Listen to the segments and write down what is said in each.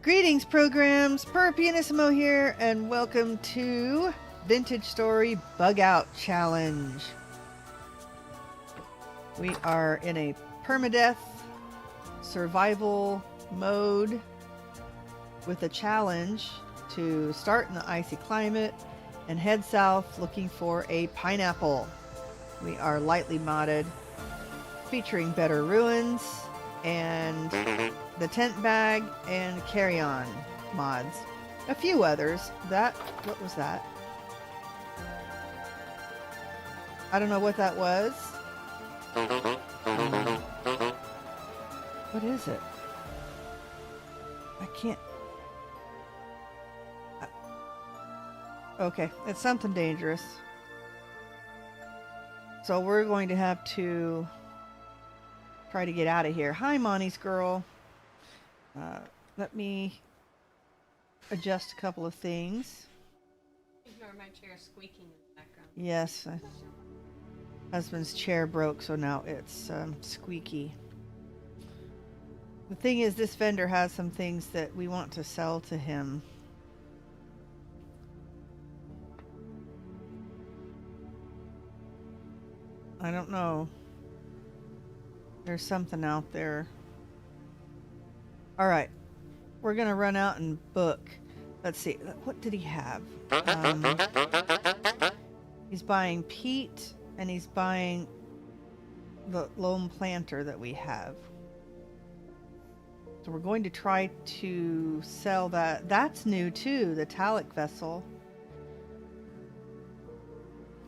Greetings, programs. Pyrrh Pianissimo here, and welcome to Vintage Story Bug Out Challenge. We are in a permadeath survival mode with a challenge to start in the icy climate and head south looking for a pineapple. We are lightly modded, featuring better ruins and the tent bag and carry-on mods. A few others. What was that? I don't know what that was. What is it? I can't... Okay, it's something dangerous. So we're going to have to try to get out of here. Hi, Monty's girl. Let me adjust a couple of things. Ignore my chair squeaking in the background. Yes, husband's chair broke, so now it's squeaky. The thing is, this vendor has some things that we want to sell to him. I don't know. There's something out there. All right, we're gonna run out and book. Let's see, what did he have? He's buying peat, and he's buying the lone planter that we have. So we're going to try to sell that. That's new too, the Talic vessel.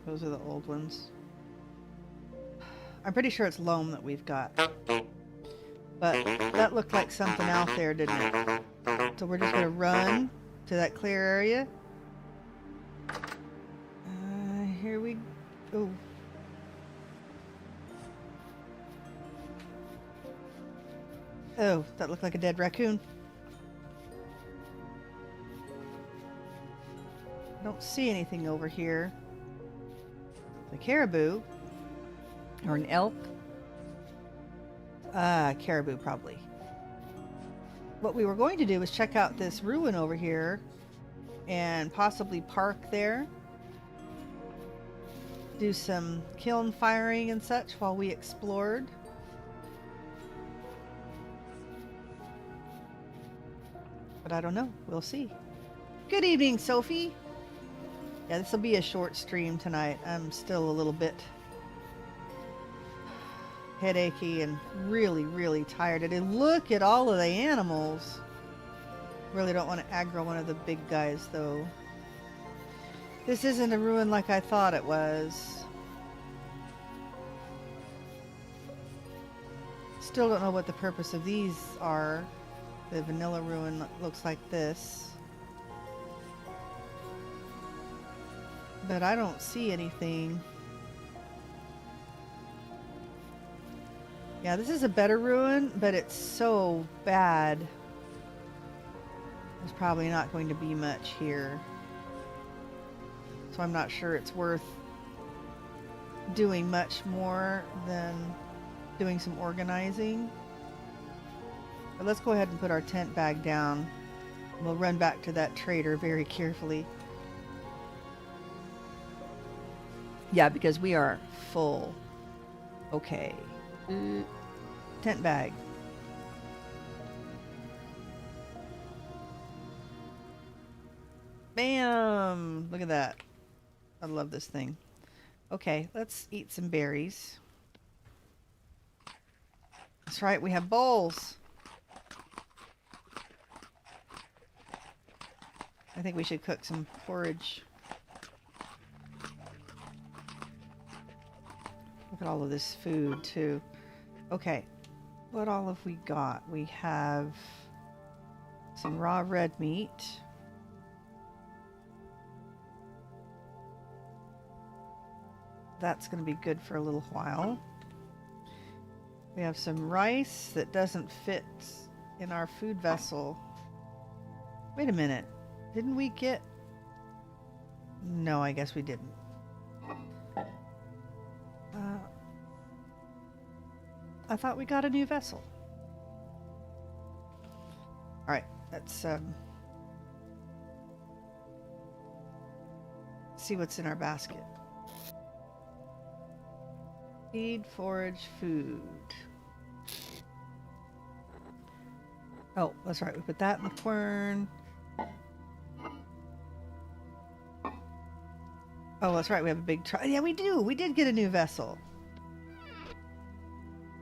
Those are the old ones. I'm pretty sure it's loam that we've got. But that looked like something out there, didn't it? So we're just going to run to that clear area. Here we go. Oh, that looked like a dead raccoon. I don't see anything over here. The caribou. Or an elk. Caribou, probably. What we were going to do was check out this ruin over here and possibly park there. Do some kiln firing and such while we explored. But I don't know. We'll see. Good evening, Sophie. Yeah, this will be a short stream tonight. I'm still a little bit headachy and really tired. And look at all of the animals. Really don't want to aggro one of the big guys though. This isn't a ruin like I thought it was. Still don't know what the purpose of these are. The vanilla ruin looks like this. But I don't see anything. Yeah, this is a better ruin, but it's so bad. There's probably not going to be much here. So I'm not sure it's worth doing much more than doing some organizing. But let's go ahead and put our tent bag down. We'll run back to that trader very carefully. Yeah, because we are full. Okay. Tent bag. Bam! Look at that. I love this thing. Okay, let's eat some berries. That's right, we have bowls. I think we should cook some porridge. Look at all of this food, too. Okay, what all have we got? We have some raw red meat. That's going to be good for a little while. We have some rice that doesn't fit in our food vessel. Wait a minute. Didn't we get... No, I guess we didn't. I thought we got a new vessel. Alright, Let's see what's in our basket. Feed, forage, food. Oh, that's right. We put that in the quern. Oh, that's right. We have a big yeah, we do. We did get a new vessel.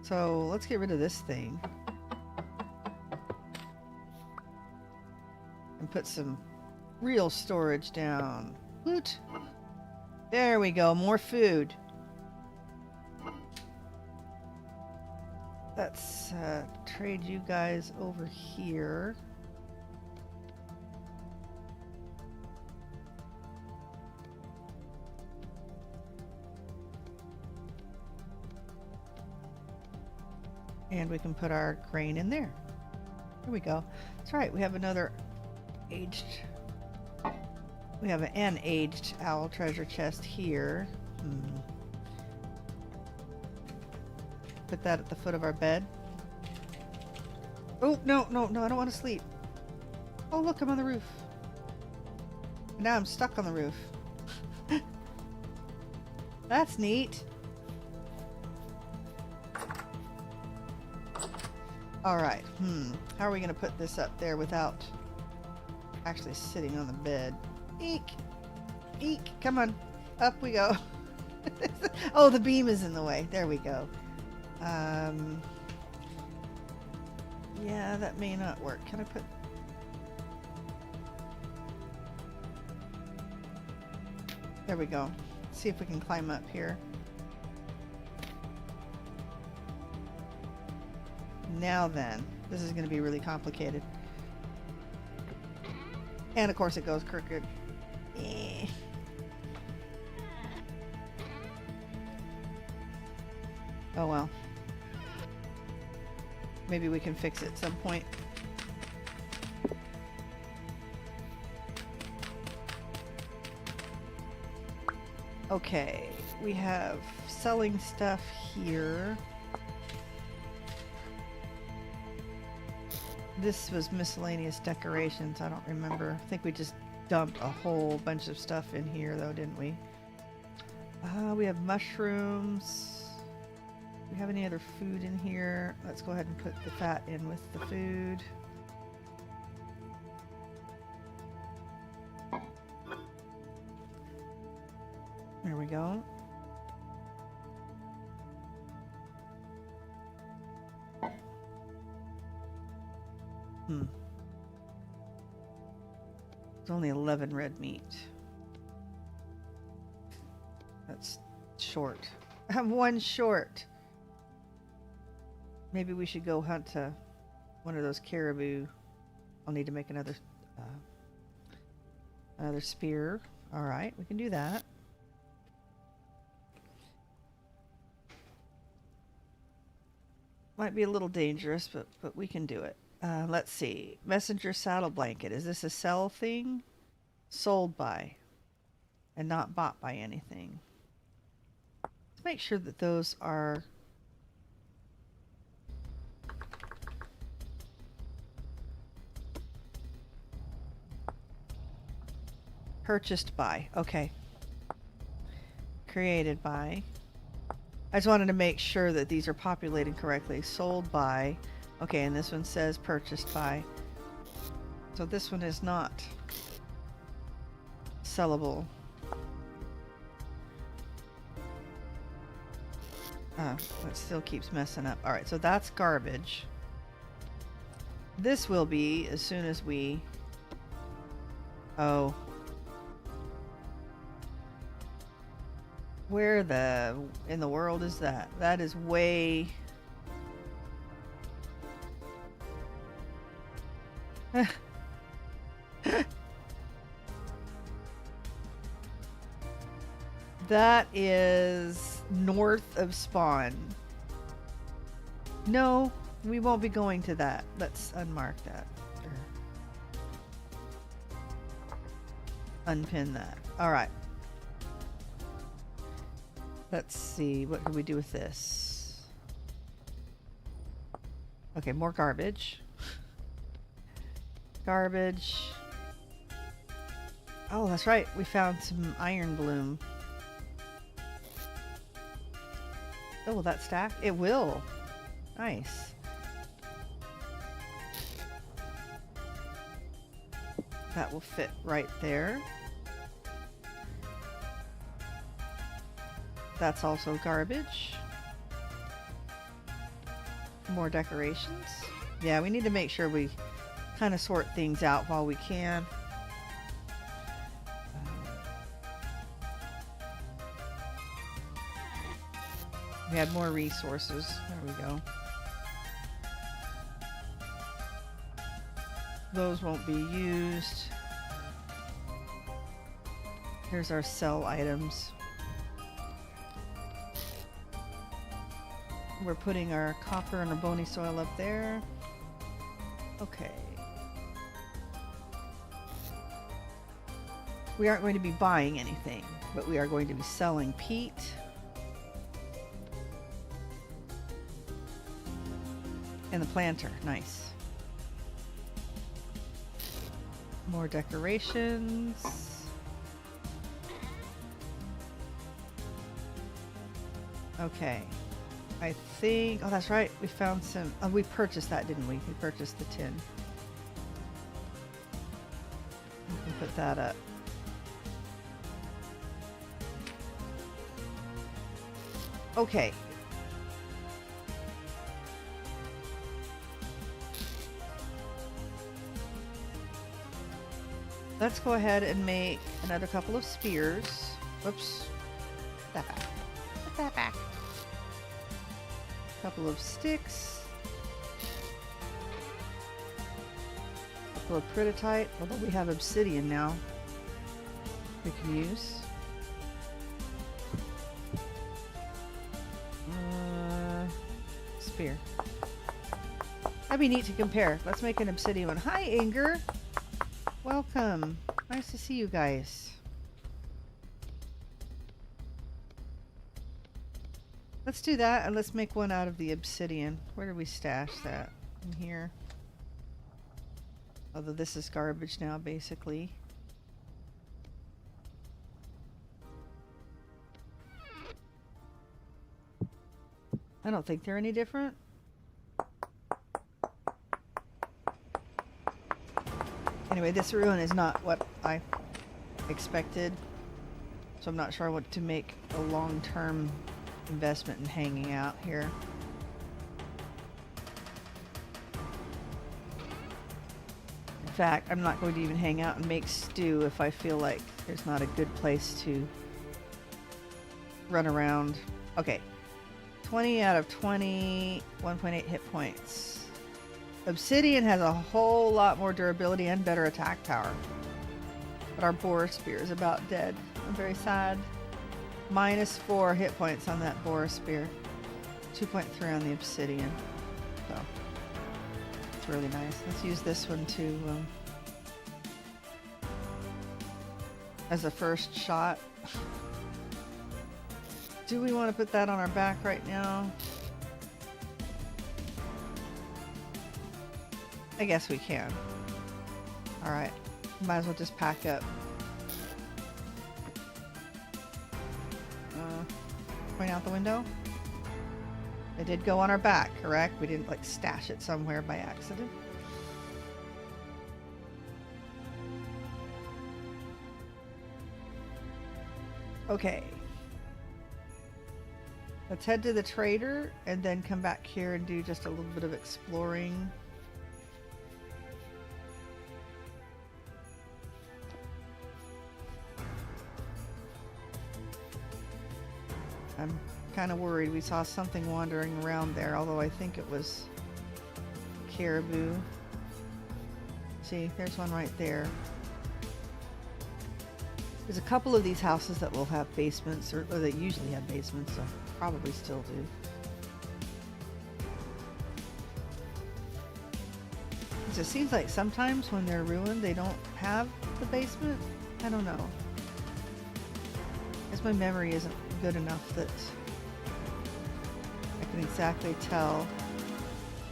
So let's get rid of this thing. And put some real storage down. Loot. There we go. More food. Let's trade you guys over here. And we can put our grain in there. Here we go. That's right. We have another aged... We have an aged owl treasure chest here. Put that at the foot of our bed. Oh, no, no, no, I don't want to sleep. Oh, look, I'm on the roof. Now I'm stuck on the roof. That's neat. All right. How are we going to put this up there without actually sitting on the bed? Eek. Eek. Come on. Up we go. Oh, the beam is in the way. There we go. Yeah, that may not work. Can I put... There we go. Let's see if we can climb up here. Now then, this is going to be really complicated. And of course it goes crooked. Eh. Oh well. Maybe we can fix it at some point. Okay, we have selling stuff here. This was miscellaneous decorations. I don't remember. I think we just dumped a whole bunch of stuff in here though, didn't we? We have mushrooms. Do we have any other food in here? Let's go ahead and put the fat in with the food. There we go. It's only 11 red meat. That's short. I have one short. Maybe we should go hunt one of those caribou. I'll need to make another spear. All right, we can do that. Might be a little dangerous, but we can do it. Let's see. Messenger saddle blanket. Is this a sell thing? Sold by and not bought by anything. Let's make sure that those are purchased by. Okay. Created by. I just wanted to make sure that these are populating correctly. Sold by. Okay, and this one says purchased by. So this one is not sellable. Oh, it still keeps messing up. Alright, so that's garbage. This will be as soon as we... Oh. Where in the world is that? That is way... That is north of spawn. No, we won't be going to that. Let's unmark that. Unpin that. Alright. Let's see. What can we do with this? Okay, more garbage. Garbage. Oh, that's right. We found some iron bloom. Oh, will that stack? It will. Nice. That will fit right there. That's also garbage. More decorations. Yeah, we need to make sure we kind of sort things out while we can. We had more resources. There we go. Those won't be used. Here's our sell items. We're putting our copper and our bony soil up there. Okay. We aren't going to be buying anything, but we are going to be selling peat. And the planter, nice. More decorations. Okay. I think, oh that's right, we found some, oh, we purchased that, didn't we? We purchased the tin. We can put that up. Okay. Let's go ahead and make another couple of spears. Whoops. Put that back. Put that back. Couple of sticks. Couple of Pyrrhotite, although we have obsidian now. We can use. Spear. That'd be neat to compare. Let's make an obsidian one. Hi, Inger. Welcome. Nice to see you guys. Let's do that and let's make one out of the obsidian. Where did we stash that? In here. Although this is garbage now, basically. I don't think they're any different. Anyway, this ruin is not what I expected, so I'm not sure what to make a long-term investment in hanging out here. In fact, I'm not going to even hang out and make stew if I feel like there's not a good place to run around. Okay, 20 out of 20, 1.8 hit points. Obsidian has a whole lot more durability and better attack power. But our boar spear is about dead. I'm very sad. -4 hit points on that boar spear. 2.3 on the obsidian. So, it's really nice. Let's use this one to, as a first shot. Do we want to put that on our back right now? I guess we can. Alright. Might as well just pack up. Point out the window? It did go on our back, correct? We didn't like stash it somewhere by accident. Okay. Let's head to the trader and then come back here and do just a little bit of exploring. I'm kind of worried. We saw something wandering around there, although I think it was caribou. See, there's one right there. There's a couple of these houses that will have basements, or they usually have basements, so probably still do. It just seems like sometimes when they're ruined, they don't have the basement. I don't know. I guess my memory isn't good enough that I can exactly tell.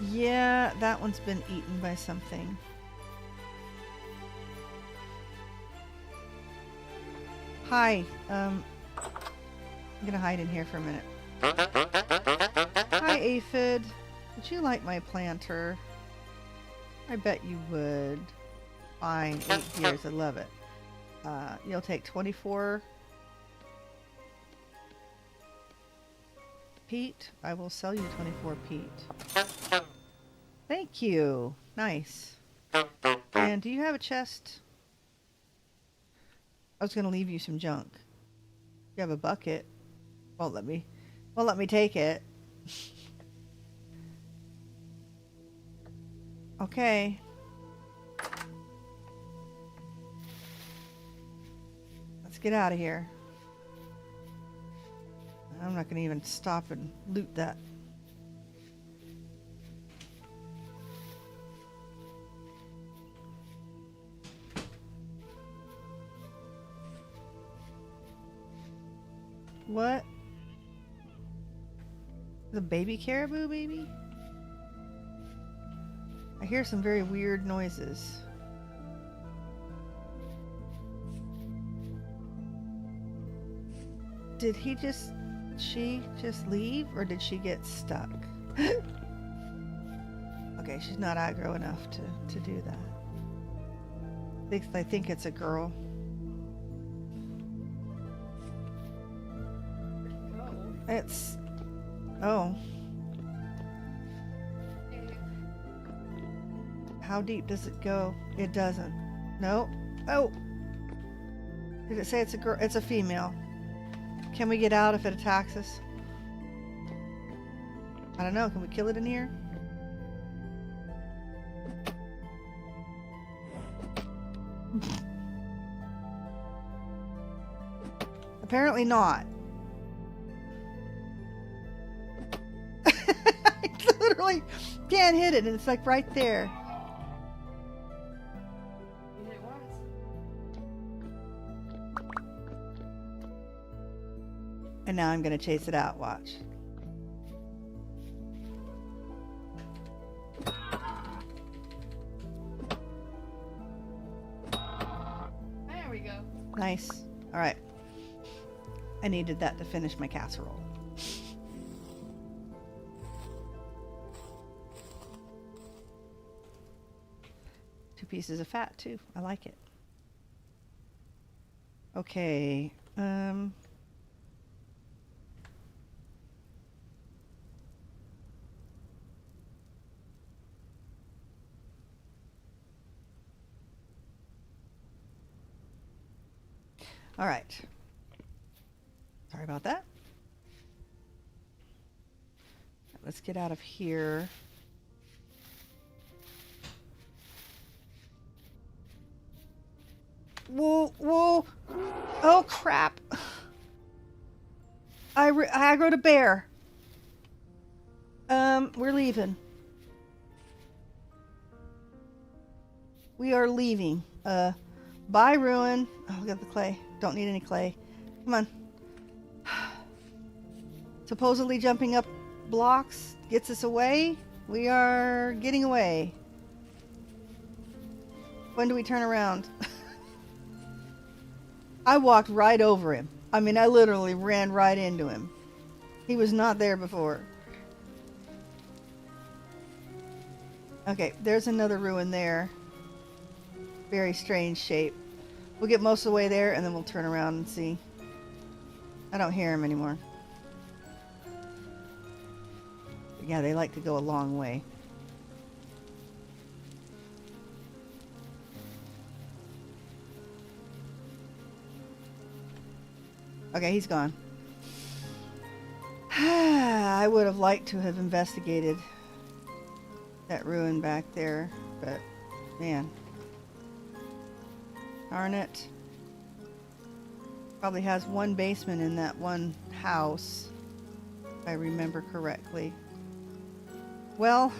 Yeah, that one's been eaten by something. hi. I'm gonna hide in here for a minute. Hi, Aphid. Would you like my planter? I bet you would. Fine, 8 years. I love it. You'll take 24 peat. I will sell you 24 peat. Thank you. Nice. And do you have a chest? I was going to leave you some junk. You have a bucket. Won't let me take it. Okay. Let's get out of here. I'm not going to even stop and loot that. What? The baby caribou, baby? I hear some very weird noises. Did she just leave, or did she get stuck? Okay, she's not aggro enough to do that. I think it's a girl. It's... Oh. How deep does it go? It doesn't. Nope. Oh! Did it say it's a girl? It's a female. Can we get out if it attacks us? I don't know. Can we kill it in here? Apparently not. I literally can't hit it, and it's like right there. And now I'm going to chase it out. Watch. There we go. Nice. All right. I needed that to finish my casserole. Two pieces of fat too. I like it. Okay. All right. Sorry about that. Let's get out of here. Whoa, whoa. Oh, crap. I aggroed a bear. We're leaving. We are leaving. Bye, Ruin. Oh, look at the clay. Don't need any clay. Come on. Supposedly jumping up blocks gets us away. We are getting away. When do we turn around? I walked right over him. I mean, I literally ran right into him. He was not there before. Okay, there's another ruin there. Very strange shape. We'll get most of the way there, and then we'll turn around and see. I don't hear him anymore. But yeah, they like to go a long way. Okay, he's gone. I would have liked to have investigated that ruin back there, but man. Darn it. Probably has one basement in that one house, if I remember correctly. Well,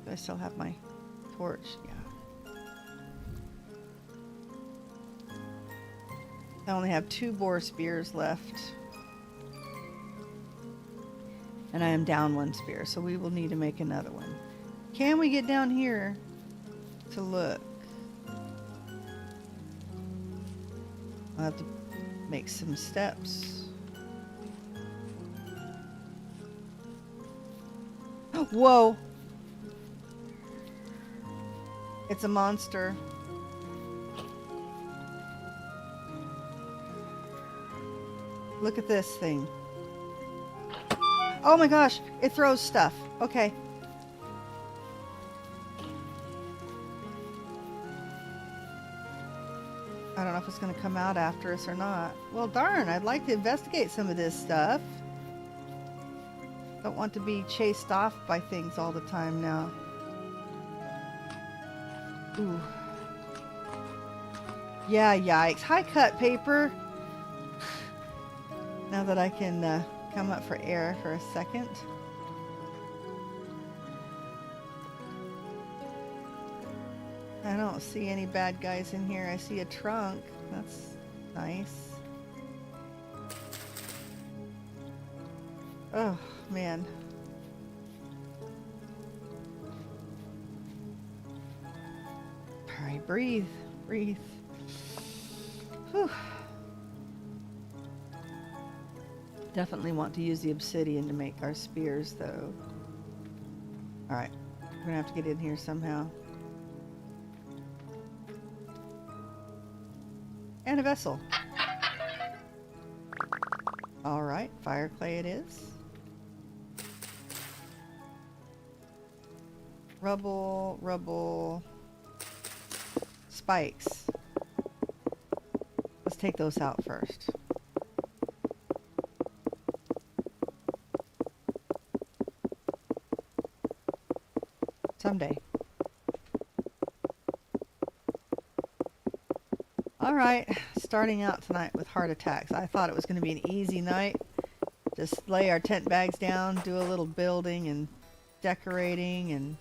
do I still have my torch? Yeah. I only have 2 boar spears left. And I am down 1 spear, so we will need to make another one. Can we get down here to look? I'll have to make some steps. Whoa! It's a monster. Look at this thing. Oh my gosh, it throws stuff. Okay. I don't know if it's going to come out after us or not. Well, darn, I'd like to investigate some of this stuff. Don't want to be chased off by things all the time now. Ooh. Yeah, yikes. Hi, cut paper. Now that I can come up for air for a second. I don't see any bad guys in here. I see a trunk. That's nice. Oh, man. All right, breathe. Breathe. Whew. Definitely want to use the obsidian to make our spears, though. Alright. We're gonna have to get in here somehow. And a vessel. Alright, fire clay it is. Rubble, rubble. Spikes. Let's take those out first. Someday. Alright, starting out tonight with heart attacks. I thought it was going to be an easy night. Just lay our tent bags down, do a little building and decorating and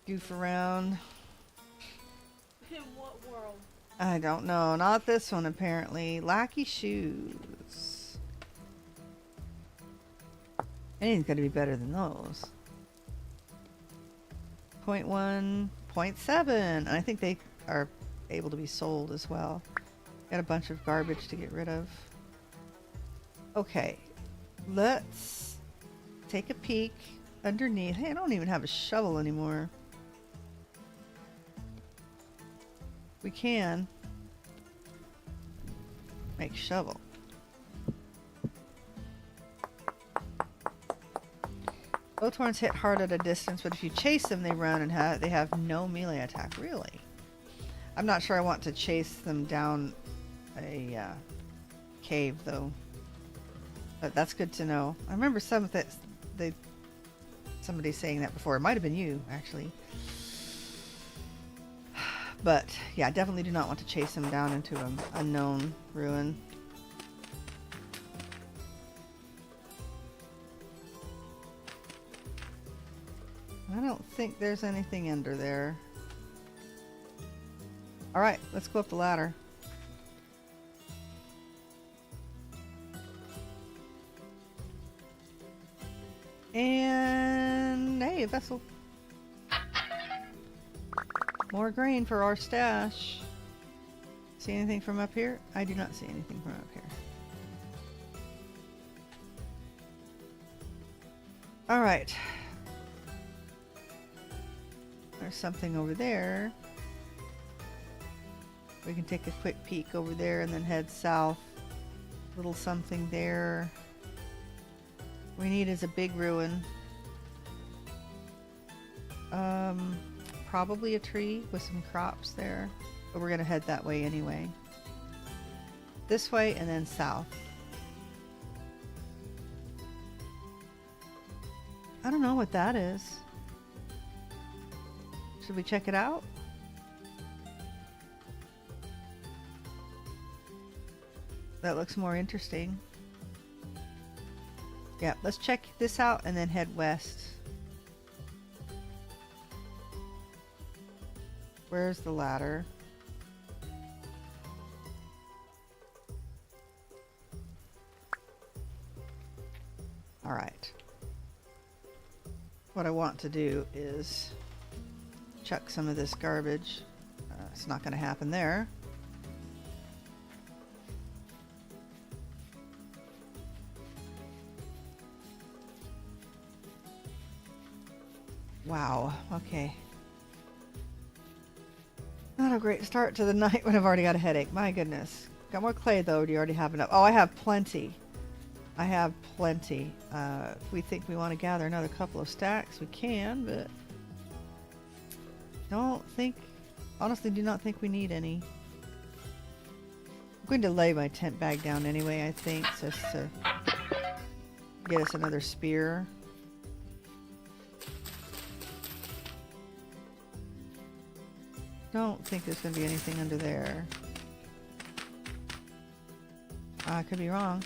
goof around. In what world? I don't know. Not this one, apparently. Lackey shoes. Anything's got to be better than those. 0.1, 0.7. I think they are able to be sold as well. Got a bunch of garbage to get rid of. Okay. Let's take a peek underneath. Hey, I don't even have a shovel anymore. We can make shovel. Both horns hit hard at a distance, but if you chase them, they run and they have no melee attack. Really? I'm not sure I want to chase them down a cave, though. But that's good to know. I remember somebody saying that before. It might have been you, actually. But yeah, I definitely do not want to chase them down into an unknown ruin. I don't think there's anything under there. Alright, let's go up the ladder. And hey, a vessel. More grain for our stash. See anything from up here? I do not see anything from up here. Alright. There's something over there. We can take a quick peek over there and then head south. Little something there. We need is a big ruin. Probably a tree with some crops there. But we're gonna head that way anyway. This way and then south. I don't know what that is. Should we check it out? That looks more interesting. Yeah, let's check this out and then head west. Where's the ladder? Alright. What I want to do is chuck some of this garbage. It's not going to happen there. Wow. Okay. Not a great start to the night when I've already got a headache. My goodness. Got more clay though. Do you already have enough? Oh, I have plenty. I have plenty. If we think we want to gather another couple of stacks, we can, but honestly do not think we need any. I'm going to lay my tent bag down anyway, I think, just to get us another spear. Don't think there's going to be anything under there. I could be wrong.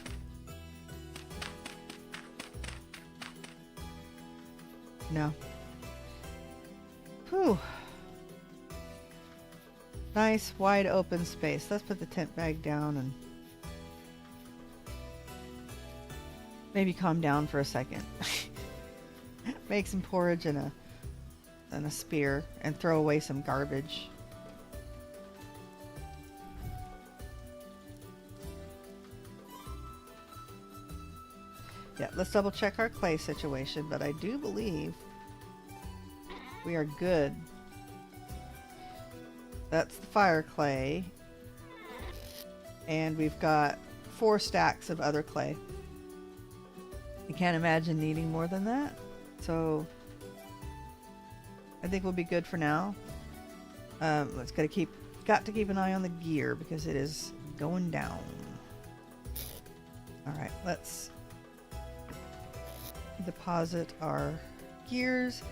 No. Whew. Nice wide open space. Let's put the tent bag down and maybe calm down for a second. Make some porridge and a spear and throw away some garbage. Yeah, let's double check our clay situation, but I do believe we are good. That's the fire clay. And we've got 4 stacks of other clay. I can't imagine needing more than that. So I think we'll be good for now. Let's got to keep an eye on the gear because it is going down. All right, let's deposit our gears.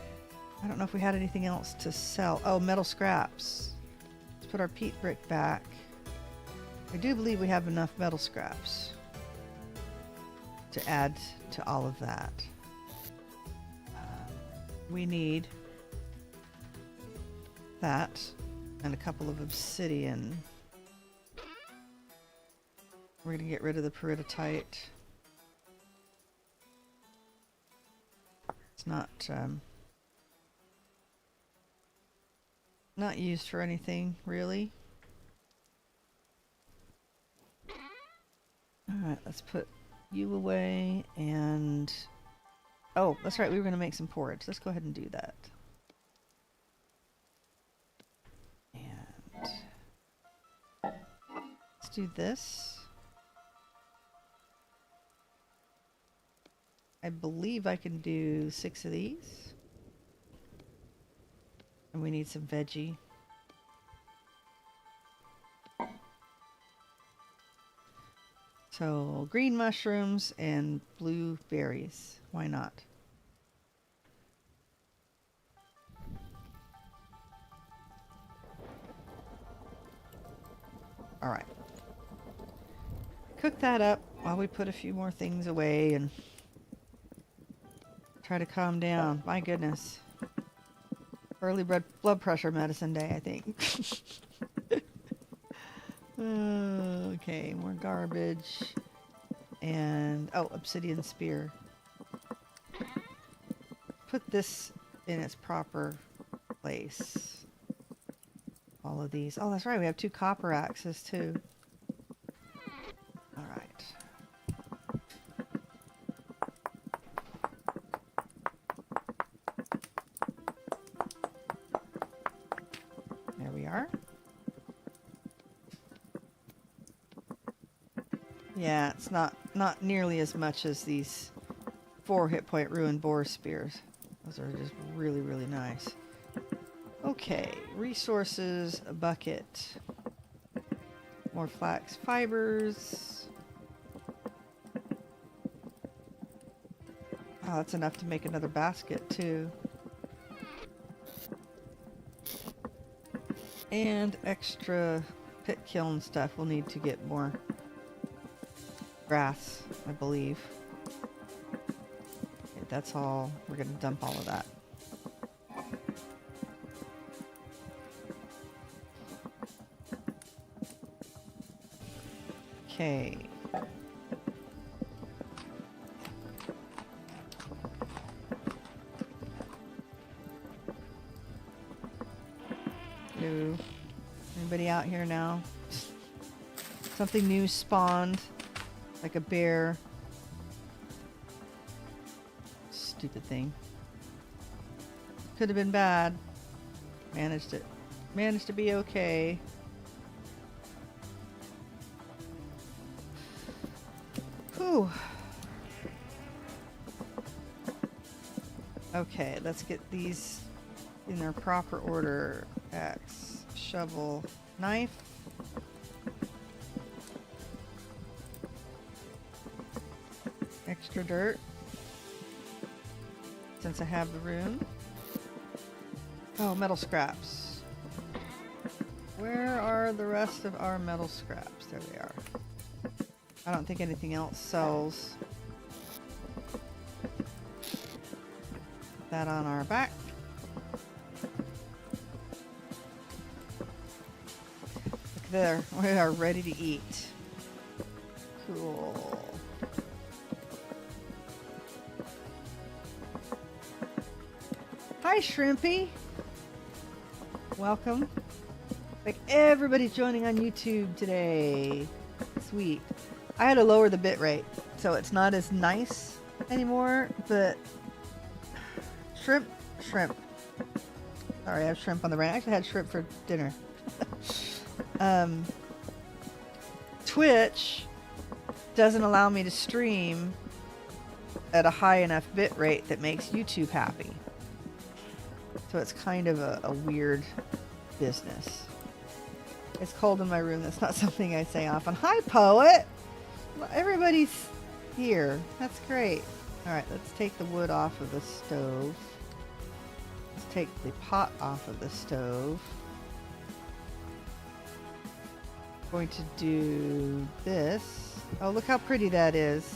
I don't know if we had anything else to sell. Oh, metal scraps. Let's put our peat brick back. I do believe we have enough metal scraps to add to all of that. We need that and a couple of obsidian. We're going to get rid of the peridotite. It's not used for anything really. Alright, let's put you away and oh, that's right, we were going to make some porridge. Let's go ahead and do that. And let's do this. I believe I can do 6 of these. And we need some veggie. So green mushrooms and blue berries. Why not? All right. Cook that up while we put a few more things away and try to calm down. My goodness. Early blood pressure medicine day, I think. Okay, more garbage. And, oh, obsidian spear. Put this in its proper place. All of these. Oh, that's right, we have 2 copper axes, too. All right. There we are. Yeah, it's not nearly as much as these 4 hit point ruined boar spears. Those are just really, really nice. Okay, resources, a bucket. More flax fibers. Oh, that's enough to make another basket too. And extra pit kiln stuff. We'll need to get more grass, I believe. Okay, that's all. We're going to dump all of that. Okay. Hello. Anybody out here now? Something new spawned. Like a bear. Stupid thing. Could have been bad. Managed it. Managed to be okay. Whew. Okay, let's get these in their proper order. Axe, shovel, knife. Extra dirt. Since I have the room. Oh, metal scraps. Where are the rest of our metal scraps? There they are. I don't think anything else sells. Put that on our back. Look there. We are ready to eat. Cool. Hi, Shrimpy. Welcome. Like everybody's joining on YouTube today. Sweet. I had to lower the bit rate, so it's not as nice anymore, but shrimp. Sorry, I have shrimp on the brain. I actually had shrimp for dinner. Twitch doesn't allow me to stream at a high enough bit rate that makes YouTube happy. So it's kind of a weird business. It's cold in my room. That's not something I say often. Hi, Poet! Everybody's here. That's great. Alright, let's take the wood off of the stove. Let's take the pot off of the stove. Going to do this. Oh, look how pretty that is.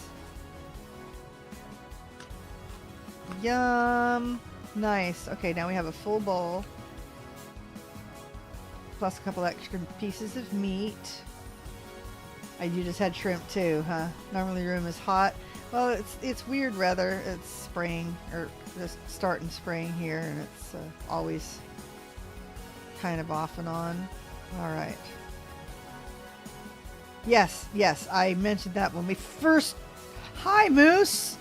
Yum! Nice. Okay, now we have a full bowl. Plus a couple extra pieces of meat. You just had shrimp too, huh? Normally your room is hot. Well, it's weird weather. It's spring, or just starting spring here, and it's always kind of off and on. All right. Yes, I mentioned that when we first... Hi, Moose!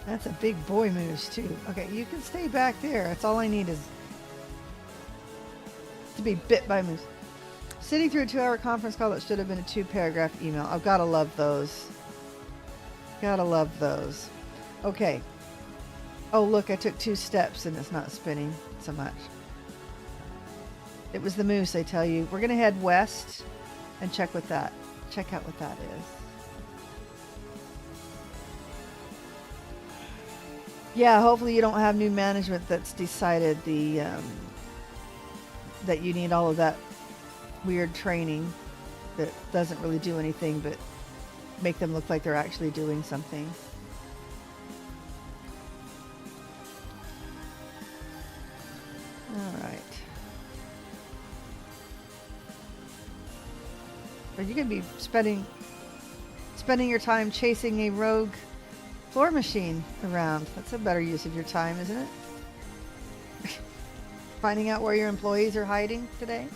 That's a big boy moose, too. Okay, you can stay back there. That's all I need is to be bit by a moose. Sitting through a 2-hour conference call that should have been a 2-paragraph email. I've got to love those. Gotta love those. Okay. Oh, look, I took 2 steps and it's not spinning so much. It was the moose, I tell you. We're going to head west and check out what that is. Yeah, hopefully you don't have new management that's decided that you need all of that weird training that doesn't really do anything but make them look like they're actually doing something. All right. But you could be spending your time chasing a rogue floor machine around. That's a better use of your time, isn't it? Finding out where your employees are hiding today.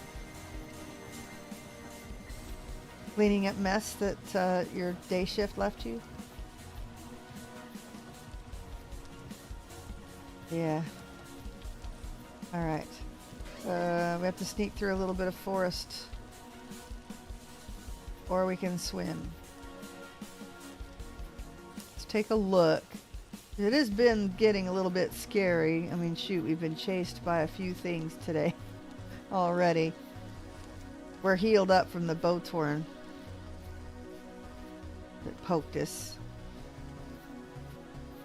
Cleaning up mess that your day shift left you. Yeah. All right. We have to sneak through a little bit of forest, or we can swim. Let's take a look. It has been getting a little bit scary. I mean, shoot, we've been chased by a few things today already. We're healed up from the Bowtorn that poked us.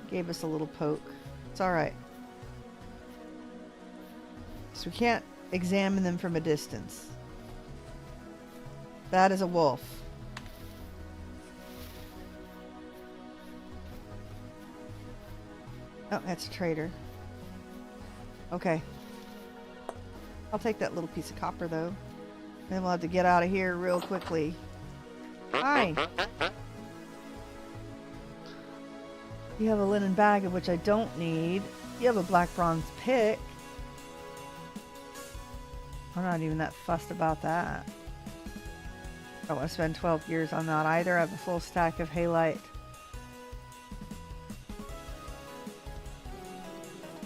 Gave us a little poke. It's alright. So we can't examine them from a distance. That is a wolf. Oh, that's a trader. Okay. I'll take that little piece of copper though. Then we'll have to get out of here real quickly. Hi! You have a linen bag, of which I don't need. You have a black bronze pick. I'm not even that fussed about that. I don't want to spend 12 years on that either. I have a full stack of halite.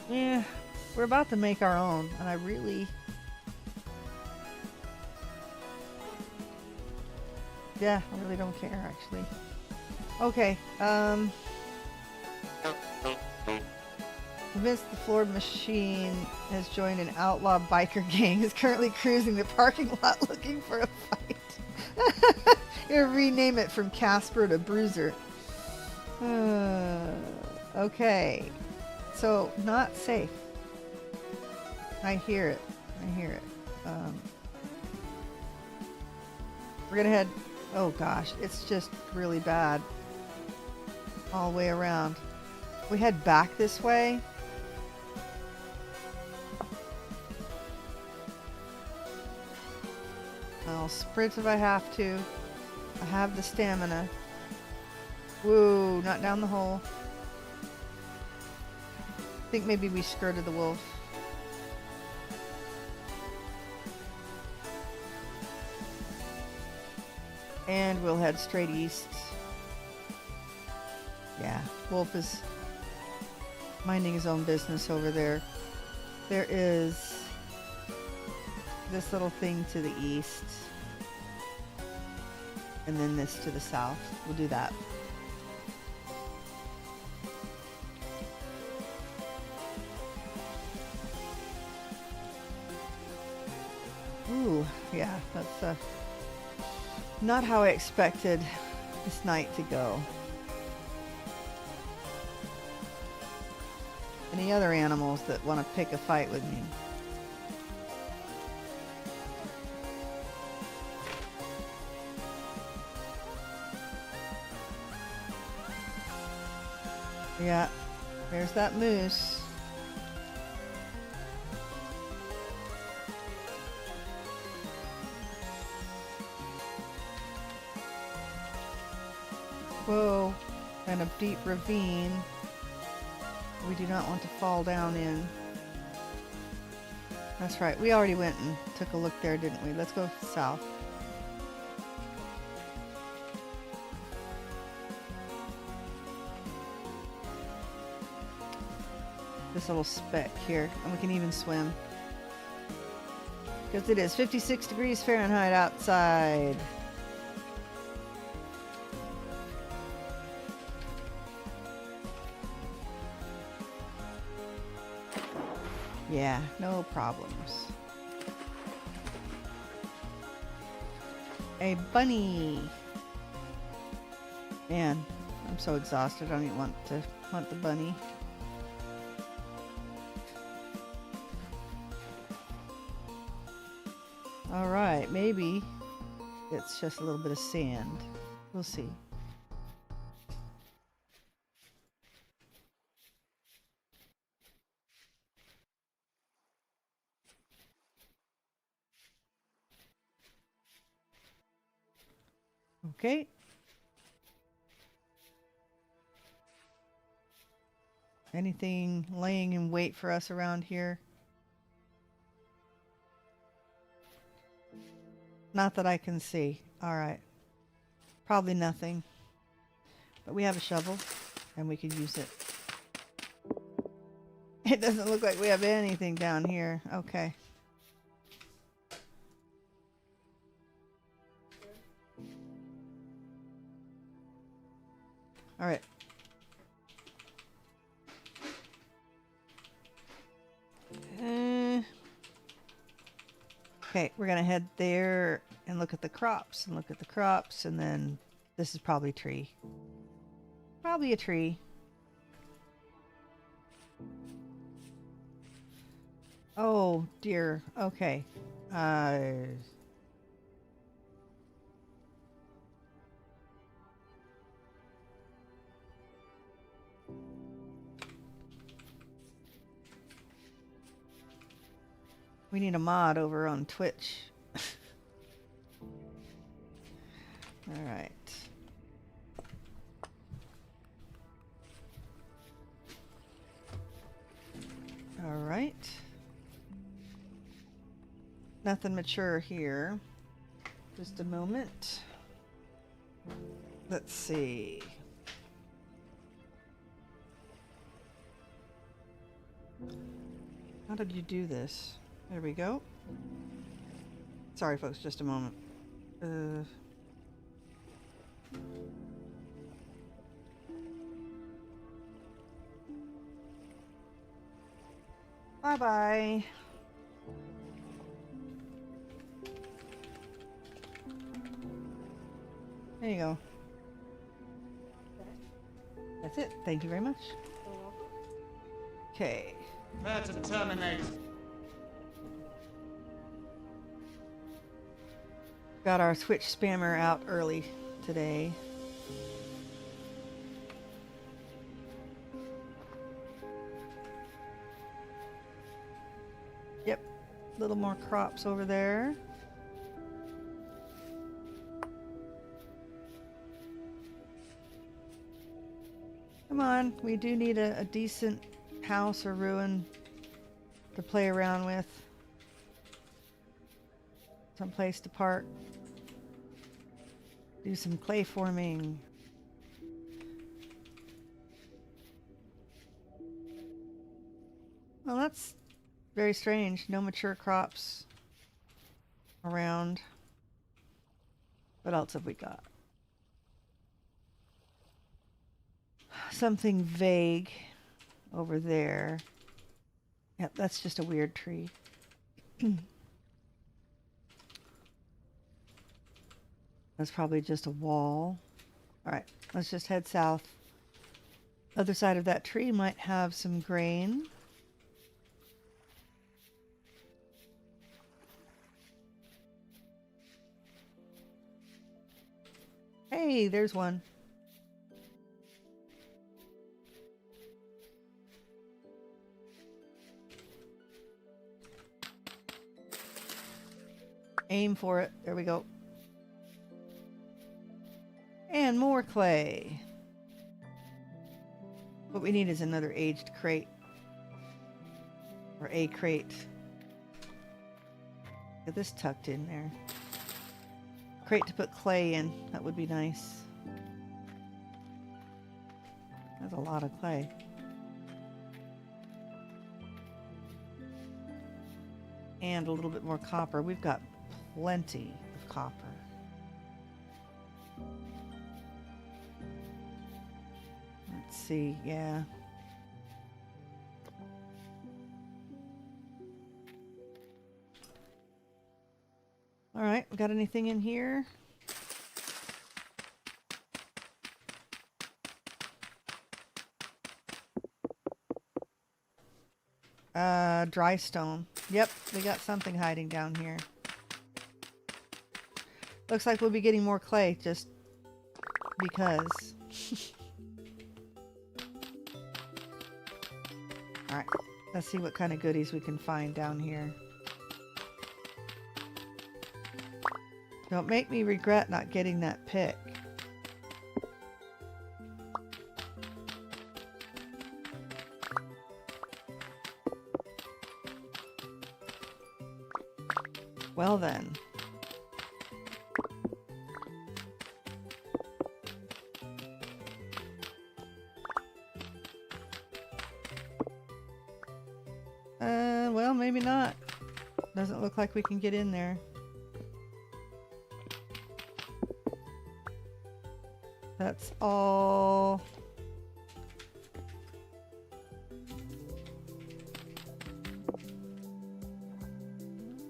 Yeah, We're about to make our own, and I really... Yeah, I really don't care, actually. Okay, Convinced the floored machine has joined an outlaw biker gang, is currently cruising the parking lot looking for a fight. You're gonna rename it from Casper to Bruiser. Okay. So, not safe. I hear it. I hear it. We're gonna head... Oh gosh, it's just really bad. All the way around. We head back this way. I'll sprint if I have to. I have the stamina. Whoa, not down the hole. I think maybe we skirted the wolf. And we'll head straight east. Yeah, wolf is minding his own business over there. There is this little thing to the east. And then this to the south. We'll do that. Ooh, yeah, that's not how I expected this night to go. Any other animals that want to pick a fight with me? Yeah, there's that moose. Whoa, and a deep ravine we do not want to fall down in. That's right, we already went and took a look there, didn't we? Let's go south. This little speck here, and we can even swim. Because it is 56 degrees Fahrenheit outside. Yeah, no problems. A bunny. Man, I'm so exhausted. I don't even want the bunny. All right, maybe it's just a little bit of sand. We'll see. Okay. Anything laying in wait for us around here? Not that I can see. All right. Probably nothing. But we have a shovel, and we could use it. It doesn't look like we have anything down here. Okay. All right. Okay, we're gonna head there and look at the crops and look at the crops, and then this is probably a tree. Probably a tree. Oh dear. Okay. We need a mod over on Twitch. All right. All right. Nothing mature here. Just a moment. Let's see. How did you do this? There we go. Sorry, folks, just a moment. Bye-bye. There you go. That's it. Thank you very much. Okay. Prepare to terminate. Got our Switch spammer out early today. Yep. A little more crops over there. Come on, we do need a decent house or ruin to play around with. Some place to park. Do some clay forming. Well, that's very strange. No mature crops around. What else have we got? Something vague over there. Yep, that's just a weird tree. That's probably just a wall. All right, let's just head south. Other side of that tree might have some grain. Hey, there's one. Aim for it. There we go. And more clay. What we need is another aged crate. Or a crate. Get this tucked in there. Crate to put clay in. That would be nice. That's a lot of clay. And a little bit more copper. We've got plenty of copper. Let's see, yeah. All right, we got anything in here? Dry stone. Yep, we got something hiding down here. Looks like we'll be getting more clay just because. Alright, let's see what kind of goodies we can find down here. Don't make me regret not getting that pick. Well then. Well, maybe not. Doesn't look like we can get in there. That's all.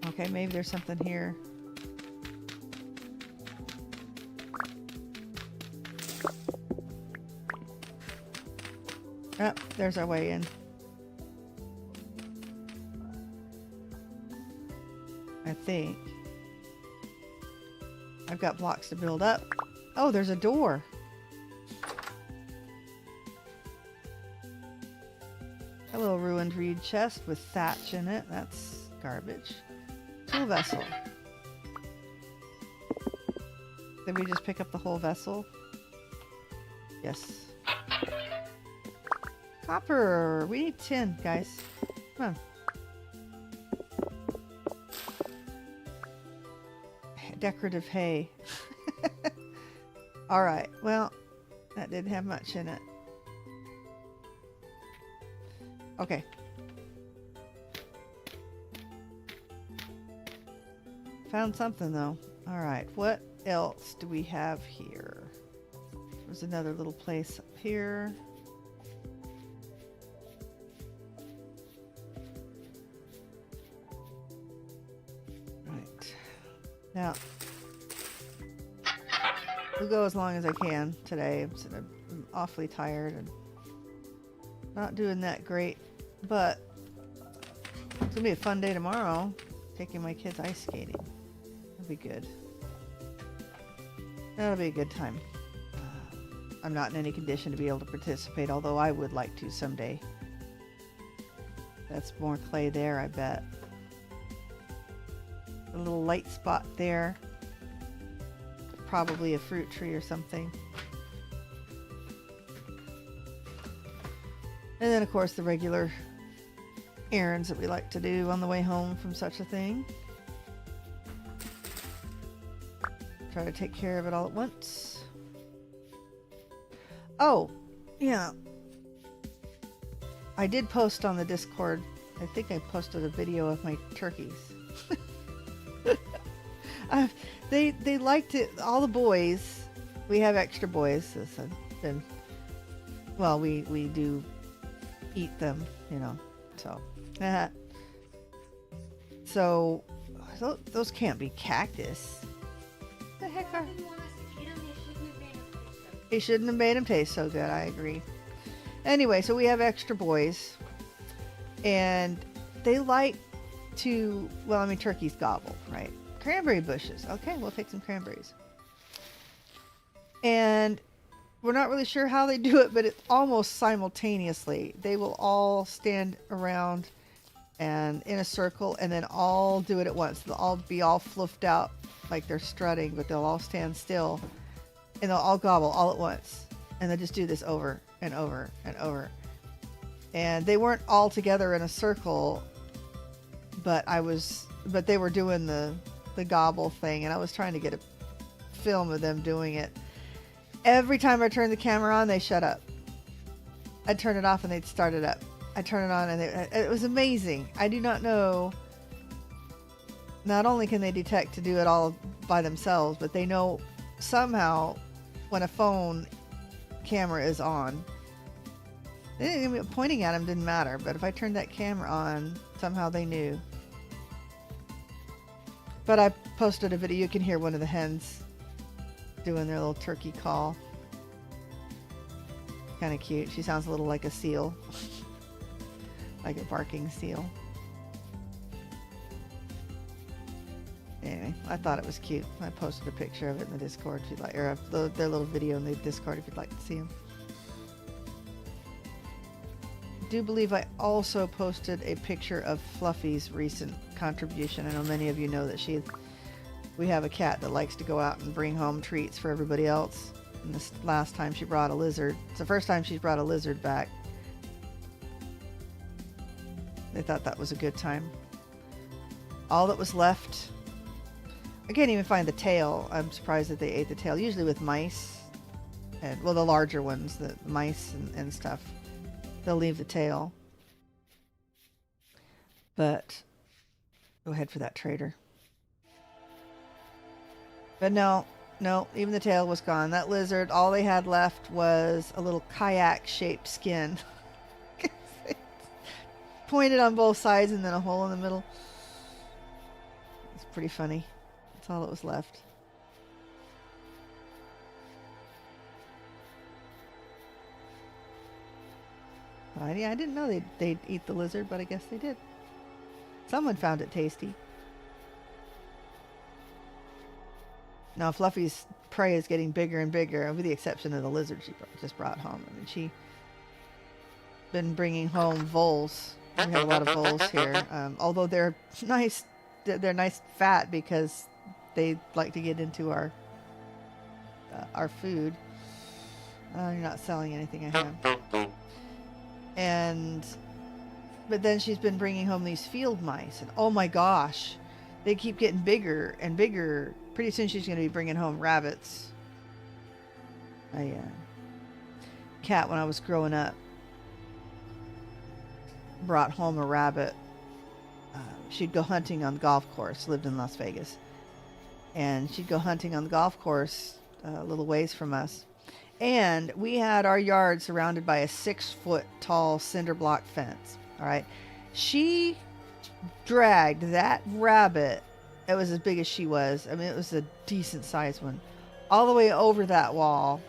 Okay, maybe there's something here. Oh, there's our way in. I think. I've got blocks to build up. Oh, there's a door. A little ruined reed chest with thatch in it. That's garbage. Tool vessel. Did we just pick up the whole vessel? Yes. Copper! We need tin, guys. Come on. Decorative hay. Alright, well, that didn't have much in it. Okay. Found something though. All right, what else do we have here? There's another little place up here. Right. Now, we'll go as long as I can today. I'm awfully tired and not doing that great, but it's gonna be a fun day tomorrow. Taking my kids ice skating. That'll be good. That'll be a good time. I'm not in any condition to be able to participate, although I would like to someday. That's more clay there, I bet. A little light spot there. Probably a fruit tree or something. And then, of course, the regular errands that we like to do on the way home from such a thing. Try to take care of it all at once. Oh, yeah. I did post on the Discord. I think I posted a video of my turkeys. They liked it. All the boys. We have extra boys. Been, well, we do eat them, you know. So, so those can't be cactus. The heck are? He shouldn't have made them taste so good. I agree. Anyway, so we have extra boys, and they like to. Well, I mean, turkeys gobble, right? Cranberry bushes. Okay, we'll take some cranberries. And we're not really sure how they do it, but it's almost simultaneously. They will all stand around and in a circle, and then all do it at once. They'll all be all fluffed out like they're strutting, but they'll all stand still, and they'll all gobble all at once. And they'll just do this over and over and over. And they weren't all together in a circle, but they were doing the gobble thing, and I was trying to get a film of them doing it. Every time I turned the camera on, they shut up. I'd turn it off and they'd start it up. I'd turn it on and it was amazing. I do not know. Not only can they detect to do it all by themselves, but they know somehow when a phone camera is on. Pointing at them didn't matter, but if I turned that camera on, somehow they knew. But I posted a video. You can hear one of the hens doing their little turkey call. Kind of cute. She sounds a little like a seal. Like a barking seal. Anyway, I thought it was cute. I posted a picture of it in the Discord if you'd like, or their little video in the Discord if you'd like to see them. I do believe I also posted a picture of Fluffy's recent contribution. I know many of you know that we have a cat that likes to go out and bring home treats for everybody else. And this last time she brought a lizard. It's the first time she's brought a lizard back. They thought that was a good time. All that was left. I can't even find the tail. I'm surprised that they ate the tail. Usually with mice. And, well, the larger ones, the mice and stuff. They'll leave the tail. But go ahead for that trader. But no, even the tail was gone. That lizard, all they had left was a little kayak-shaped skin. Pointed on both sides and then a hole in the middle. It's pretty funny. That's all that was left. Yeah, I didn't know they'd eat the lizard, but I guess they did. Someone found it tasty. Now Fluffy's prey is getting bigger and bigger, with the exception of the lizard she just brought home. I mean, she's been bringing home voles. We have a lot of voles here, although they're nice. They're nice fat because they like to get into our food. You're not selling anything I have. But then she's been bringing home these field mice, and oh my gosh, they keep getting bigger and bigger. Pretty soon she's going to be bringing home rabbits. A cat, when I was growing up, brought home a rabbit. She'd go hunting on the golf course, lived in Las Vegas, and she'd go hunting on the golf course a little ways from us. And we had our yard surrounded by a 6-foot tall cinder block fence. All right. She dragged that rabbit. It was as big as she was. I mean, it was a decent sized one, all the way over that wall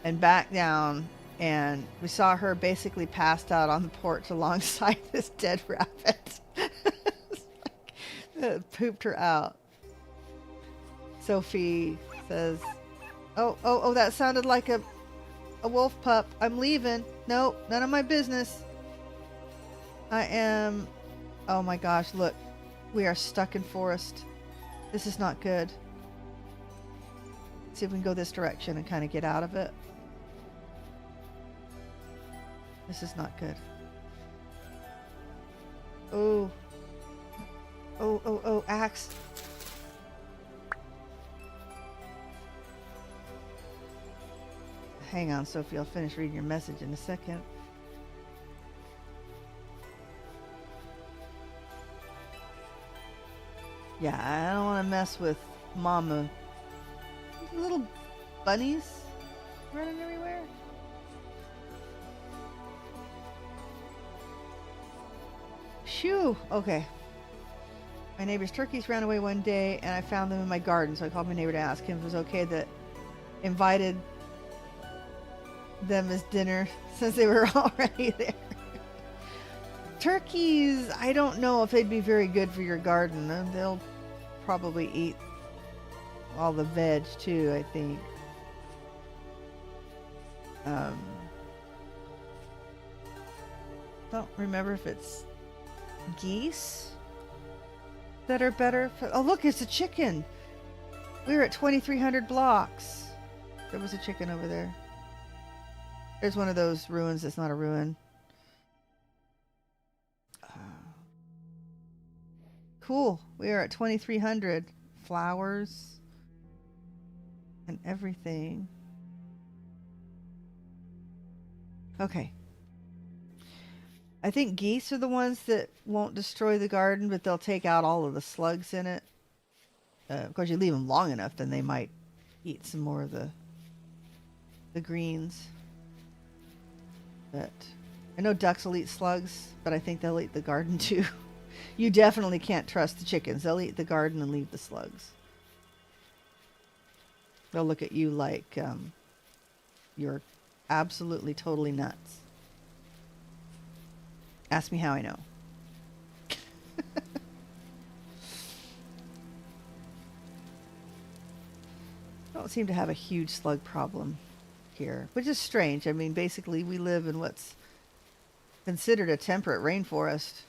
and back down. And we saw her basically passed out on the porch alongside this dead rabbit. It pooped her out. Sophie says, oh, that sounded like a wolf pup. I'm leaving. No, none of my business. I am... Oh my gosh, look. We are stuck in forest. This is not good. See if we can go this direction and kind of get out of it. This is not good. Oh. Oh, axe. Hang on, Sophie. I'll finish reading your message in a second. Yeah, I don't want to mess with Mama. Little bunnies running everywhere. Shoo! Okay. My neighbor's turkeys ran away one day, and I found them in my garden, so I called my neighbor to ask him if it was okay that invited them as dinner since they were already there. Turkeys, I don't know if they'd be very good for your garden. They'll probably eat all the veg too, I think. Don't remember if it's geese that are better for... Oh, look, it's a chicken. We were at 2,300 blocks. There was a chicken over there. There's one of those ruins that's not a ruin. Cool. We are at 2,300. Flowers and everything. Okay. I think geese are the ones that won't destroy the garden, but they'll take out all of the slugs in it. Of course, you leave them long enough, then they might eat some more of the greens. But I know ducks will eat slugs, but I think they'll eat the garden too. You definitely can't trust the chickens. They'll eat the garden and leave the slugs. They'll look at you like you're absolutely, totally nuts. Ask me how I know. Don't seem to have a huge slug problem here, which is strange. I mean, basically, we live in what's considered a temperate rainforest.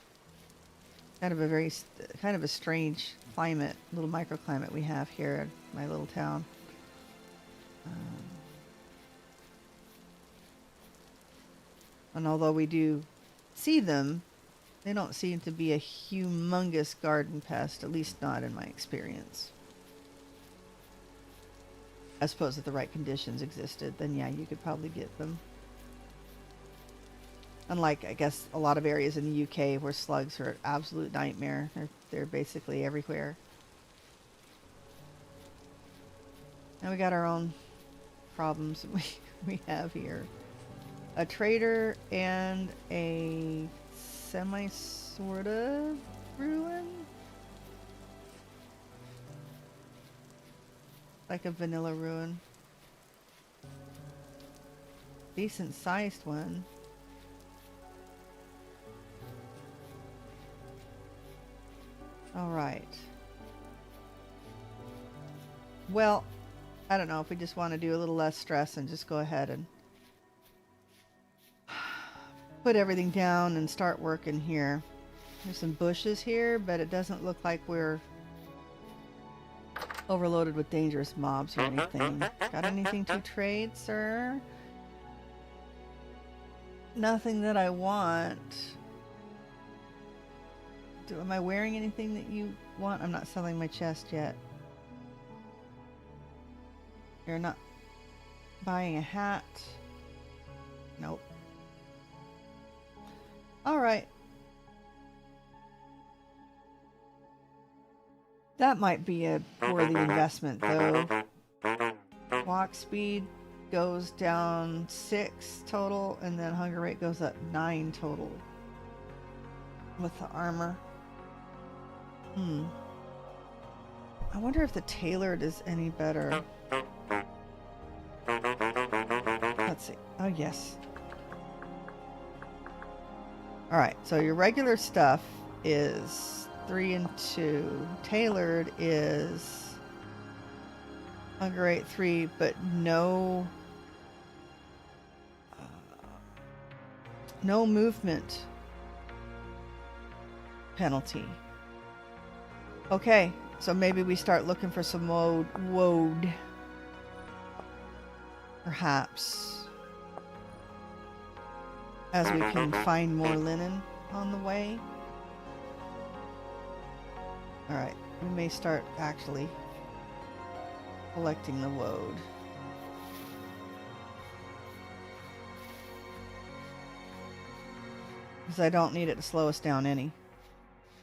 Kind of a strange climate, little microclimate we have here in my little town. And although we do see them, they don't seem to be a humongous garden pest, at least not in my experience. I suppose if the right conditions existed, then yeah, you could probably get them. Unlike, I guess, a lot of areas in the UK where slugs are an absolute nightmare. They're basically everywhere. And we got our own problems we have here. A trader and a sort of ruin. Like a vanilla ruin. Decent sized one. All right. Well, I don't know if we just want to do a little less stress and just go ahead and put everything down and start working here. There's some bushes here, but it doesn't look like we're overloaded with dangerous mobs or anything. Got anything to trade, sir? Nothing that I want. Am I wearing anything that you want? I'm not selling my chest yet. You're not buying a hat? Nope. Alright. That might be a worthy investment, though. Walk speed goes down 6 total, and then hunger rate goes up 9 total with the armor. I wonder if the tailored is any better. Let's see. Oh, yes. Alright, so your regular stuff is 3 and 2. Tailored is hunger rate 3, but no movement penalty. Okay, so maybe we start looking for some woad. Perhaps. As we can find more linen on the way. Alright, we may start actually collecting the woad. Because I don't need it to slow us down any.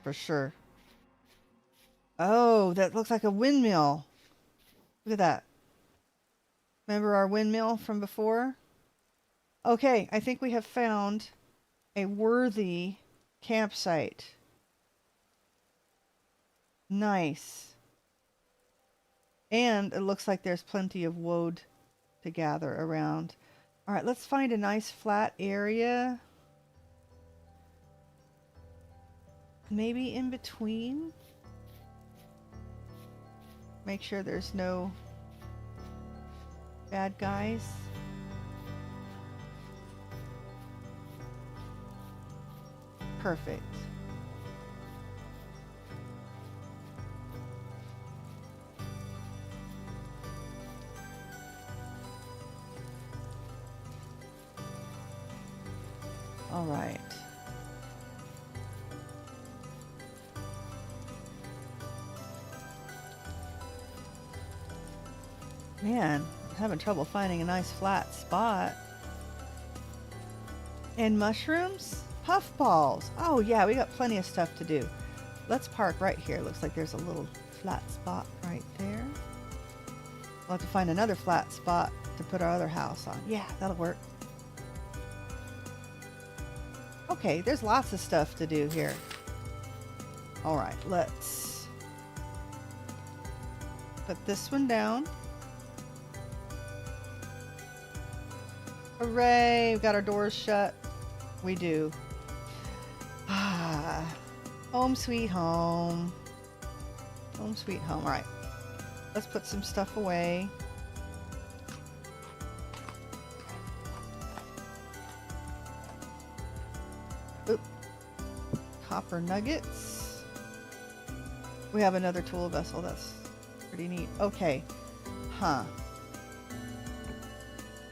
For sure. Oh, that looks like a windmill. Look at that. Remember our windmill from before? Okay, I think we have found a worthy campsite. Nice. And it looks like there's plenty of wood to gather around. Alright, let's find a nice flat area. Maybe in between. Make sure there's no bad guys. Perfect. All right. Man, I'm having trouble finding a nice flat spot. And mushrooms? Puffballs. Oh yeah, we got plenty of stuff to do. Let's park right here. Looks like there's a little flat spot right there. We'll have to find another flat spot to put our other house on. Yeah, that'll work. Okay, there's lots of stuff to do here. Alright, let's put this one down. Hooray! We've got our doors shut. We do. Ah, home sweet home. Home sweet home. Alright. Let's put some stuff away. Oop. Copper nuggets. We have another tool vessel. That's pretty neat. Okay. Huh.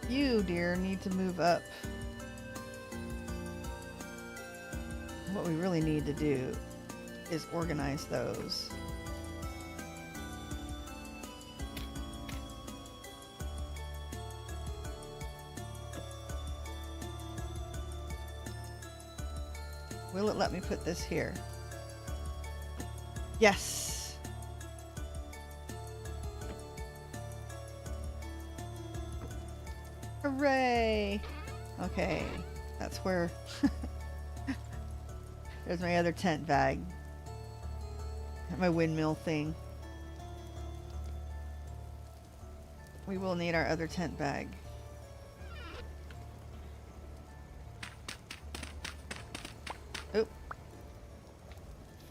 You, dear, need to move up. What we really need to do is organize those. Will it let me put this here? Yes! Hooray! Okay, that's where... There's my other tent bag. My windmill thing. We will need our other tent bag. Oop.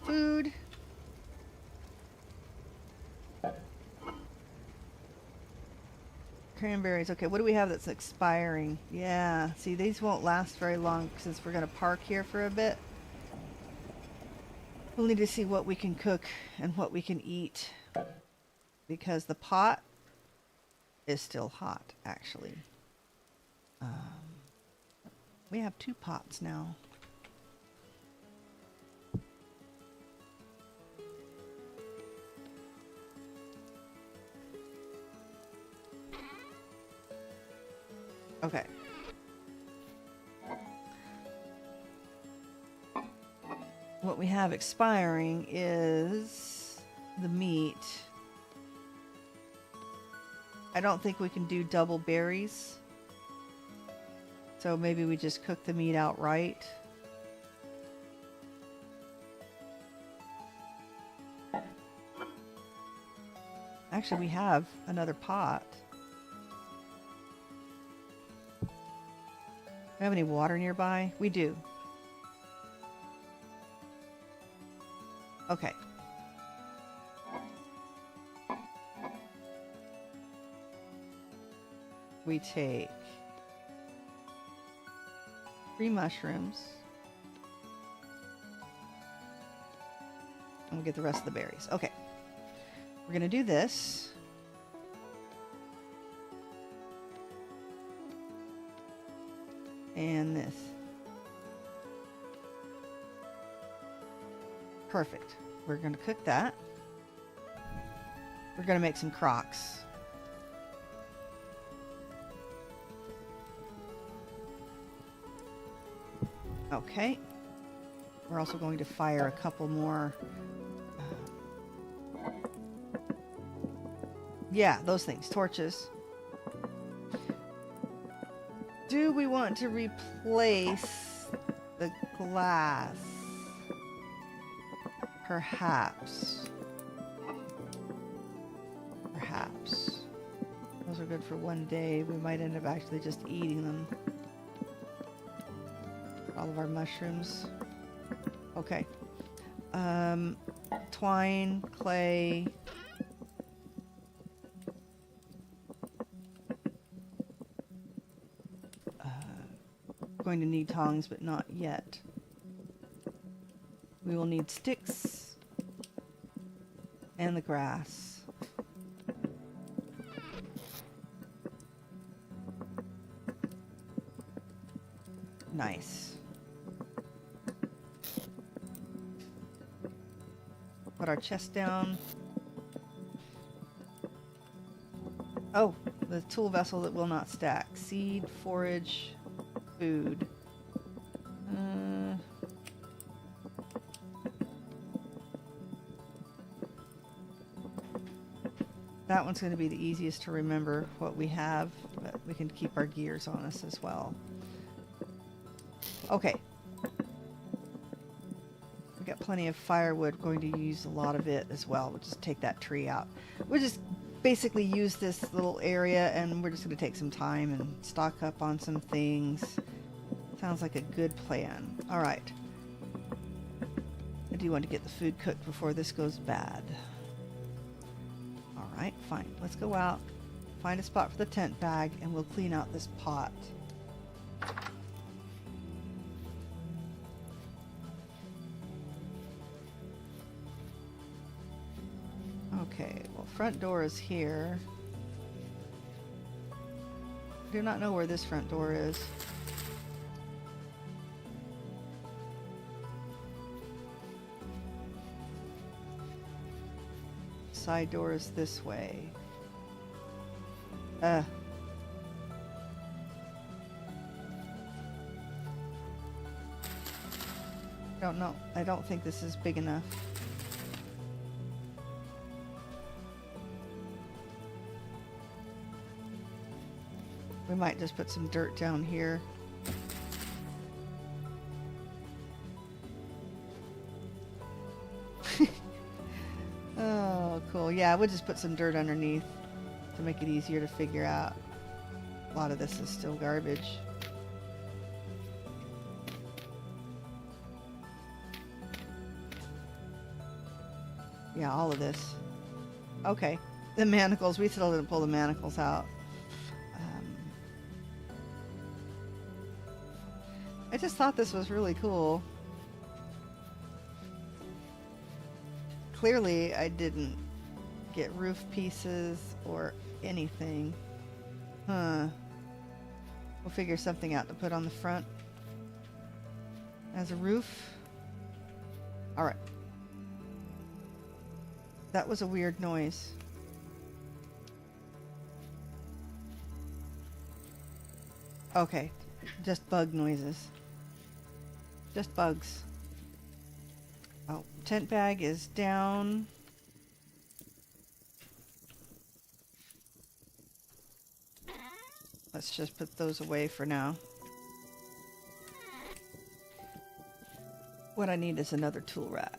Food. Cranberries. Okay, what do we have that's expiring? Yeah, see, these won't last very long since we're going to park here for a bit. We'll need to see what we can cook and what we can eat. Because the pot is still hot, actually. We have 2 pots now. Okay. What we have expiring is the meat. I don't think we can do double berries. So maybe we just cook the meat outright. Actually, we have another pot. Do we have any water nearby? We do. Okay. We take 3 mushrooms. And we'll get the rest of the berries. Okay. We're going to do this. And this. Perfect. We're going to cook that. We're going to make some crocks. Okay. We're also going to fire a couple more. Yeah, those things. Torches. Do we want to replace the glass? Perhaps. Perhaps. Those are good for one day. We might end up actually just eating them. All of our mushrooms. Okay. Twine, clay. Going to need tongs, but not yet. We will need sticks and the grass. Nice. Put our chest down. Oh, the tool vessel that will not stack. Seed, forage, food. That one's going to be the easiest to remember what we have, but we can keep our gears on us as well. Okay. We got plenty of firewood. We're going to use a lot of it as well. We'll just take that tree out. We'll just basically use this little area, and we're just going to take some time and stock up on some things. Sounds like a good plan. All right. I do want to get the food cooked before this goes bad. All right, fine. Let's go out, find a spot for the tent bag, and we'll clean out this pot. Okay, well, front door is here. I do not know where this front door is. Side door is this way. Don't know. I don't think this is big enough. We might just put some dirt down here. Oh, cool. Yeah, we'll just put some dirt underneath to make it easier to figure out. A lot of this is still garbage. Yeah, all of this. Okay. The manacles. We still didn't pull the manacles out. I just thought this was really cool. Clearly, I didn't get roof pieces or anything. Huh. We'll figure something out to put on the front as a roof. Alright. That was a weird noise. Okay. Just bug noises. Just bugs. Oh, tent bag is down. let's just put those away for now. What I need is another tool rack.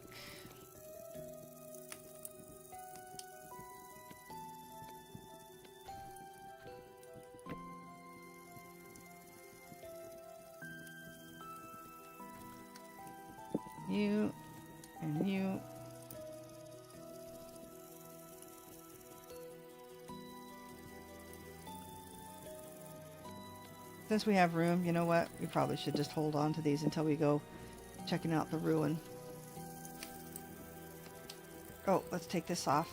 You and you. Since we have room, you know what? We probably should just hold on to these until we go checking out the ruin. Oh, let's take this off.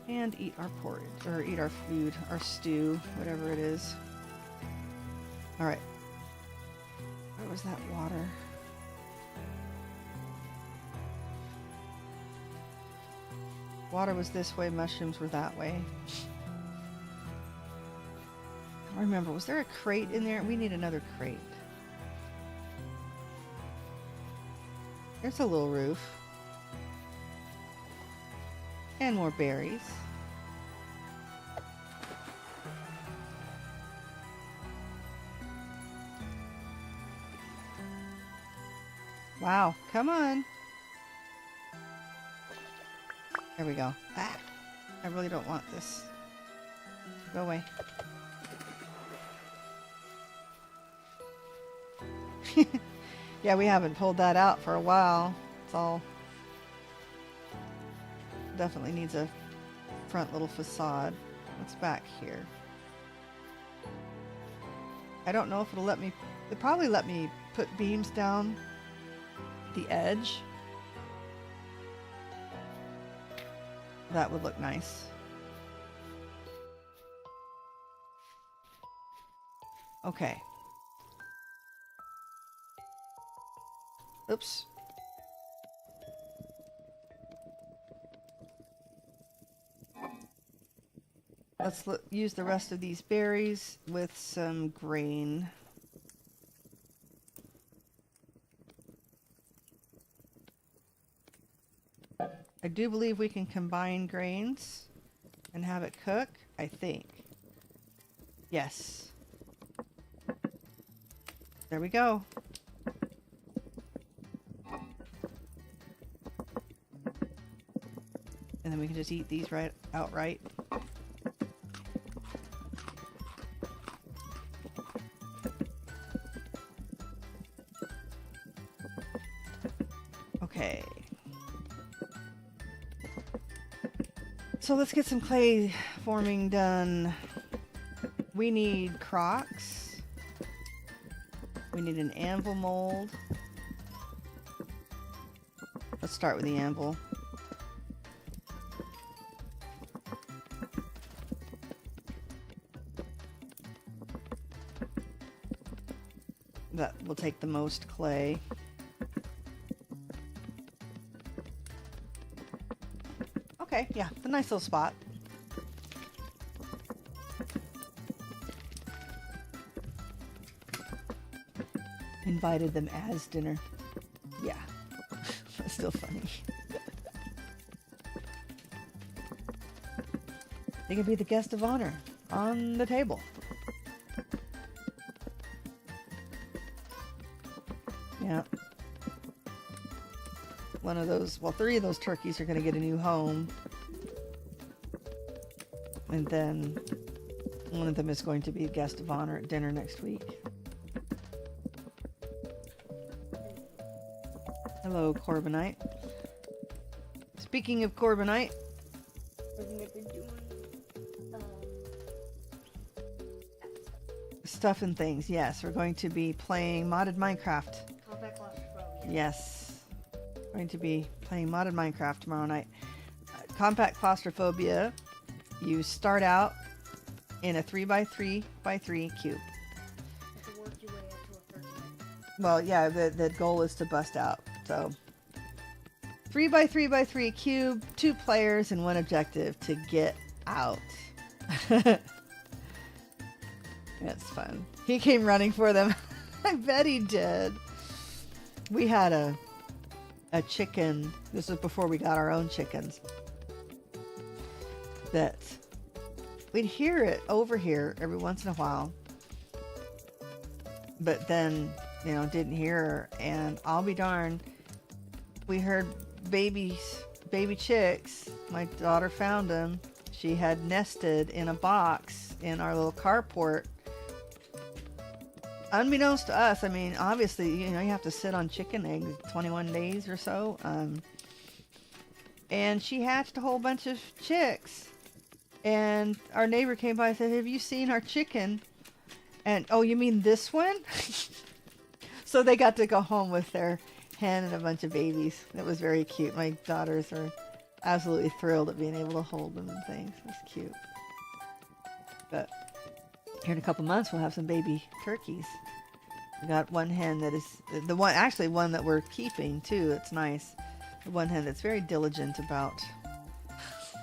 And eat our porridge, or eat our food, our stew, whatever it is. Alright. Where was that water? Water was this way, mushrooms were that way. I don't remember, was there a crate in there? We need another crate. There's a little roof. And more berries. Wow, come on. There we go. Ah, I really don't want this. Go away. Yeah, we haven't pulled that out for a while. It's all... Definitely needs a front little facade. What's back here? I don't know if it'll let me... It'll probably let me put beams down the edge. That would look nice. Okay. Oops. Let's use the rest of these berries with some grain. I do believe we can combine grains and have it cook, I think. Yes. There we go. And then we can just eat these right outright. Okay. So let's get some clay forming done. We need crocks. We need an anvil mold. Let's start with the anvil. That will take the most clay. Okay, yeah, it's a nice little spot. Invited them as dinner. Yeah, that's still funny. They can be the guest of honor on the table. Yeah. One of those, well, 3 of those turkeys are going to get a new home. And then one of them is going to be a guest of honor at dinner next week. Hello, Corbinite. Speaking of Corbinite, We're gonna be doing stuff and things. Yes, we're going to be playing modded Minecraft. compact claustrophobia. Yes, going to be playing modded Minecraft tomorrow night. Compact claustrophobia. You start out in a 3x3x3 cube. You have to work your way up to a 30 minute. Well, yeah, the goal is to bust out. So 3x3x3 cube, 2 players and 1 objective to get out. That's fun. He came running for them. I bet he did. We had a chicken. This was before we got our own chickens. That we'd hear it over here every once in a while, but then, you know, didn't hear her. And I'll be darned, we heard baby chicks. My daughter found them. She had nested in a box in our little carport. Unbeknownst to us, I mean, obviously, you know, you have to sit on chicken eggs 21 days or so. And she hatched a whole bunch of chicks. And our neighbor came by and said, "Have you seen our chicken?" And, "Oh, you mean this one?" So they got to go home with their hen and a bunch of babies. It was very cute. My daughters are absolutely thrilled at being able to hold them and things. It was cute. But here in a couple months, we'll have some baby turkeys. We got one hen that is the one that we're keeping too. It's nice. The one hen that's very diligent about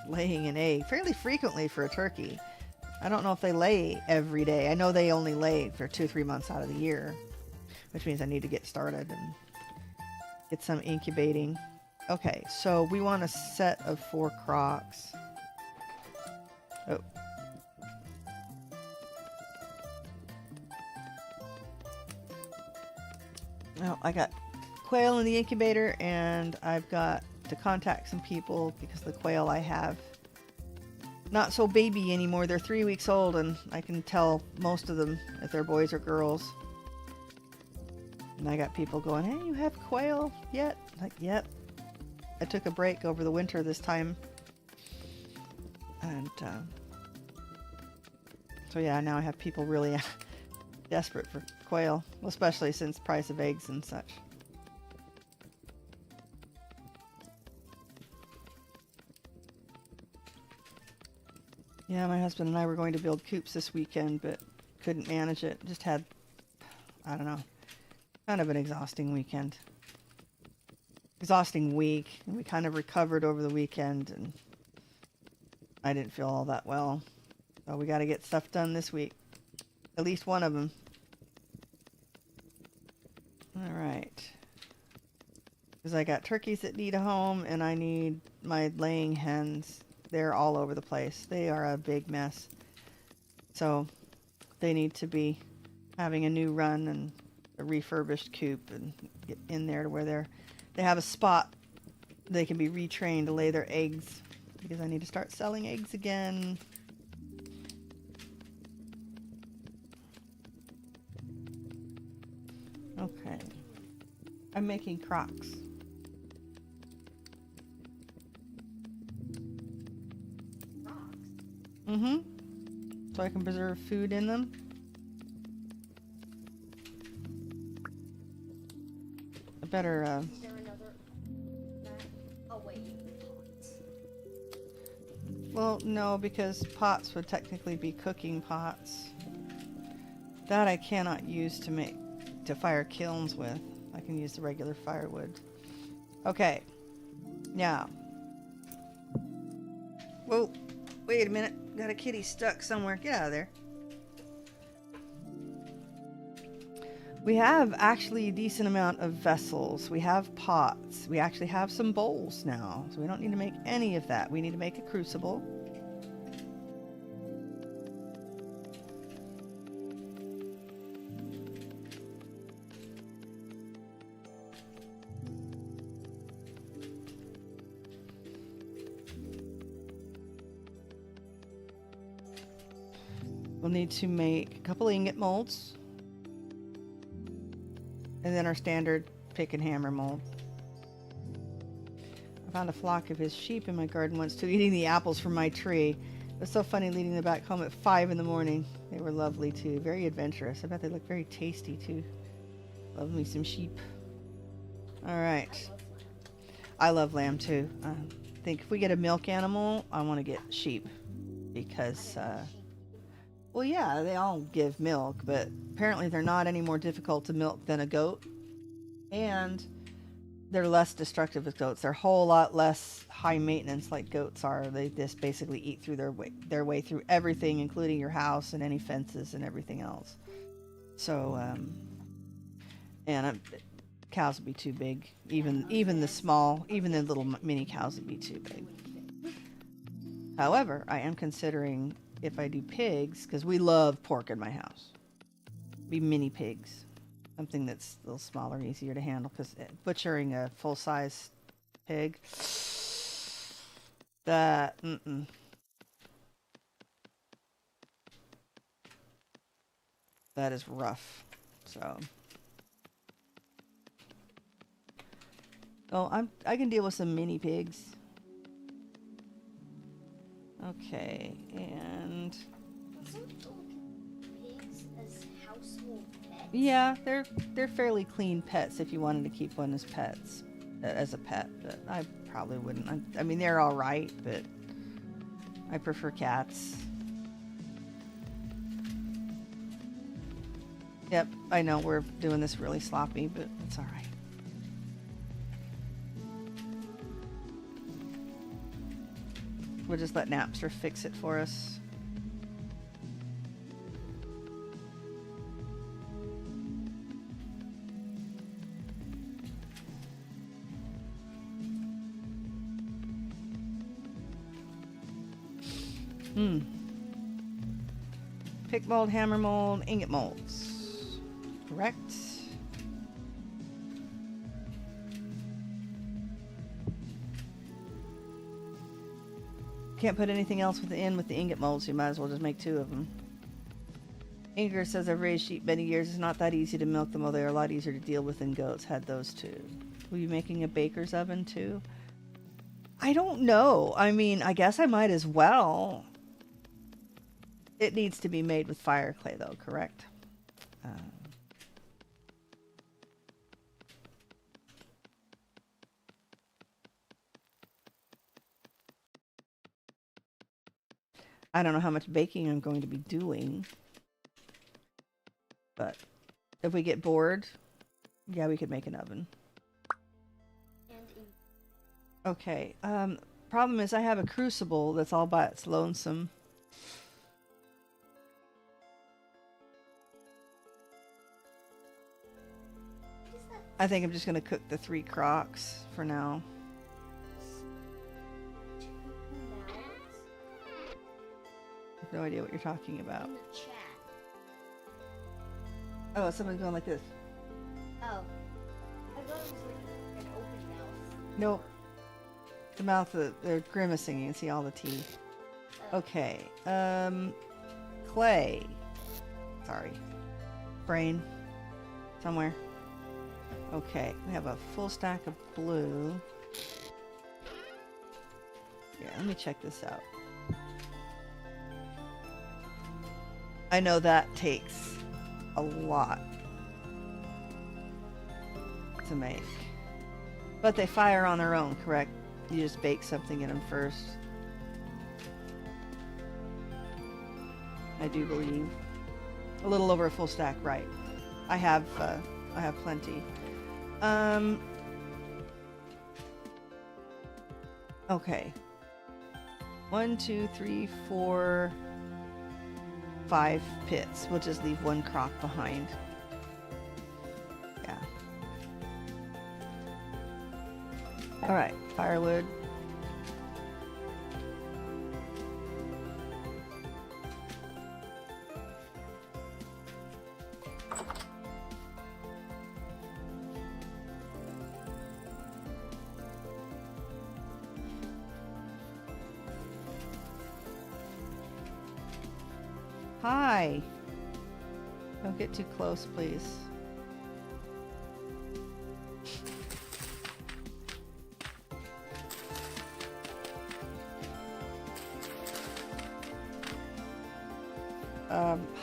laying an egg fairly frequently for a turkey. I don't know if they lay every day. I know they only lay for 2-3 months out of the year, which means I need to get started and get some incubating. Okay, so we want a set of 4 crocs. Oh. Well, I got quail in the incubator, and I've got to contact some people because the quail I have not so baby anymore. They're 3 weeks old, and I can tell most of them if they're boys or girls. And I got people going, "Hey, you have quail yet?" Like, yep. I took a break over the winter this time, and so yeah, now I have people really desperate for quail, especially since price of eggs and such. Yeah, my husband and I were going to build coops this weekend, but couldn't manage it. Just had, I don't know, kind of an exhausting weekend. Exhausting week, and we kind of recovered over the weekend, and I didn't feel all that well. So we got to get stuff done this week. At least one of them. All right. Because I got turkeys that need a home, and I need my laying hens. They're all over the place. They are a big mess. So they need to be having a new run and a refurbished coop and get in there to where they have a spot they can be retrained to lay their eggs, because I need to start selling eggs again. Okay. I'm making crocs. Mm-hmm. So I can preserve food in them. I better, Is there another map? Oh wait, pots. Well, no, because pots would technically be cooking pots. That I cannot use to fire kilns with. I can use the regular firewood. Okay. Now. Whoa. Wait a minute. Got a kitty stuck somewhere. Get out of there. We have actually a decent amount of vessels. We have pots. We actually have some bowls now. So we don't need to make any of that. We need to make a crucible. We'll need to make a couple ingot molds. And then our standard pick and hammer mold. I found a flock of his sheep in my garden once too, eating the apples from my tree. It was so funny leading them back home at 5 in the morning. They were lovely too, very adventurous. I bet they look very tasty too. Love me some sheep. All right. I love lamb too. I think if we get a milk animal, I want to get sheep because well, yeah, they all give milk, but apparently they're not any more difficult to milk than a goat. And they're less destructive as goats. They're a whole lot less high maintenance like goats are. They just basically eat through their way through everything, including your house and any fences and everything else. So, and cows would be too big. Even the small, even the little mini cows would be too big. However, I am considering if I do pigs, because we love pork in my house. Be mini pigs. Something that's a little smaller, easier to handle, because butchering a full-size pig, that, that is rough. So, I can deal with some mini pigs. Okay, and Pigs as household pets? yeah, they're fairly clean pets if you wanted to keep one as pets, as a pet. But I probably wouldn't. I mean, they're all right, but I prefer cats. Yep, I know we're doing this really sloppy, but it's all right. We'll just let Knapster fix it for us. Pick mold, hammer mold, ingot molds. Correct. Can't put anything else with the ingot molds, you might as well just make 2 of them. Inger says, I've raised sheep many years. It's not that easy to milk them, although they're a lot easier to deal with than goats. Had those too. Will you be making a baker's oven too? I don't know. I mean, I guess I might as well. It needs to be made with fire clay though, correct? I don't know how much baking I'm going to be doing, but if we get bored, yeah, we could make an oven. Okay, problem is I have a crucible that's all by its lonesome. I think I'm just going to cook the 3 crocks for now. No idea what you're talking about. In the chat. Oh, someone's going like this. Oh. I thought it was like an open mouth. Nope. The mouth, they're grimacing. You can see all the teeth. Okay. Clay. Sorry. Brain. Somewhere. Okay. We have a full stack of blue. Yeah, let me check this out. I know that takes a lot to make. But they fire on their own, correct? You just bake something in them first. I do believe. A little over a full stack, right. I have plenty. Okay. 1, 2, 3, 4... 5 pits. We'll just leave 1 crock behind. Yeah. Alright, firewood. Hi. Don't get too close, please.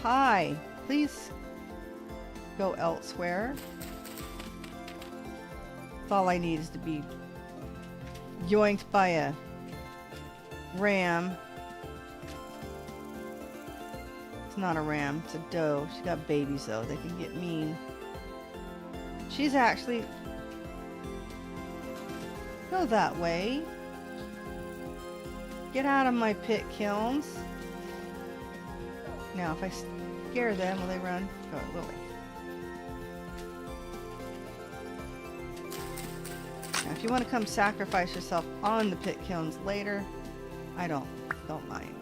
Hi. Please go elsewhere. That's all I need is to be yoinked by a ram. It's not a ram, it's a doe. She's got babies though, they can get mean. She's actually... Go that way. Get out of my pit kilns. Now if I scare them, will they run? Oh, will they? if you want to come sacrifice yourself on the pit kilns later, I don't mind.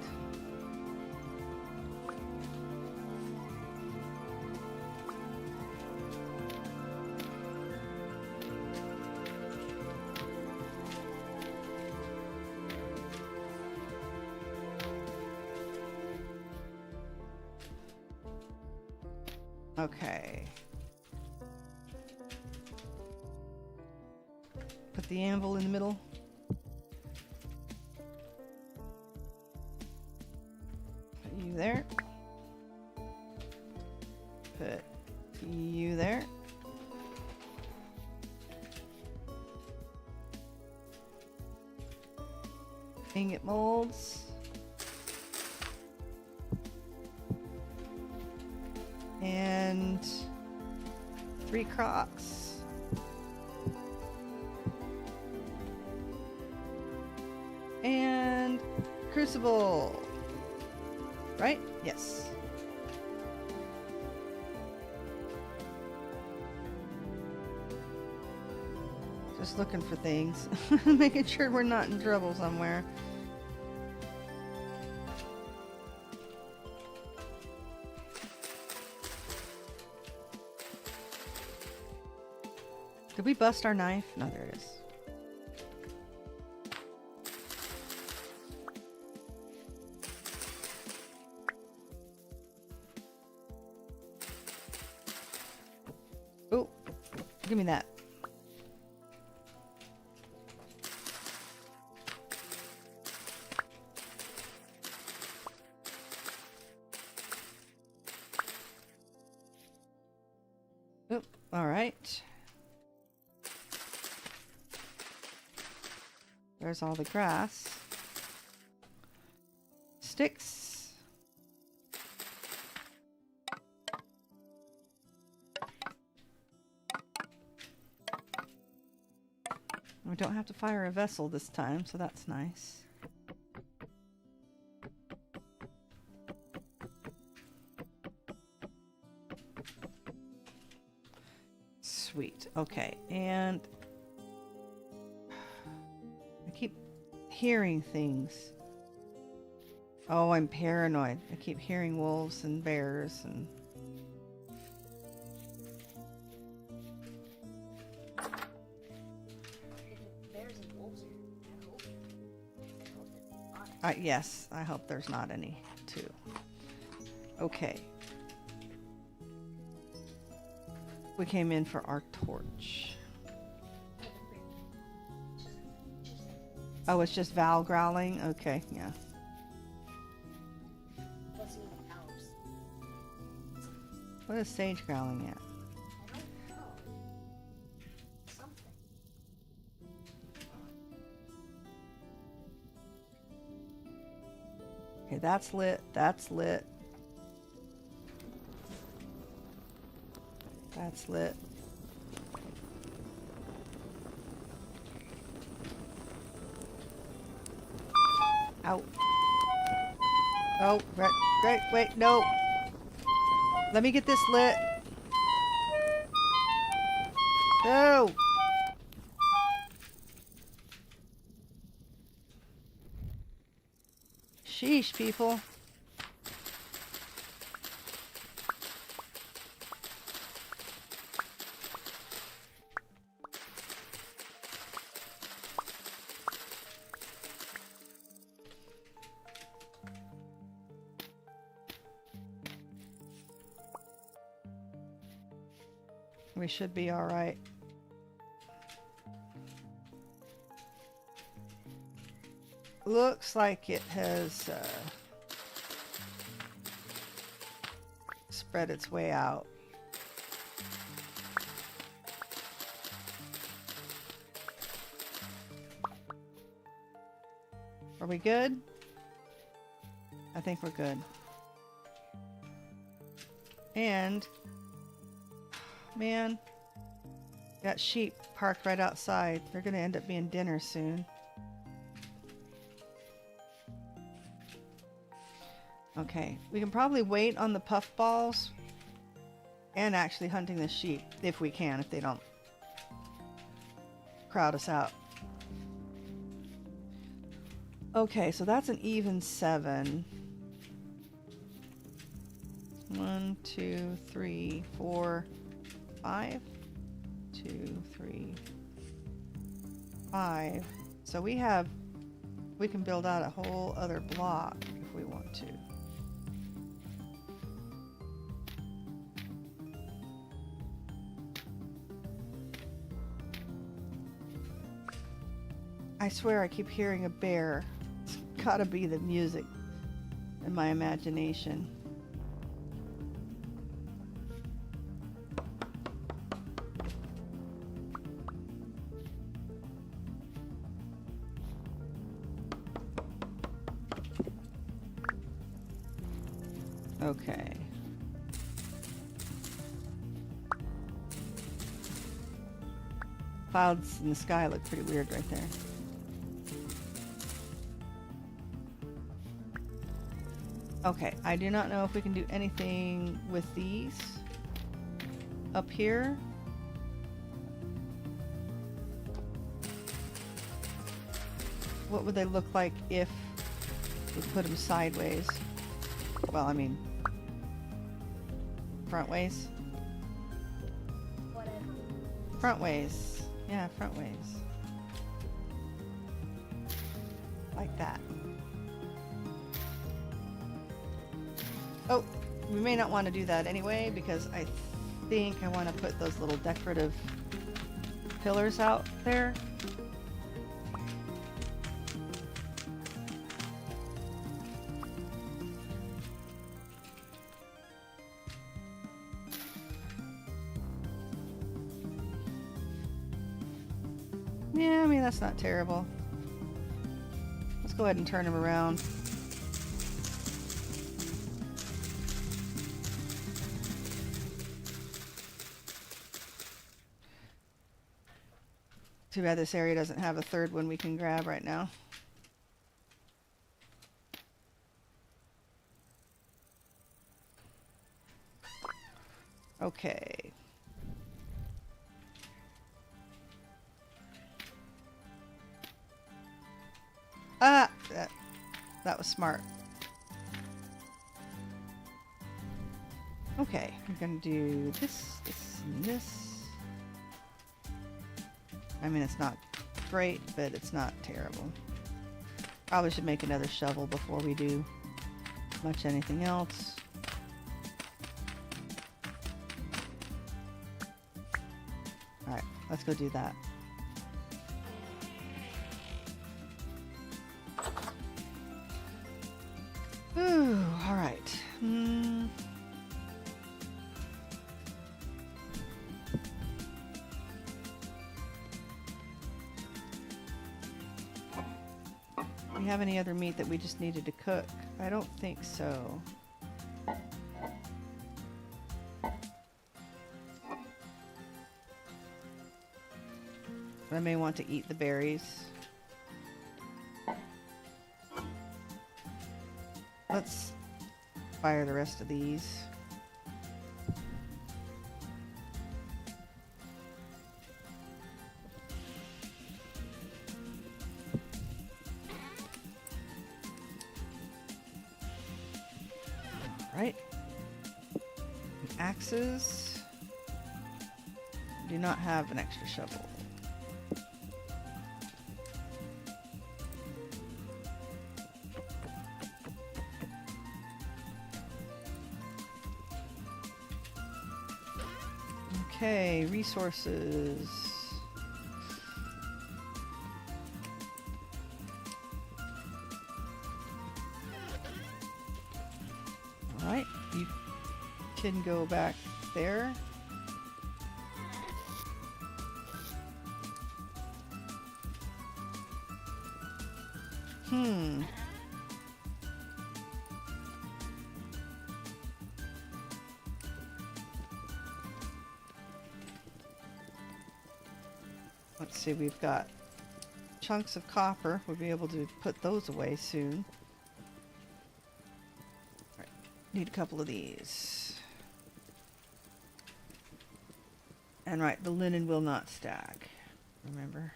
Okay. Put the anvil in the middle. Put you there. Put you there. Ingot molds. And 3 crocks. And crucible. Right? Yes. Just looking for things. Making sure we're not in trouble somewhere. Did we bust our knife? No, there it is. Oh, give me that. Oh, all right. There's all the grass. Sticks. We don't have to fire a vessel this time, so that's nice. Sweet. Okay, and I keep hearing things. Oh, I'm paranoid. I keep hearing wolves and bears and... Bears and wolves are, I hope. yes, I hope there's not any, too. Okay. We came in for our torch. Oh, it's just Val growling? Okay, yeah. What's in the house? What is Sage growling at? I don't know. Something. Okay, that's lit. That's lit. That's lit. Out. Oh, right, wait, no. Let me get this lit. No. Sheesh, people. We should be all right. Looks like it has spread its way out. Are we good? I think we're good. And man, got sheep parked right outside. They're gonna end up being dinner soon. Okay, we can probably wait on the puffballs and actually hunting the sheep if we can, if they don't. crowd us out. Okay, so that's an even 7. 1, 2, 3, 4, 5. 2, 3, 5. So we can build out a whole other block if we want to. I swear I keep hearing a bear. It's gotta be the music in my imagination. Okay. Clouds in the sky look pretty weird right there. Okay, I do not know if we can do anything with these up here. What would they look like if we put them sideways? Well, I mean, front ways. Whatever. Front ways. Yeah, front ways. Like that. Oh, we may not want to do that anyway because I think I want to put those little decorative pillars out there. Yeah, I mean, that's not terrible. Let's go ahead and turn them around. Too bad this area doesn't have a third one we can grab right now. Okay. Ah, that was smart. Okay, I'm gonna do this, this, and this. I mean, it's not great, but it's not terrible. Probably should make another shovel before we do much anything else. Alright, let's go do that. Ooh, alright. Do we have any other meat that we just needed to cook? I don't think so. I may want to eat the berries. Let's fire the rest of these. Right. Axes. Do not have an extra shovel. Okay, resources. All right, you can go back there. Let's see, we've got chunks of copper. We'll be able to put those away soon. All right, need a couple of these. And right, the linen will not stack. remember.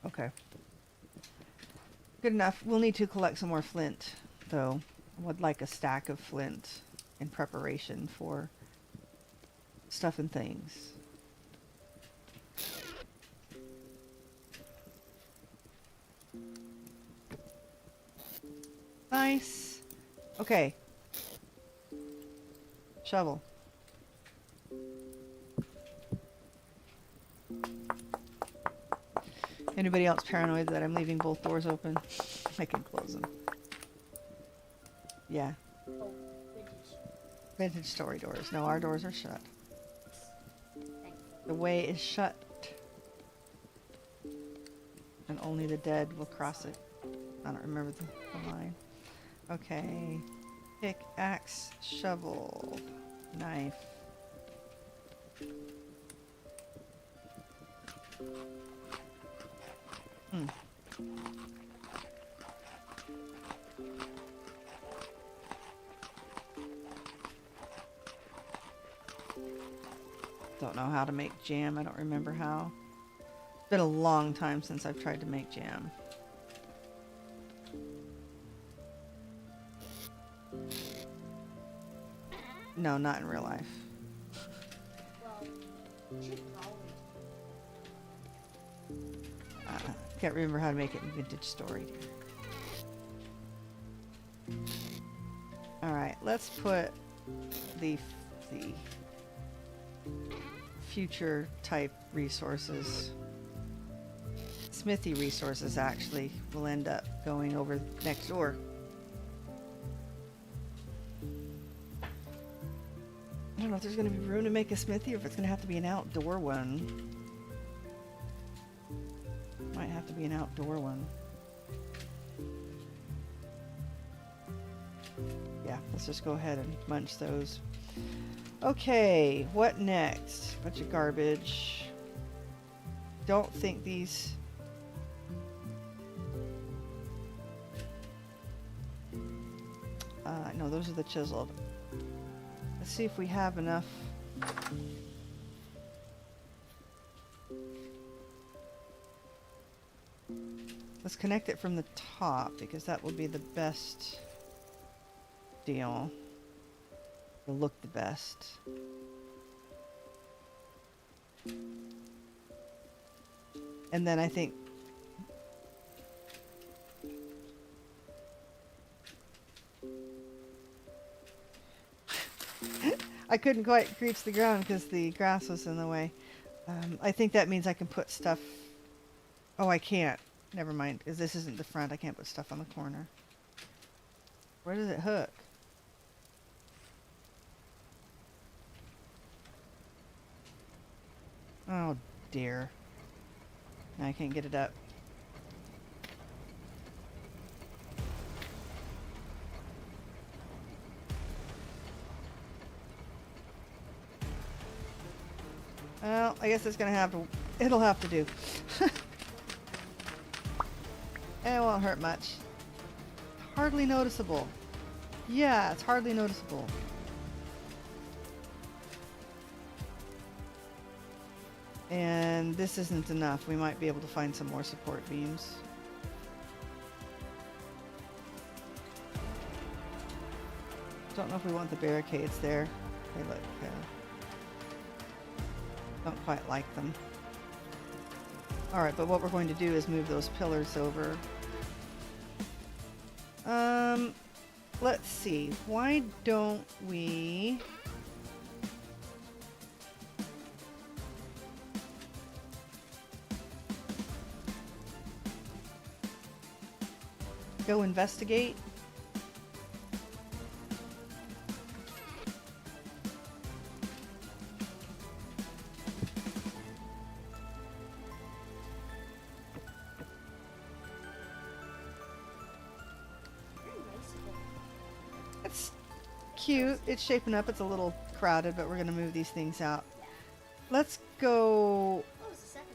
Okay. Good enough. We'll need to collect some more flint, though. I would like a stack of flint in preparation for stuff and things. Nice. Okay. Shovel. Anybody else paranoid that I'm leaving both doors open? I can close them. Yeah. Oh, vintage. Vintage story doors. No, our doors are shut. Thank you. The way is shut. And only the dead will cross it. I don't remember the line. Okay. Pickaxe, shovel, knife. Don't know how to make jam. I don't remember how. It's been a long time since I've tried to make jam. No, not in real life. Well, you should probably. Can't remember how to make it in Vintage Story. Alright, let's put the future type resources. Smithy resources actually will end up going over next door. I don't know if there's going to be room to make a smithy or if it's going to have to be an outdoor one. Might have to be an outdoor one. Yeah, let's just go ahead and munch those. Okay, what next? Bunch of garbage. Don't think these... no, those are the chiseled. Let's see if we have enough. Let's connect it from the top because that will be the best deal. It'll look the best. And then I think I couldn't quite reach the ground because the grass was in the way. I think that means I can put stuff... Oh, I can't. Never mind, because this isn't the front. I can't put stuff on the corner. Where does it hook? Oh, dear. Now I can't get it up. Well, I guess it's gonna have to... It'll have to do. It won't hurt much. Hardly noticeable. Yeah, it's hardly noticeable. And this isn't enough. We might be able to find some more support beams. Don't know if we want the barricades there. They look... don't quite like them. Alright, but what we're going to do is move those pillars over. Let's see. Why don't we... go investigate? It's cute. It's shaping up. It's a little crowded, but we're going to move these things out. Let's go... Oh, it's the second.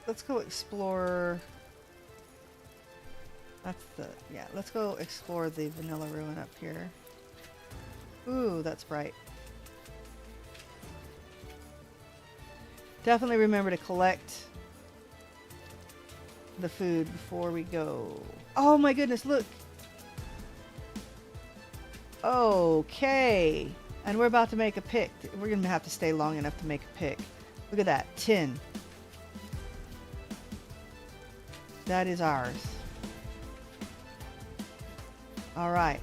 Let's go explore... That's the... Yeah, let's go explore the vanilla ruin up here. Ooh, that's bright. Definitely remember to collect the food before we go. Oh my goodness, look. Okay. And we're about to make a pick. We're going to have to stay long enough to make a pick. Look at that. Tin. That is ours. All right.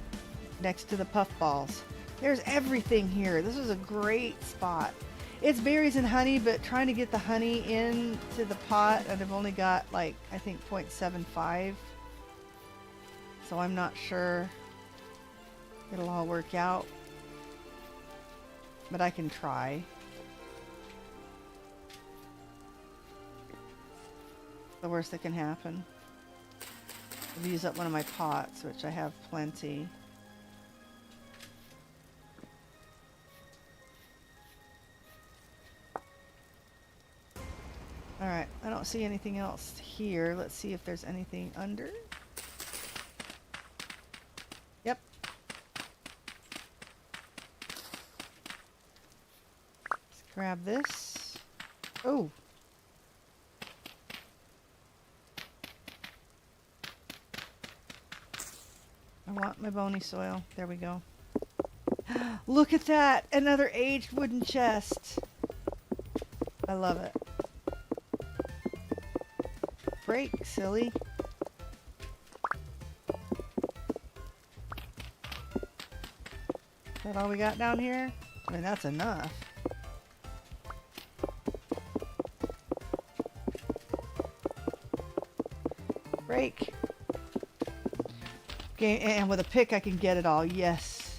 Next to the puffballs. There's everything here. This is a great spot. It's berries and honey, but trying to get the honey into the pot, and I've only got like, I think 0.75. So I'm not sure it'll all work out. But I can try. The worst that can happen. I've used up one of my pots, which I have plenty. Alright, I don't see anything else here. Let's see if there's anything under. Yep. Let's grab this. Oh! I want my bony soil. There we go. Look at that! Another aged wooden chest. I love it. Break, silly. Is that all we got down here? I mean, that's enough. Break. Okay, and with a pick I can get it all. Yes.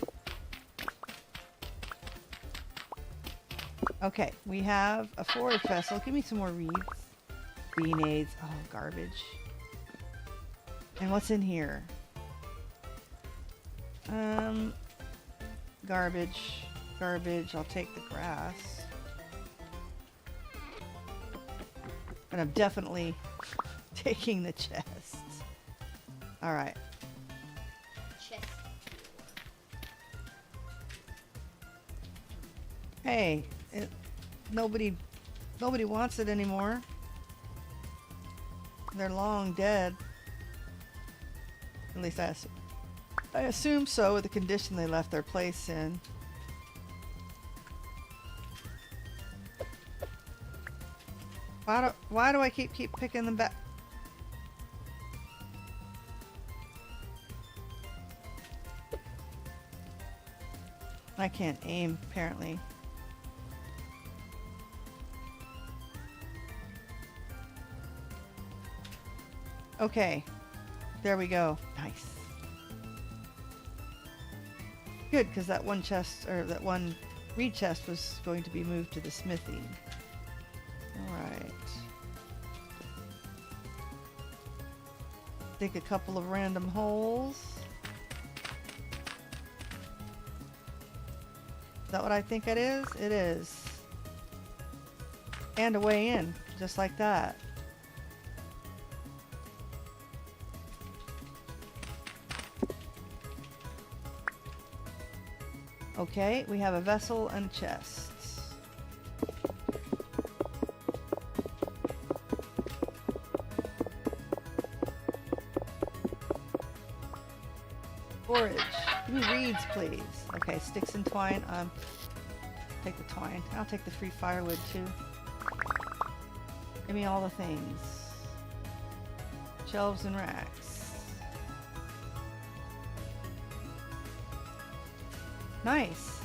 Okay, we have a forage vessel. Give me some more reeds. Bean aids. Oh, garbage. And what's in here? Garbage. Garbage. I'll take the grass. And I'm definitely taking the chests. Alright. Chest. Hey, nobody wants it anymore. They're long dead. At least I assume so with the condition they left their place in. Why do I keep picking them back? I can't aim, apparently. Okay, there we go. Nice. Good, because that one chest, or that one reed chest was going to be moved to the smithy. Alright. Dig a couple of random holes. Is that what I think it is? It is. And a way in, just like that. Okay, we have a vessel and chests. Forage. Give me reeds, please. Okay, sticks and twine. Take the twine. I'll take the free firewood too. Give me all the things. Shelves and racks. Nice.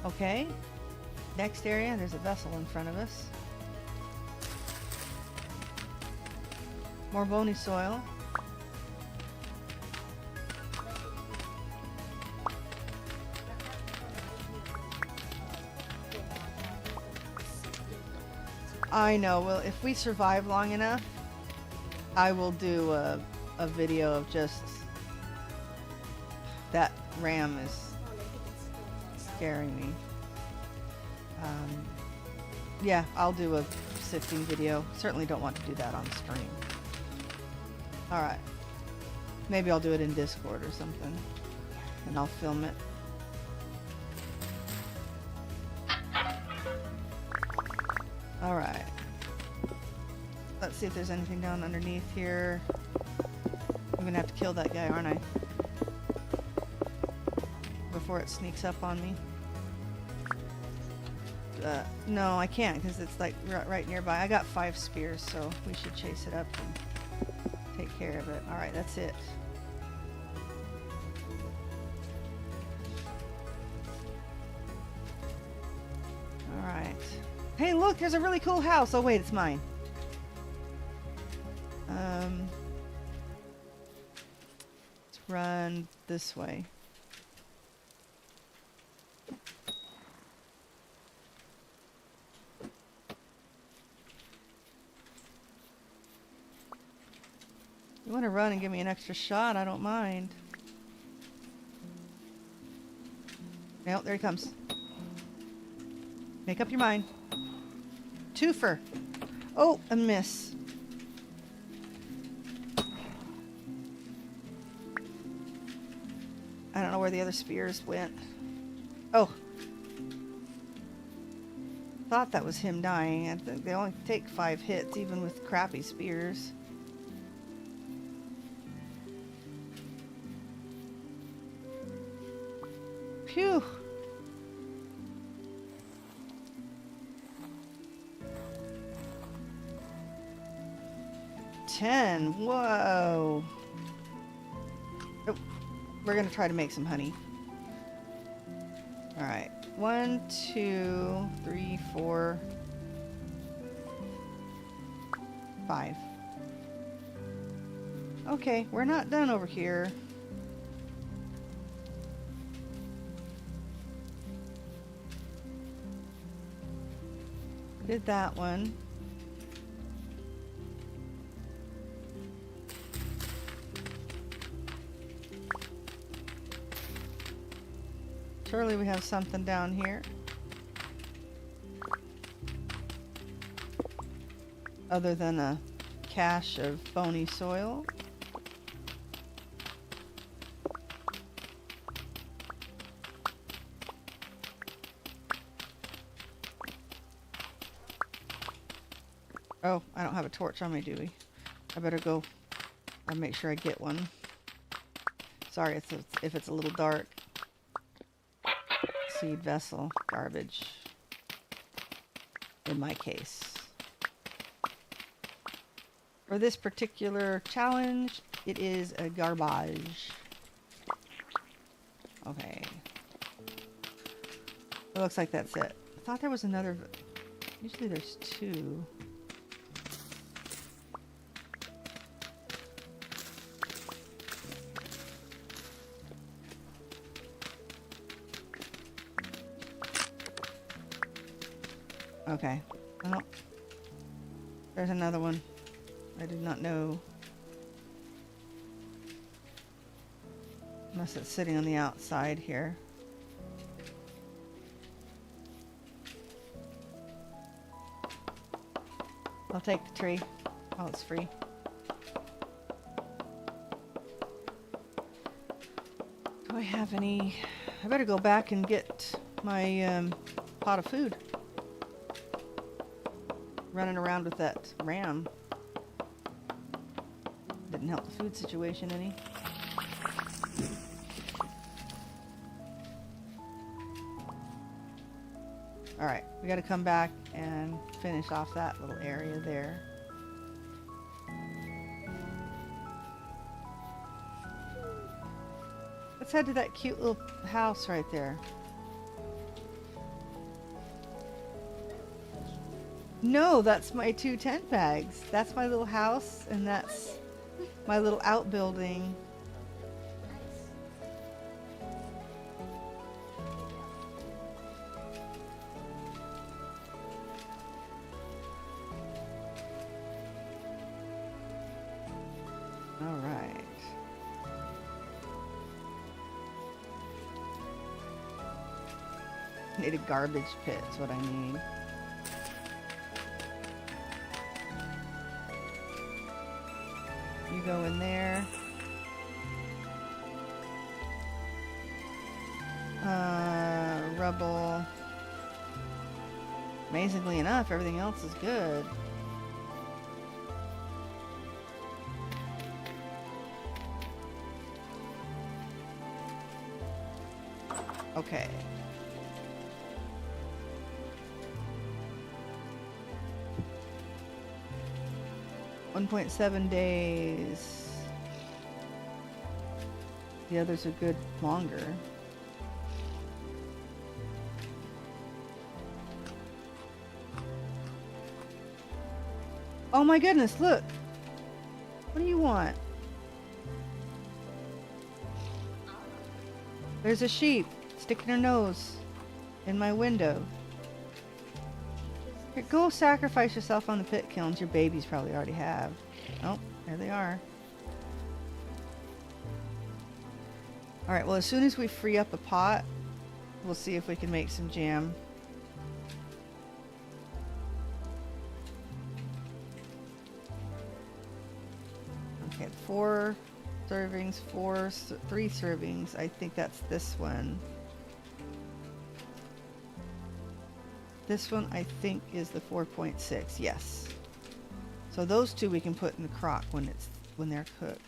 Okay. Next area, there's a vessel in front of us. More bony soil. I know. Well, if we survive long enough, I will do a video of just that ram is scaring me. Yeah, I'll do a sifting video. Certainly don't want to do that on stream. Alright. Maybe I'll do it in Discord or something. And I'll film it. Alright. Let's see if there's anything down underneath here. I'm gonna have to kill that guy, aren't I? Before it sneaks up on me. No, I can't because it's like right nearby. I got 5 spears, so we should chase it up and take care of it. Alright, that's it. Alright. Hey, look, there's a really cool house. Oh, wait, it's mine. Let's run this way. You want to run and give me an extra shot? I don't mind. No, there he comes. Make up your mind. Twofer. Oh, a miss. I don't know where the other spears went. Oh. Thought that was him dying. I think they only take 5 hits, even with crappy spears. Phew. Whoa. Oh, we're gonna try to make some honey. Alright. 1, 2, 3, 4, 5. Okay, we're not done over here. Did that one. Surely we have something down here. Other than a cache of bony soil. Oh, I don't have a torch on me, do we? I better go and make sure I get one. Sorry if it's a little dark. Seed vessel, garbage. In my case. For this particular challenge, it is a garbage. Okay. It looks like that's it. I thought there was another. Usually there's 2. Okay. Well, there's another one. I did not know. Unless it's sitting on the outside here. I'll take the tree while it's free. Do I have any? I better go back and get my pot of food. Running around with that ram didn't help the food situation any. Alright, we gotta come back and finish off that little area there. Let's head to that cute little house right there. No, that's my 2 tent bags. That's my little house, and that's my little outbuilding. All right. Need a garbage pit is what I need. You go in there. Rubble. Amazingly enough, everything else is good. Okay. .7 days. The others are good longer. Oh my goodness, look! What do you want? There's a sheep sticking her nose in my window. Here, go sacrifice yourself on the pit kilns. Your babies probably already have. Oh, there they are. Alright, well as soon as we free up a pot, we'll see if we can make some jam. Okay, 4 servings, 3 servings. I think that's this one. This one I think is the 4.6. Yes. So those two we can put in the crock when they're cooked.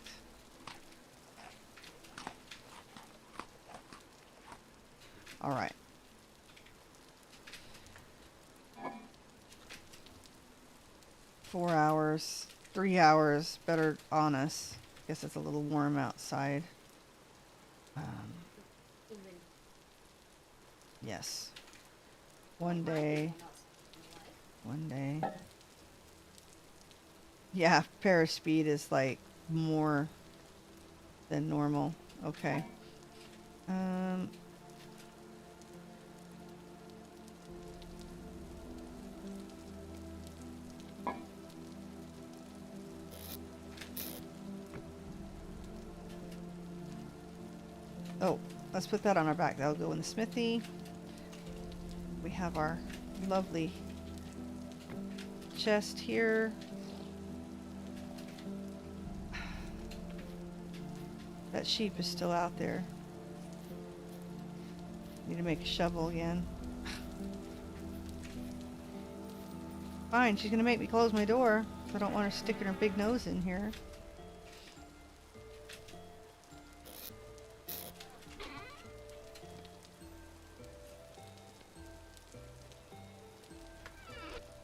All right. Four hours, 3 hours, better on us. Guess it's a little warm outside. Yes. One day. Yeah, Pyrrh speed is like more than normal. Okay. Oh, let's put that on our back. That'll go in the smithy. We have our lovely chest here. That sheep is still out there. Need to make a shovel again. Fine, she's gonna make me close my door. I don't want her sticking her big nose in here.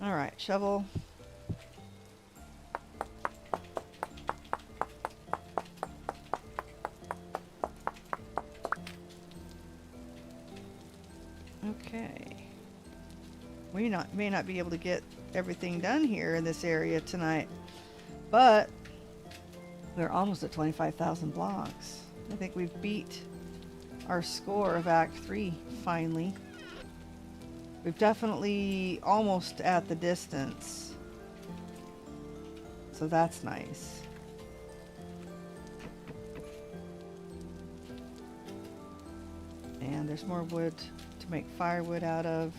Alright, shovel. Okay. We may not be able to get everything done here in this area tonight, but we're almost at 25,000 blocks. I think we've beat our score of Act 3 finally. We've definitely almost at the distance, so that's nice. And there's more wood to make firewood out of.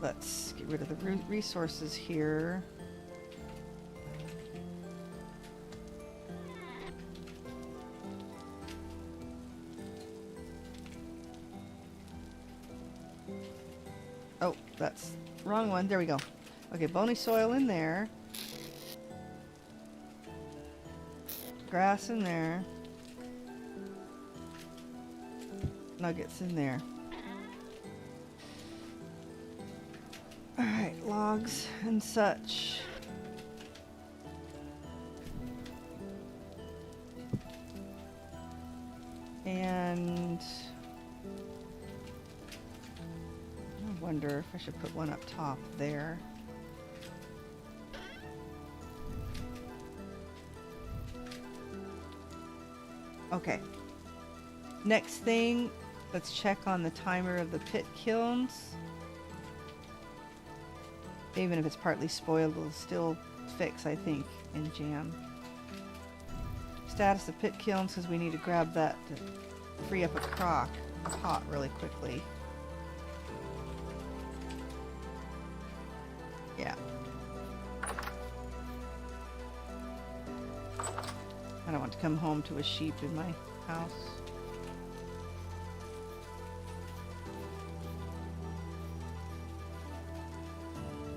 Let's get rid of the resources here. Oh, that's wrong one. There we go. Okay, bony soil in there. Grass in there. Nuggets in there. Alright, logs and such. And I wonder if I should put one up top there. Okay. Next thing, let's check on the timer of the pit kilns. Even if it's partly spoiled, it'll still fix, I think, in jam. Status of pit kilns, because we need to grab that to free up a pot really quickly. I don't want to come home to a sheep in my house.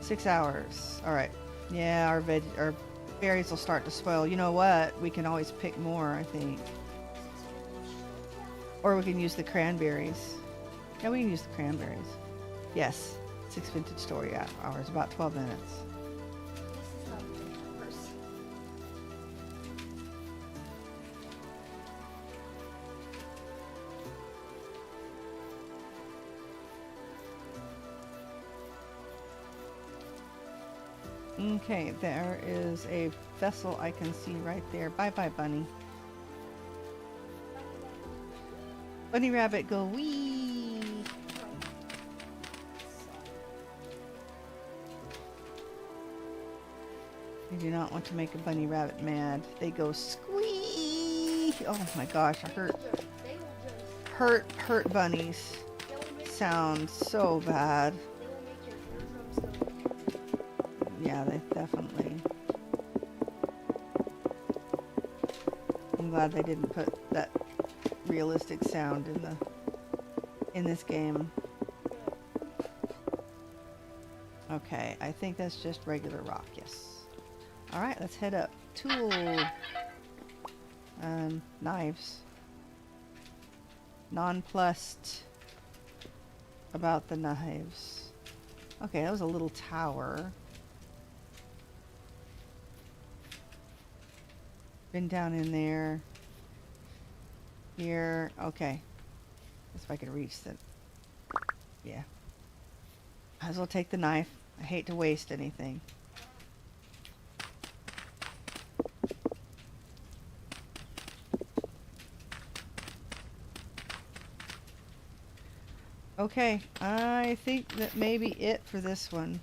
Six hours. All right. Yeah, our berries will start to spoil. You know what? We can always pick more, I think. Or we can use the cranberries. Yeah, we can use the cranberries. Yes. 6 vintage story hours, about 12 minutes. This is not the first. Okay, there is a vessel I can see right there. Bye-bye, bunny. Bunny rabbit, go wee! You do not want to make a bunny rabbit mad. They go squee! Oh my gosh, I hurt. They will just. Hurt bunnies They will make. sound so bad. They will make your eardrums go. Yeah, they definitely. I'm glad they didn't put that realistic sound in this game. Okay, I think that's just regular rock, yes. Alright, let's head up. Tool. Knives. Nonplussed about the knives. Okay, that was a little tower. Been down in there. Here. Okay. If I could reach the... Yeah. Might as well take the knife. I hate to waste anything. Okay, I think that may be it for this one.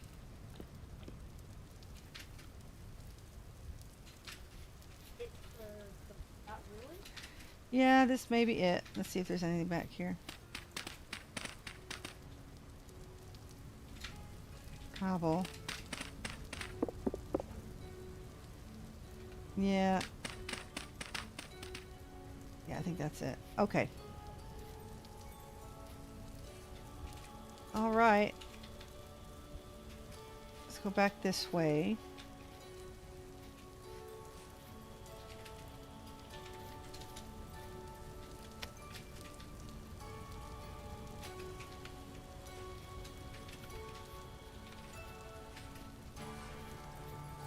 It's not really. Yeah, this may be it. Let's see if there's anything back here. Cobble. Yeah. Yeah, I think that's it. Okay. All right. Let's go back this way.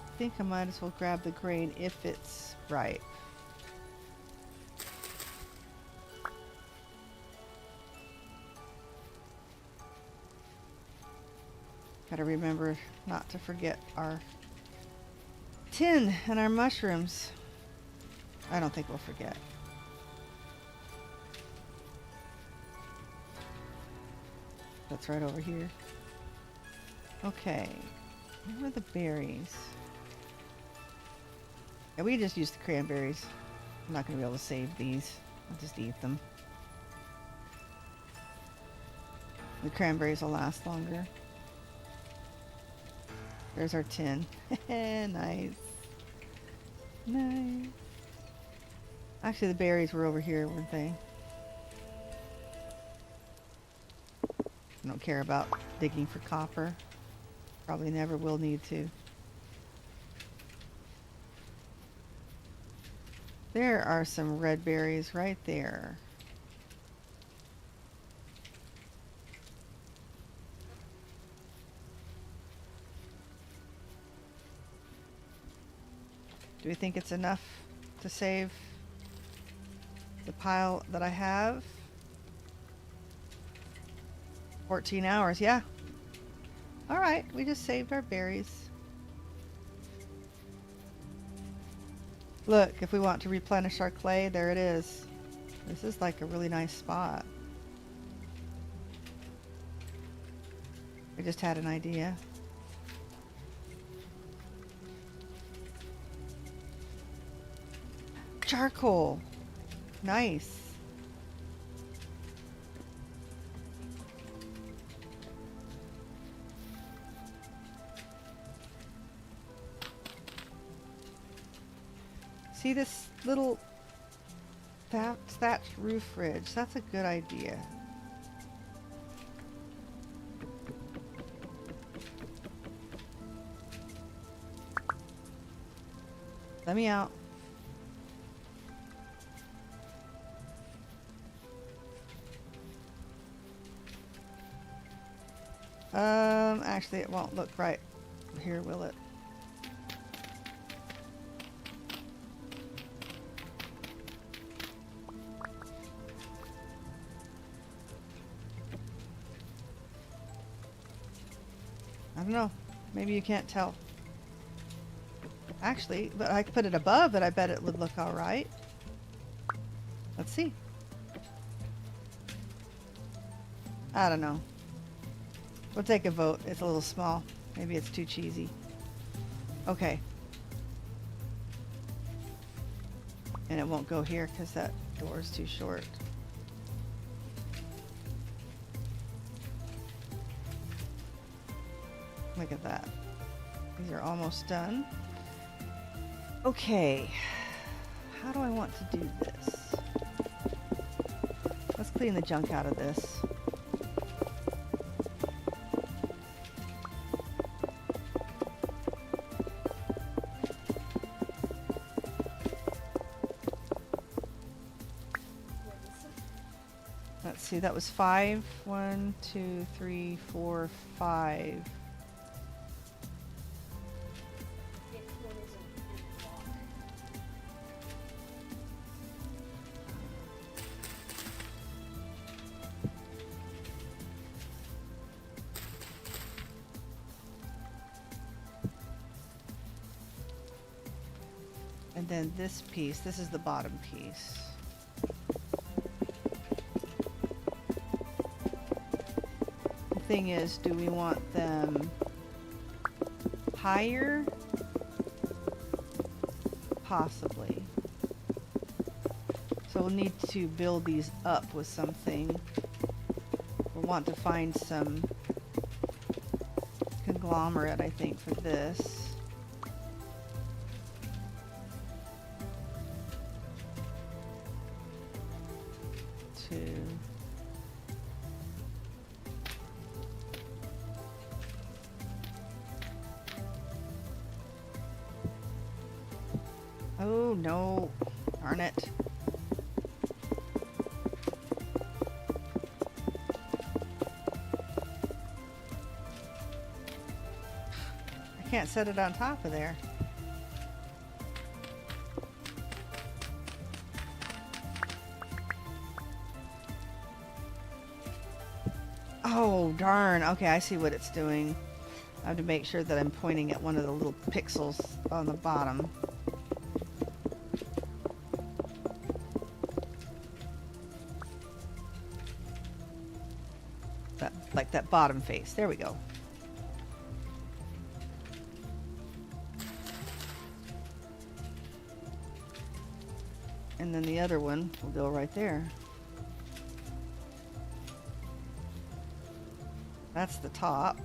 I think I might as well grab the grain if it's ripe. Gotta remember not to forget our tin and our mushrooms. I don't think we'll forget. That's right over here. Okay. Where are the berries? Yeah, we just use the cranberries. I'm not going to be able to save these. I'll just eat them. The cranberries will last longer. There's our tin. Nice. Nice. Actually, the berries were over here, weren't they? I don't care about digging for copper. Probably never will need to. There are some red berries right there. Do we think it's enough to save the pile that I have? 14 hours, yeah. All right, we just saved our berries. Look, if we want to replenish our clay, there it is. This is like a really nice spot. I just had an idea. Charcoal. Nice. See this little thatched roof ridge? That's a good idea. Let me out. Actually it won't look right here, will it? I don't know. Maybe you can't tell. Actually, but I put it above it, I bet it would look all right. Let's see. I don't know. We'll take a vote. It's a little small. Maybe it's too cheesy. Okay. And it won't go here because that door is too short. Look at that. These are almost done. Okay. How do I want to do this? Let's clean the junk out of this. Let's see, that was 5. 1, 2, 3, 4, 5. And then this piece, this is the bottom piece. The thing is, do we want them higher? Possibly. So we'll need to build these up with something. We'll want to find some conglomerate, I think, for this. Oh no, darn it. I can't set it on top of there. Oh darn, okay, I see what it's doing. I have to make sure that I'm pointing at one of the little pixels on the bottom. Like that bottom face. There we go. And then the other one will go right there. That's the top.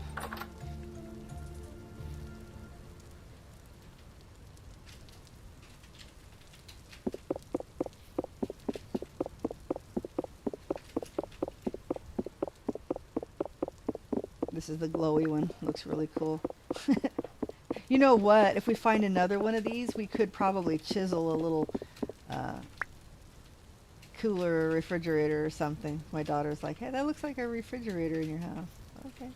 This is the glowy one. Looks really cool. You know what? If we find another one of these, we could probably chisel a little cooler or refrigerator or something. My daughter's like, hey, that looks like a refrigerator in your house. Okay.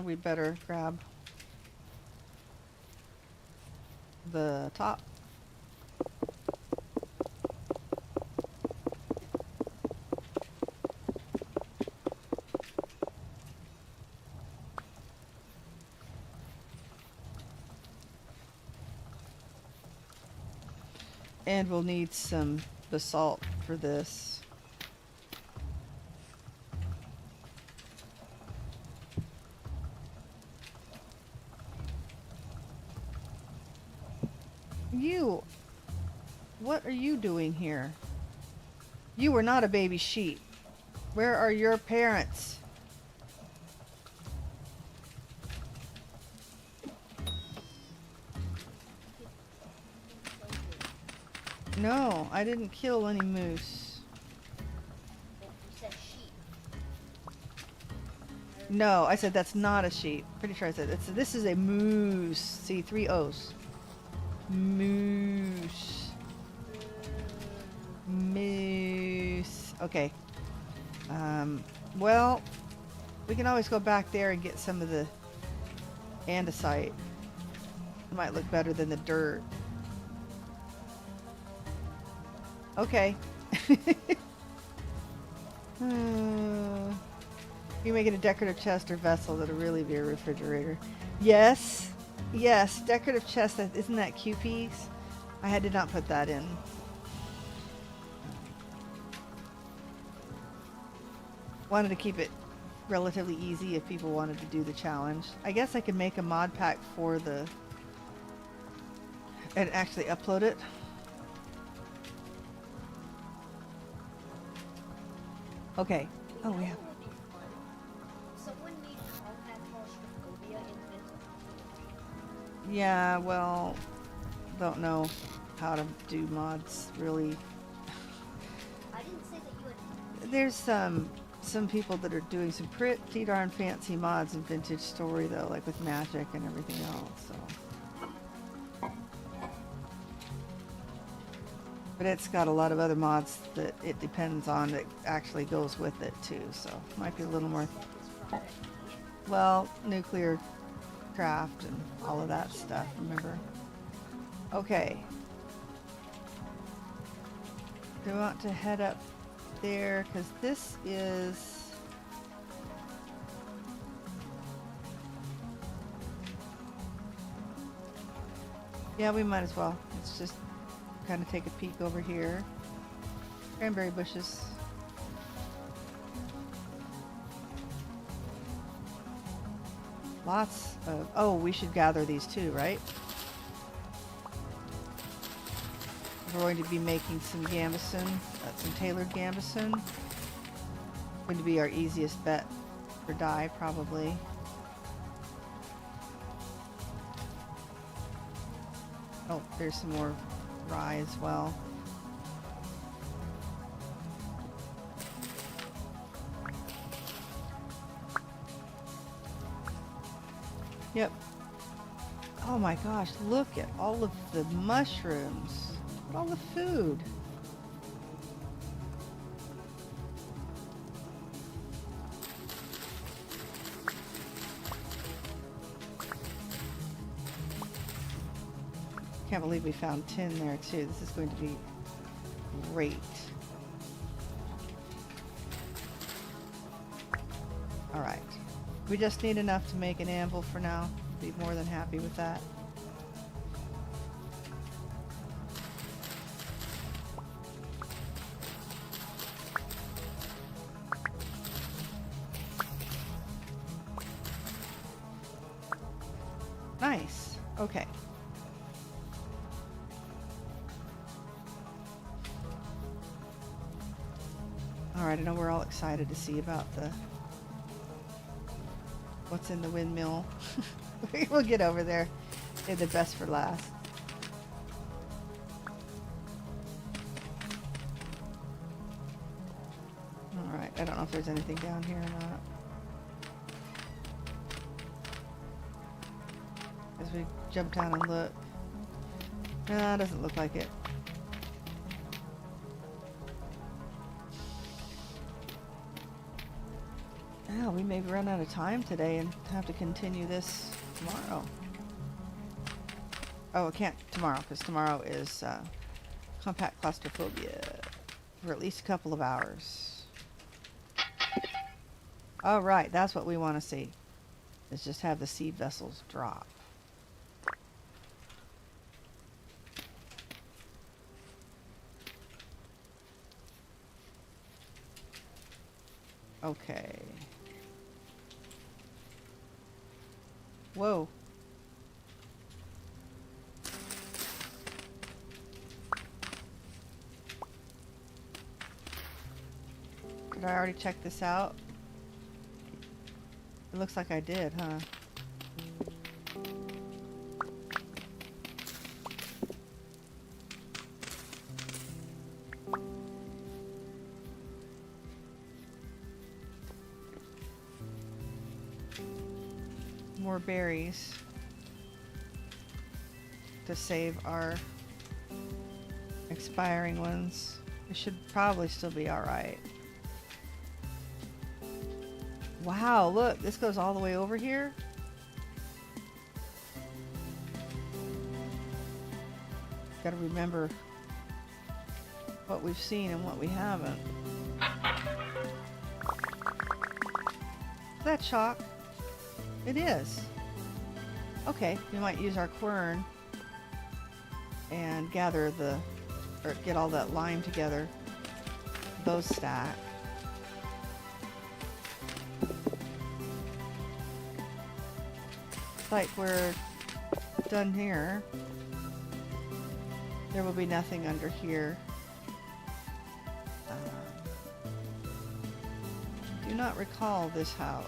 We better grab the top. And we'll need some basalt for this. You, what are you doing here? You were not a baby sheep. Where are your parents? No, I didn't kill any moose. You said sheep. No, I said that's not a sheep. Pretty sure I said this is a moose. See, 3 O's. Moose. Moose. Okay. Well, we can always go back there and get some of the andesite. It might look better than the dirt. Okay. You make it a decorative chest or vessel that'll really be a refrigerator. Yes. Yes, decorative chest. Isn't that QPs? I did not put that in. Wanted to keep it relatively easy if people wanted to do the challenge. I guess I could make a mod pack for the... and actually upload it. Okay. Oh, yeah. Someone needs compact claustrophobia in Yeah, well, don't know how to do mods, really. I didn't say that you had. There's some people that are doing some pretty darn fancy mods in Vintage Story, though, like with magic and everything else, so. But it's got a lot of other mods that it depends on that actually goes with it, too, so might be a little more... Well, nuclear craft and all of that stuff, remember? Okay. Do I want to head up there? Because this is... Yeah, we might as well. Let's just kind of take a peek over here. Cranberry bushes. Lots of... Oh, we should gather these too, right? We're going to be making some gambeson, some tailored gambeson. Going to be our easiest bet for dye, probably. Oh, there's some more rye as well. Yep. Oh my gosh, look at all of the mushrooms. Look at all the food. Can't believe we found tin there too. This is going to be great. All right. We just need enough to make an anvil for now. Be more than happy with that. Nice. Okay. All right, I know we're all excited to see about what's in the windmill. We'll get over there. Save the best for last. All right, I don't know if there's anything down here or not. As we jump down and look. No, it doesn't look like it. Yeah, we may run out of time today and have to continue this tomorrow. Oh, I can't tomorrow because tomorrow is compact claustrophobia for at least a couple of hours. All right, that's what we want to see. Is just have the seed vessels drop. Okay. Whoa. Did I already check this out? It looks like I did, huh? More berries to save our expiring ones. It should probably still be alright. Wow, look, this goes all the way over here. Gotta remember what we've seen and what we haven't. Is that chalk? It is. Okay, we might use our quern and gather the, or get all that lime together. Those stack. Like we're done here. There will be nothing under here. Do not recall this house.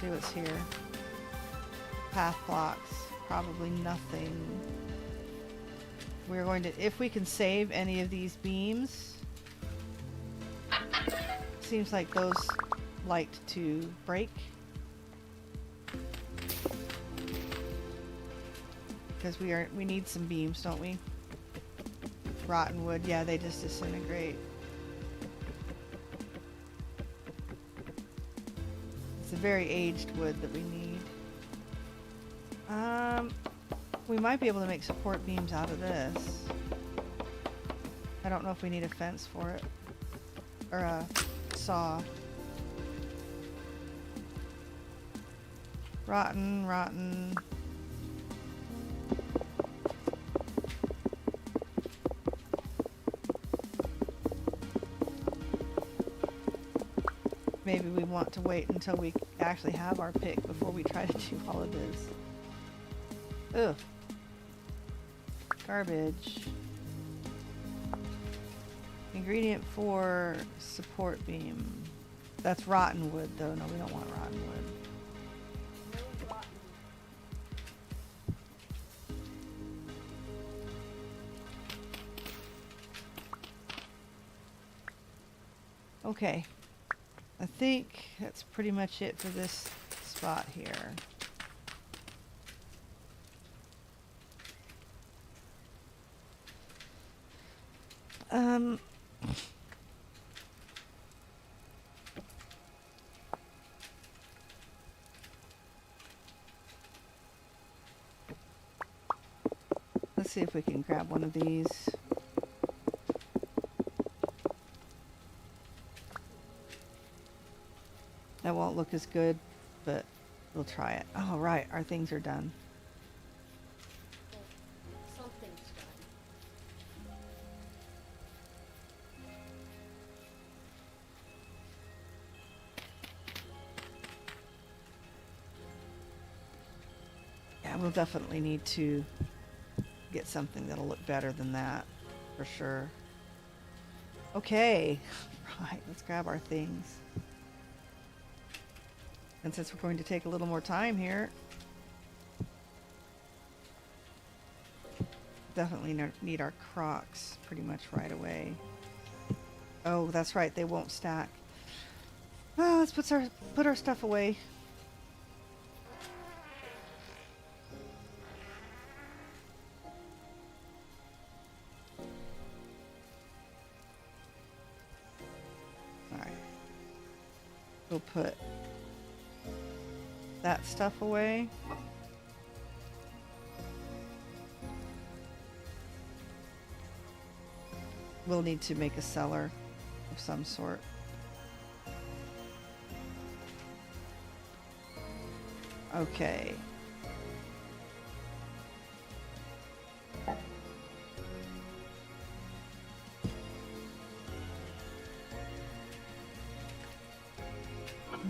See what's here. Path blocks. Probably nothing. We're going to, if we can save any of these beams. Seems like those liked to break. Because we need some beams, don't we? Rotten wood, yeah, they just disintegrate. It's a very aged wood that we need. We might be able to make support beams out of this. I don't know if we need a fence for it. Or a saw. Rotten, rotten. Maybe we want to wait until we actually have our pick before we try to do all of this. Ugh. Garbage. Ingredient for support beam. That's rotten wood though. No, we don't want rotten wood. Okay. I think that's pretty much it for this spot here. Let's see if we can grab one of these. That won't look as good, but we'll try it. Oh, right, our things are done. Something's done. Yeah, we'll definitely need to get something that'll look better than that, for sure. Okay, right, let's grab our things. And since we're going to take a little more time here, definitely need our Crocs pretty much right away. Oh, that's right, they won't stack. Well, let's put our stuff away. Alright. We'll put that stuff away. We'll need to make a cellar of some sort. Okay.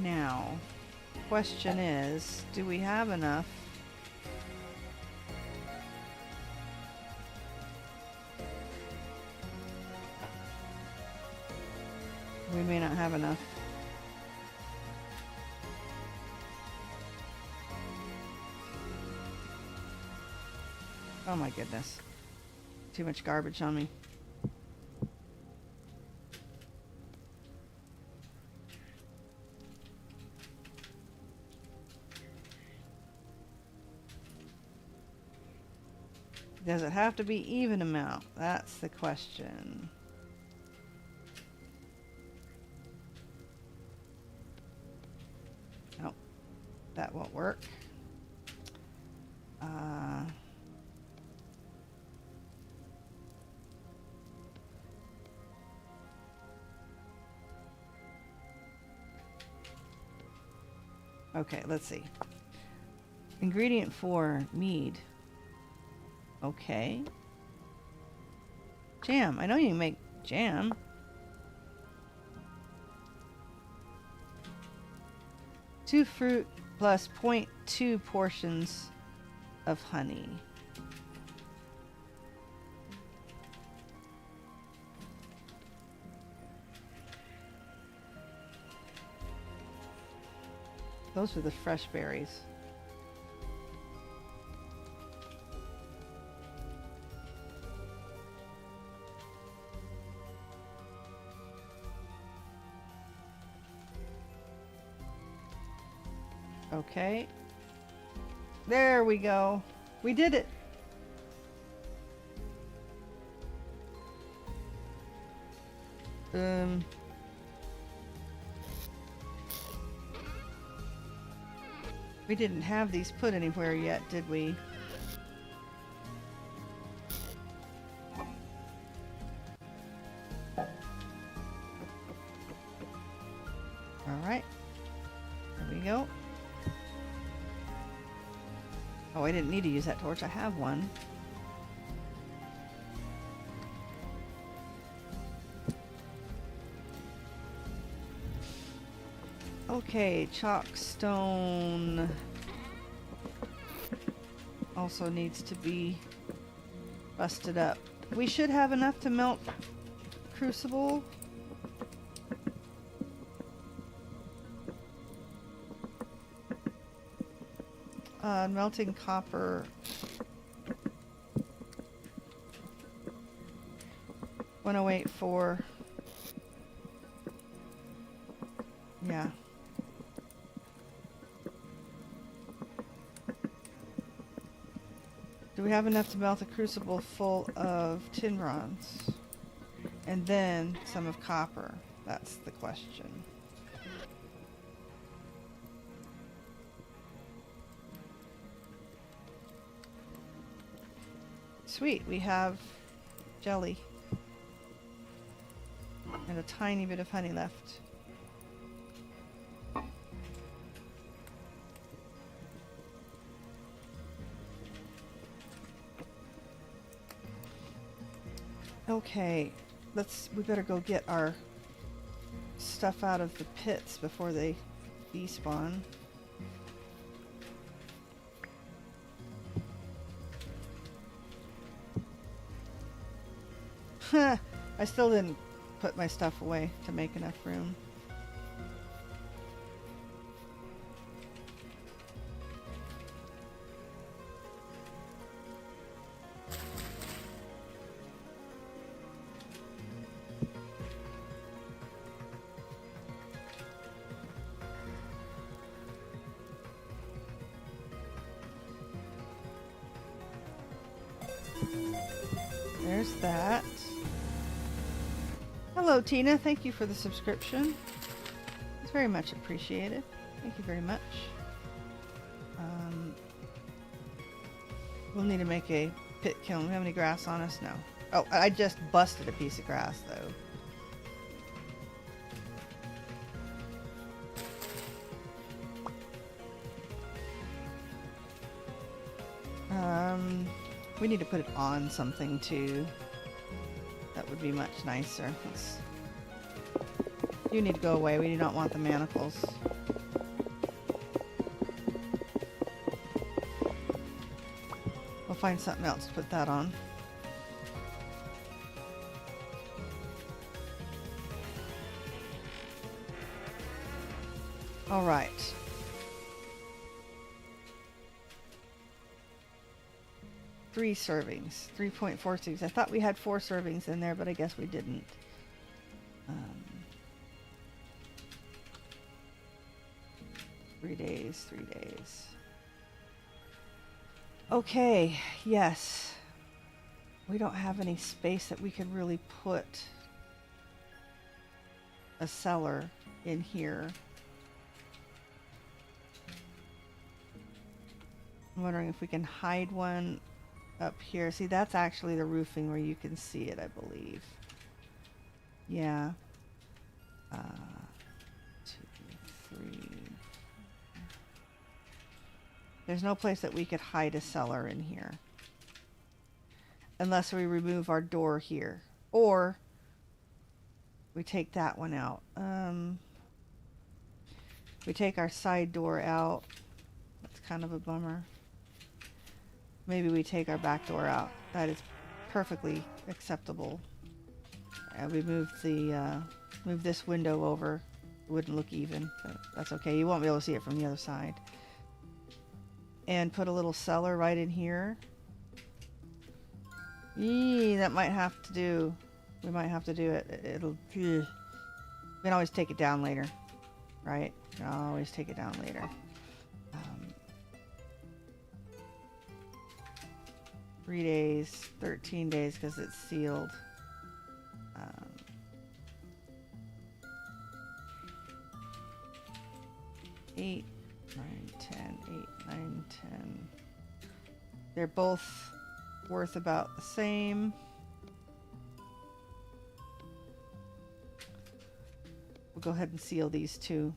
Now, question is, do we have enough? We may not have enough. Oh my goodness. Too much garbage on me. Does it have to be even amount? That's the question. Nope. That won't work. Okay, let's see. Ingredient 4, mead. Okay. Jam. I know you can make jam. Two fruit plus 0.2 portions of honey. Those are the fresh berries. Okay. There we go. We did it. We didn't have these put anywhere yet, did we? All right. There we go. Oh, I didn't need to use that torch. I have one. Okay, chalk stone also needs to be busted up. We should have enough to melt crucible. Melting copper. 1084. Yeah. Do we have enough to melt a crucible full of tin rods? And then some of copper? That's the question. Sweet, we have jelly. And a tiny bit of honey left. Okay, we better go get our stuff out of the pits before they despawn. I still didn't put my stuff away to make enough room. There's that. Hello, Tina. Thank you for the subscription. It's very much appreciated. Thank you very much. We'll need to make a pit kiln. Do we have any grass on us? No. Oh, I just busted a piece of grass, though. We need to put it on something too. That would be much nicer. You need to go away. We do not want the manacles. find something else to put that on. All right. Three servings, 3.46. I thought we had 4 servings in there, but I guess we didn't. 3 days, 3 days. Okay, yes. We don't have any space that we could really put a cellar in here. I'm wondering if we can hide one up here. See, that's actually the roofing where you can see it, I believe. Yeah. 2, 3. There's no place that we could hide a cellar in here. Unless we remove our door here. Or we take that one out. We take our side door out. That's kind of a bummer. Maybe we take our back door out. That is perfectly acceptable. And we move this window over. It wouldn't look even, but that's okay. You won't be able to see it from the other side. And put a little cellar right in here. Eee, that might have to do. We might have to do it. It'll. We can always take it down later, right? We can always take it down later. 3 days, 13 days because it's sealed. 8, 9, 10, 8, 9, 10. They're both worth about the same. We'll go ahead and seal these two.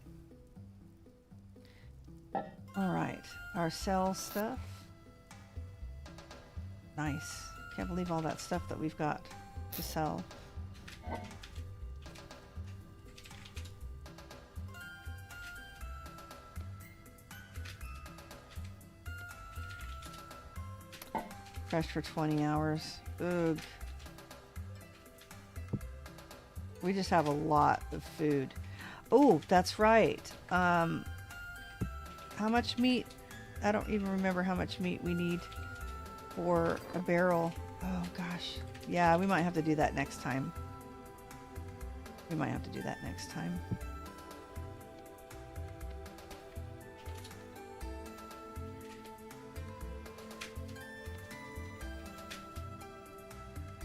All right, our sell stuff. Nice. Can't believe all that stuff that we've got to sell. Fresh for 20 hours. Ugh. We just have a lot of food. Oh, that's right. How much meat? I don't even remember how much meat we need for a barrel. Oh gosh. Yeah, we might have to do that next time. We might have to do that next time.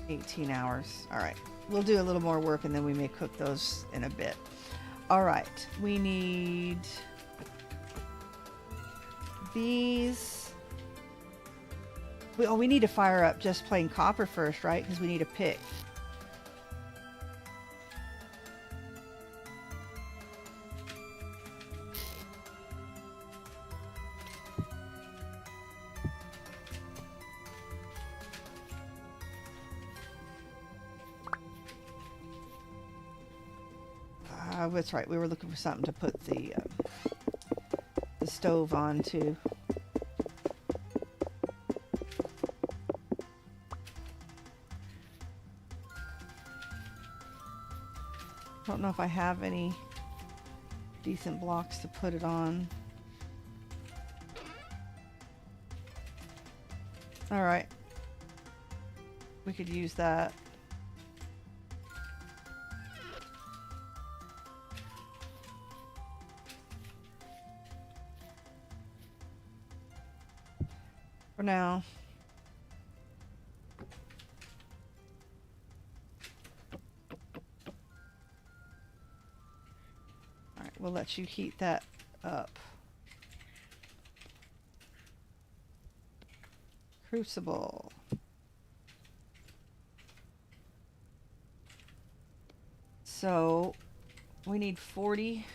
$18 hours. All right. We'll do a little more work and then we may cook those in a bit. All right. We need these. We need to fire up just plain copper first, right? Because we need a pick. That's right. We were looking for something to put the stove on too. Don't know if I have any decent blocks to put it on. All right. We could use that. For now. All right, we'll let you heat that up. Crucible. So we need 40.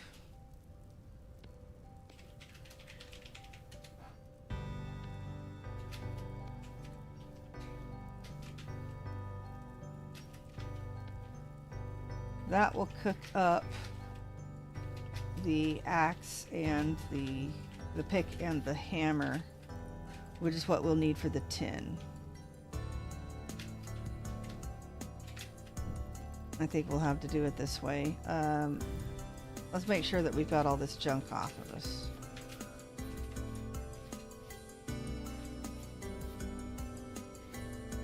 That will cook up the axe and the pick and the hammer. which is what we'll need for the tin. I think we'll have to do it this way. Let's make sure that we've got all this junk off of us.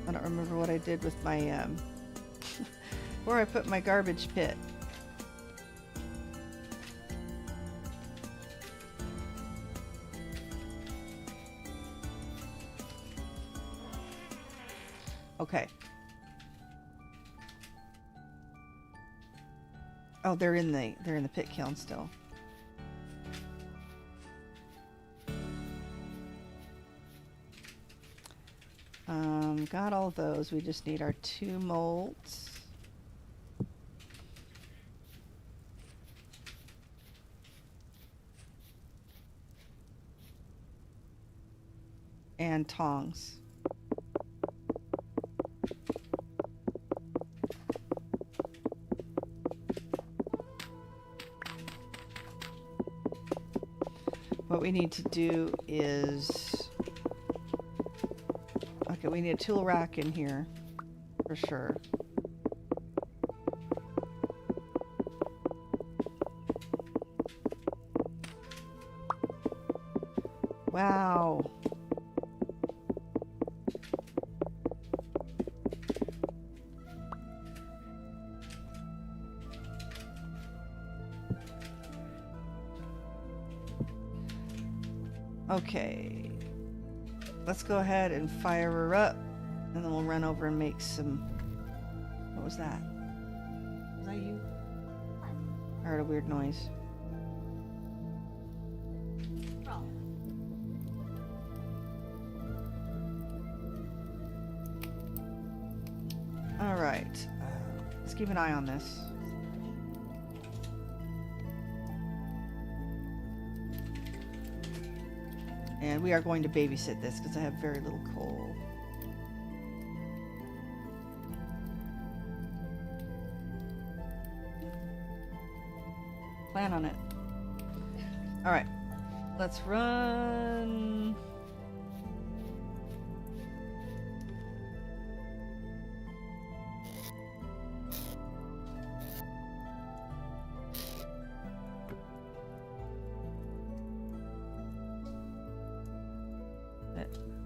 I don't remember what I did with my, where I put my garbage pit. Okay. Oh, they're in the pit kiln still. Got all those. We just need our 2 molds. And tongs. What we need to do is, okay, we need a tool rack in here for sure. Wow. Okay, let's go ahead and fire her up, and then we'll run over and make some. What was that? Was that you? I heard a weird noise. All right, let's keep an eye on this. And we are going to babysit this because I have very little coal. Plan on it. All right, let's run.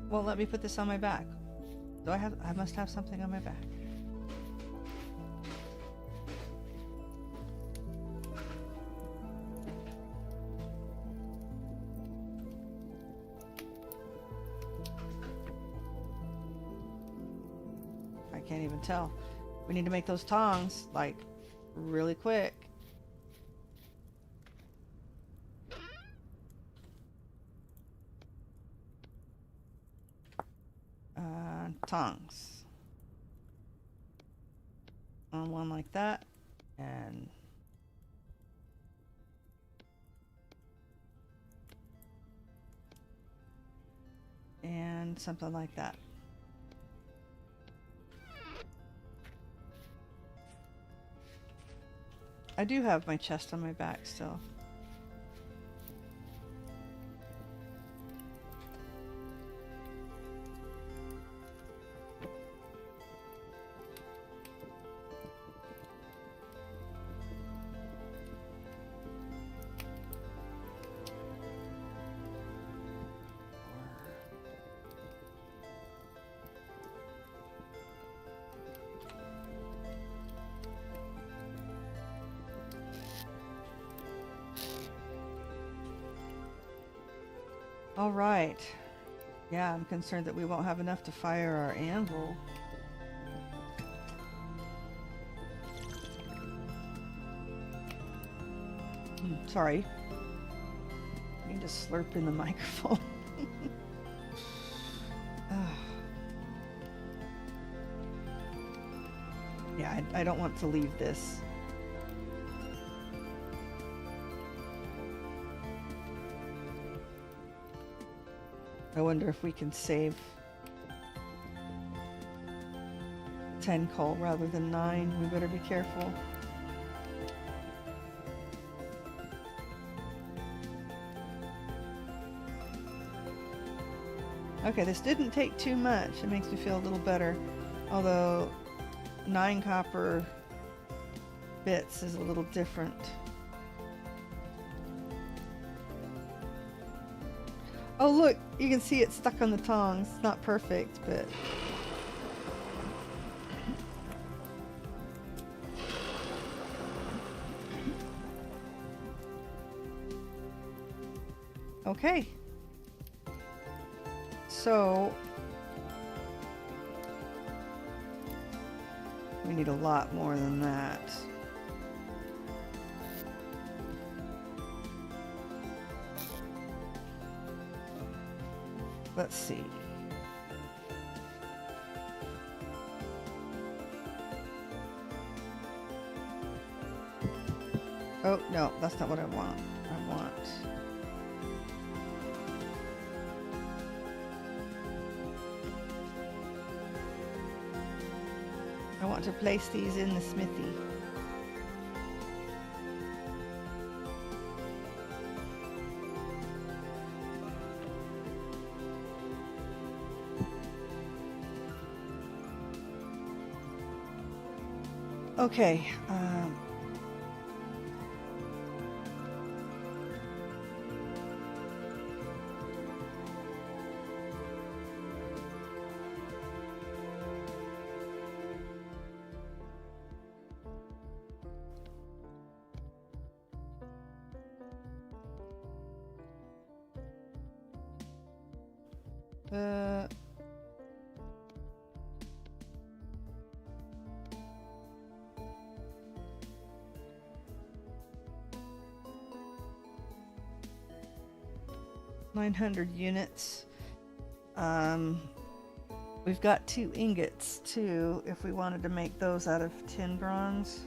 Well, let me put this on my back. I must have something on my back. I can't even tell. We need to make those tongs, like, really quick. Tongs. On one like that, and something like that. I do have my chest on my back still. All right. Yeah, I'm concerned that we won't have enough to fire our anvil. Sorry. I need to slurp in the microphone. Yeah, I don't want to leave this. I wonder if we can save 10 coal rather than 9. We better be careful. Okay, this didn't take too much. It makes me feel a little better. Although 9 copper bits is a little different. Oh look, you can see it stuck on the tongs. It's not perfect, but... Okay. So... we need a lot more than that. Let's see. Oh, no, that's not what I want. I want to place these in the smithy. Okay. 900 units. We've got 2 ingots too, if we wanted to make those out of tin bronze.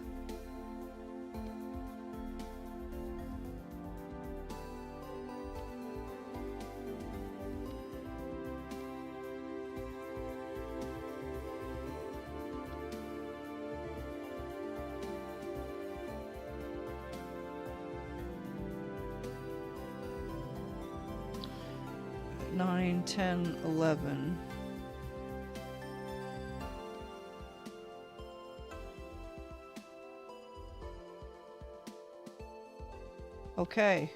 Nine, 10, 11. Okay.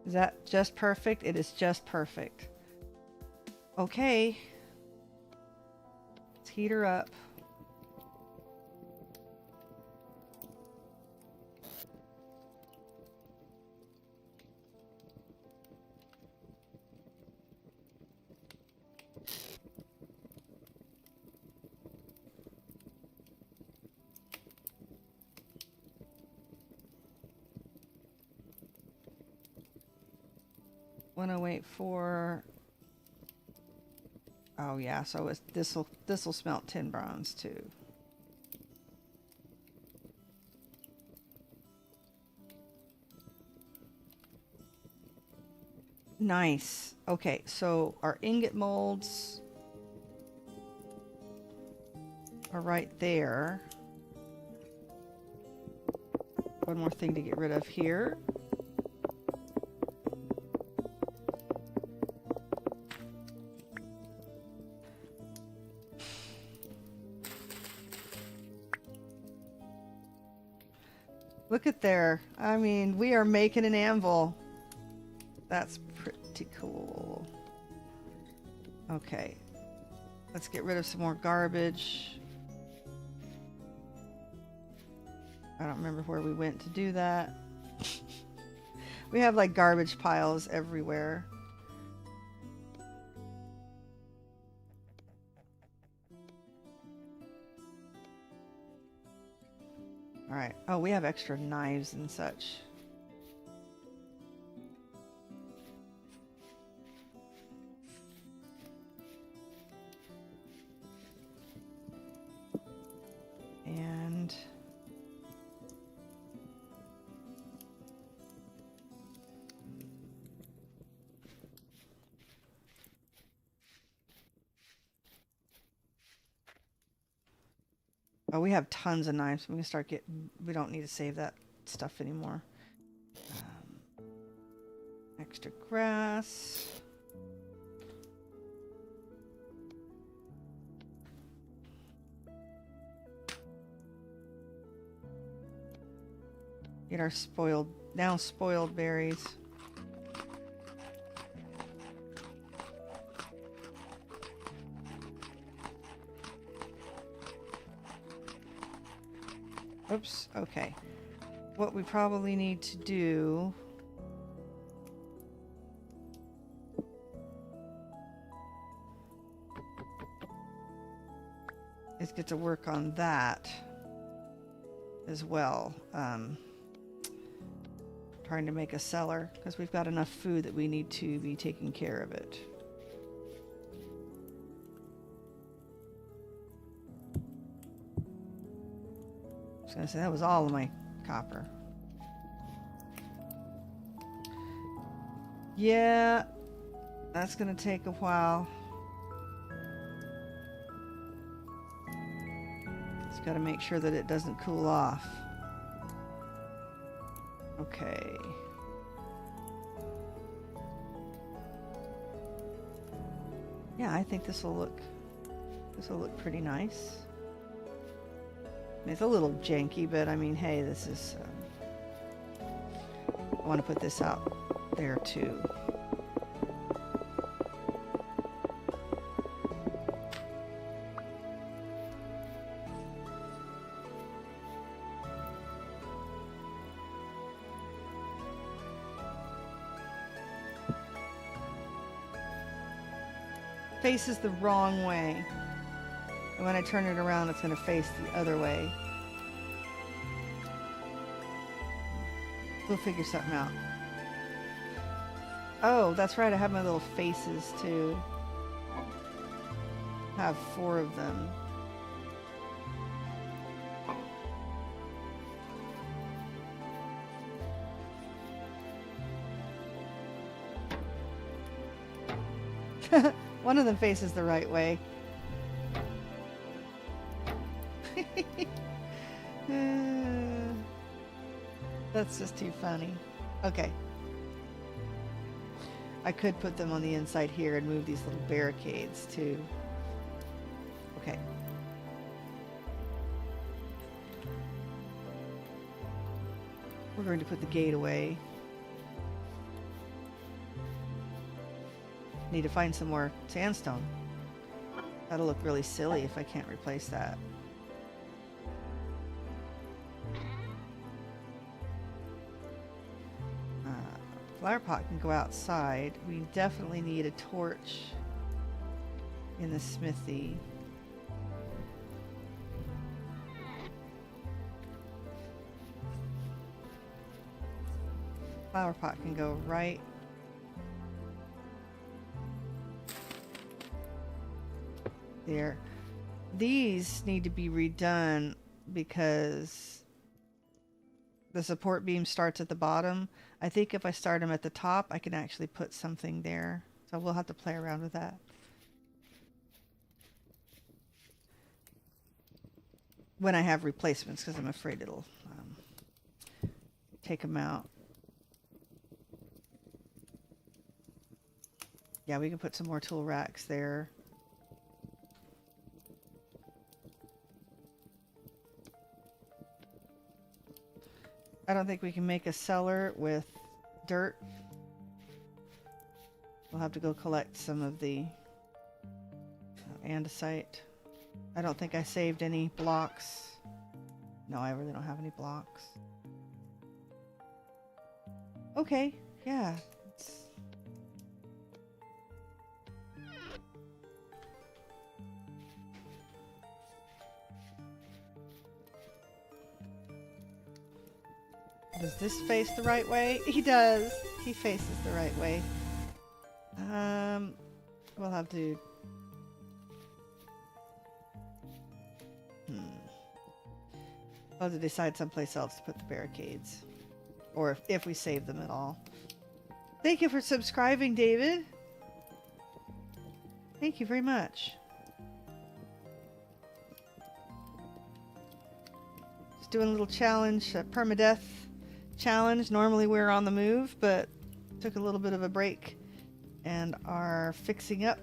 Is that just perfect? It is just perfect. Okay. Let's heat her up. Want to wait for... Oh yeah, so it's, this'll smelt tin bronze too. Nice. Okay, so our ingot molds are right there. One more thing to get rid of here. Look at there. I mean, we are making an anvil. That's pretty cool. Okay. Let's get rid of some more garbage. I don't remember where we went to do that. We have like garbage piles everywhere. All right. Oh, we have extra knives and such. And Oh, we have tons of knives. We can start getting... We don't need to save that stuff anymore. Extra grass. Get our now spoiled berries. Oops, okay. What we probably need to do is get to work on that as well. Trying to make a cellar because we've got enough food that we need to be taking care of it. I was gonna say that was all of my copper. Yeah, that's gonna take a while. Just gotta make sure that it doesn't cool off. Okay. Yeah, I think this will look pretty nice. I mean, it's a little janky, but I mean, hey, this is. I want to put this out there too. Faces the wrong way, and when I turn it around it's going to face the other way. We'll figure something out. Oh, that's right, I have my little faces too. I have 4 of them. One of them faces the right way. That's just too funny. Okay. I could put them on the inside here and move these little barricades too. Okay. We're going to put the gate away. Need to find some more sandstone. That'll look really silly if I can't replace that. Flower pot can go outside. We definitely need a torch in the smithy. Flower pot can go right there. These need to be redone because the support beam starts at the bottom. I think if I start them at the top, I can actually put something there. So we'll have to play around with that. When I have replacements, because I'm afraid it'll take them out. Yeah, we can put some more tool racks there. I don't think we can make a cellar with dirt. We'll have to go collect some of the andesite. I don't think I saved any blocks. No, I really don't have any blocks. Okay, yeah. Does this face the right way? He does. He faces the right way. We'll have to... We'll have to decide someplace else to put the barricades. Or if we save them at all. Thank you for subscribing, David. Thank you very much. doing a little challenge, a permadeath challenge. Normally we're on the move, but took a little bit of a break and are fixing up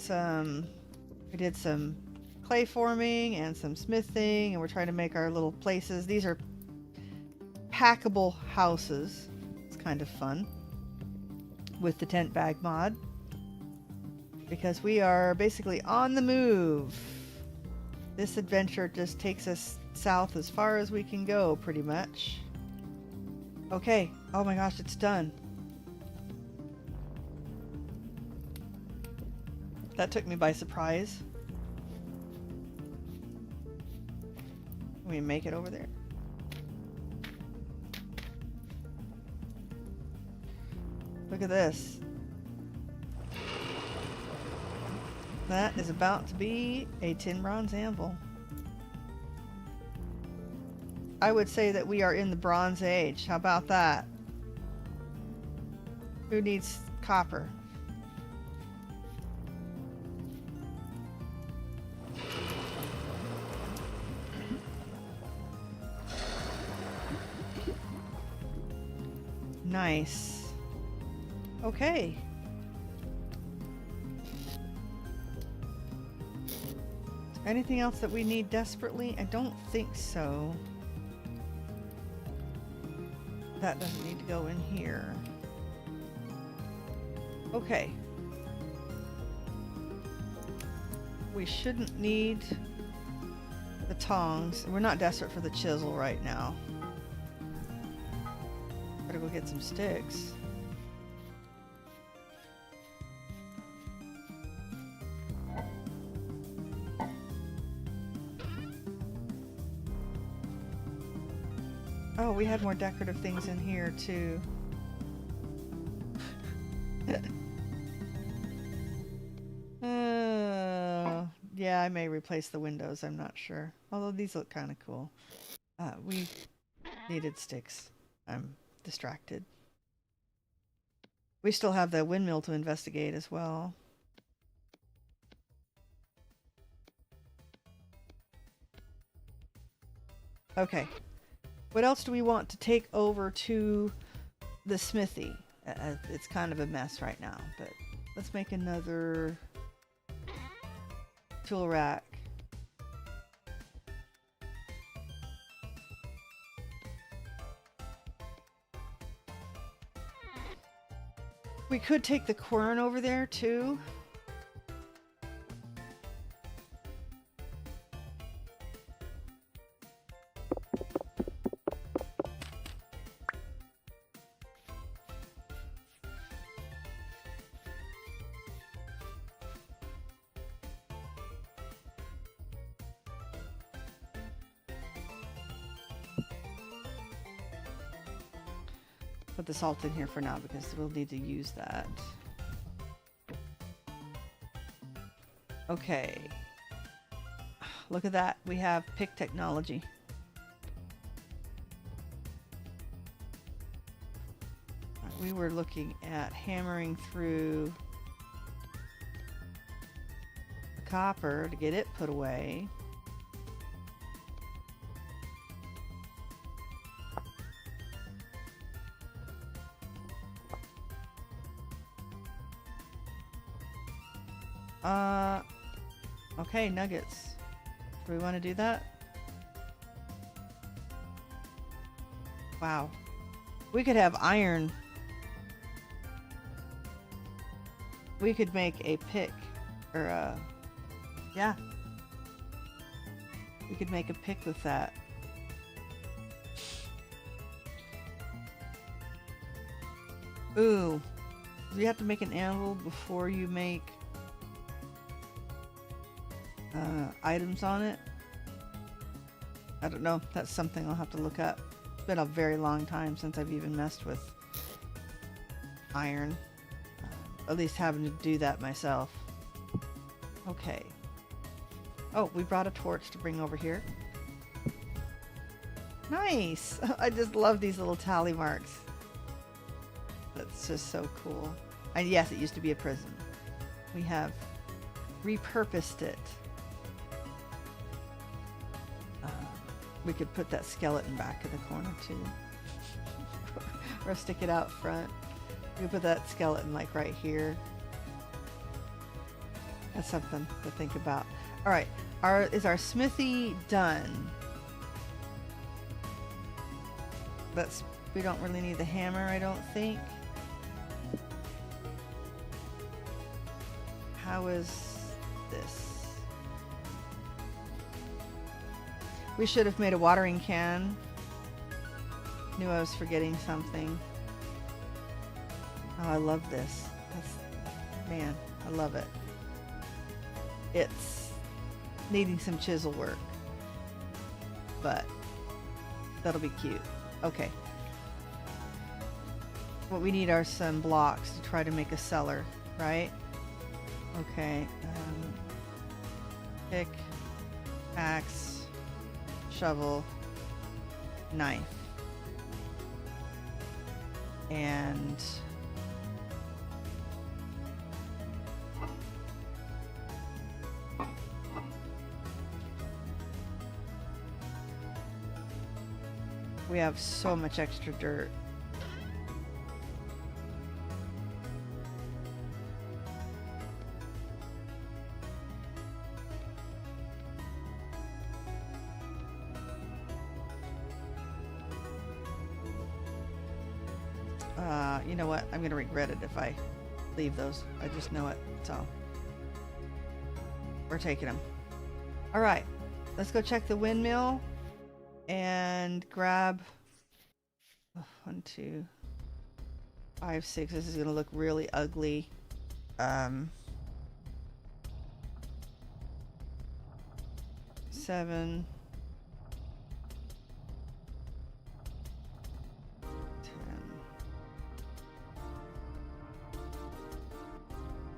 we did some clay forming and some smithing, and we're trying to make our little places. These are packable houses. It's kind of fun with the tent bag mod because we are basically on the move. This adventure just takes us south as far as we can go, pretty much. Okay. Oh my gosh, it's done. That took me by surprise. Can we make it over there? Look at this. That is about to be a tin bronze anvil. I would say that we are in the Bronze Age. How about that? Who needs copper? Nice. Okay. Anything else that we need desperately? I don't think so. That doesn't need to go in here. Okay. We shouldn't need the tongs. We're not desperate for the chisel right now. Better go get some sticks. Oh, we had more decorative things in here too. Yeah, I may replace the windows, I'm not sure. Although these look kind of cool. We needed sticks. I'm distracted. We still have the windmill to investigate as well. Okay. What else do we want to take over to the smithy? It's kind of a mess right now, but let's make another tool rack. We could take the quern over there too. Put the salt in here for now because we'll need to use that. Okay. Look at that. We have pick technology. We were looking at hammering through the copper to get it put away. Okay, nuggets. Do we want to do that? Wow. We could have iron. We could make a pick. Or yeah. We could make a pick with that. Ooh. Do you have to make an anvil before you make items on it? I don't know. That's something I'll have to look up. It's been a very long time since I've even messed with iron. At least having to do that myself. Okay. Oh, we brought a torch to bring over here. Nice! I just love these little tally marks. That's just so cool. And yes, it used to be a prison. We have repurposed it. We could put that skeleton back in the corner too. Or stick it out front. We could put that skeleton like right here. That's something to think about. All right, is our smithy done? We don't really need the hammer, I don't think. How is this? We should have made a watering can. Knew I was forgetting something. Oh, I love this. Man, I love it. It's needing some chisel work, but that'll be cute. Okay. What we need are some blocks to try to make a cellar, right? Okay. Pick, axe, shovel, knife, and we have so much extra dirt. You know what? I'm going to regret it if I leave those. I just know it. So we're taking them. All right. Let's go check the windmill and grab 1, 2, 5, 6. This is going to look really ugly. 7, 10,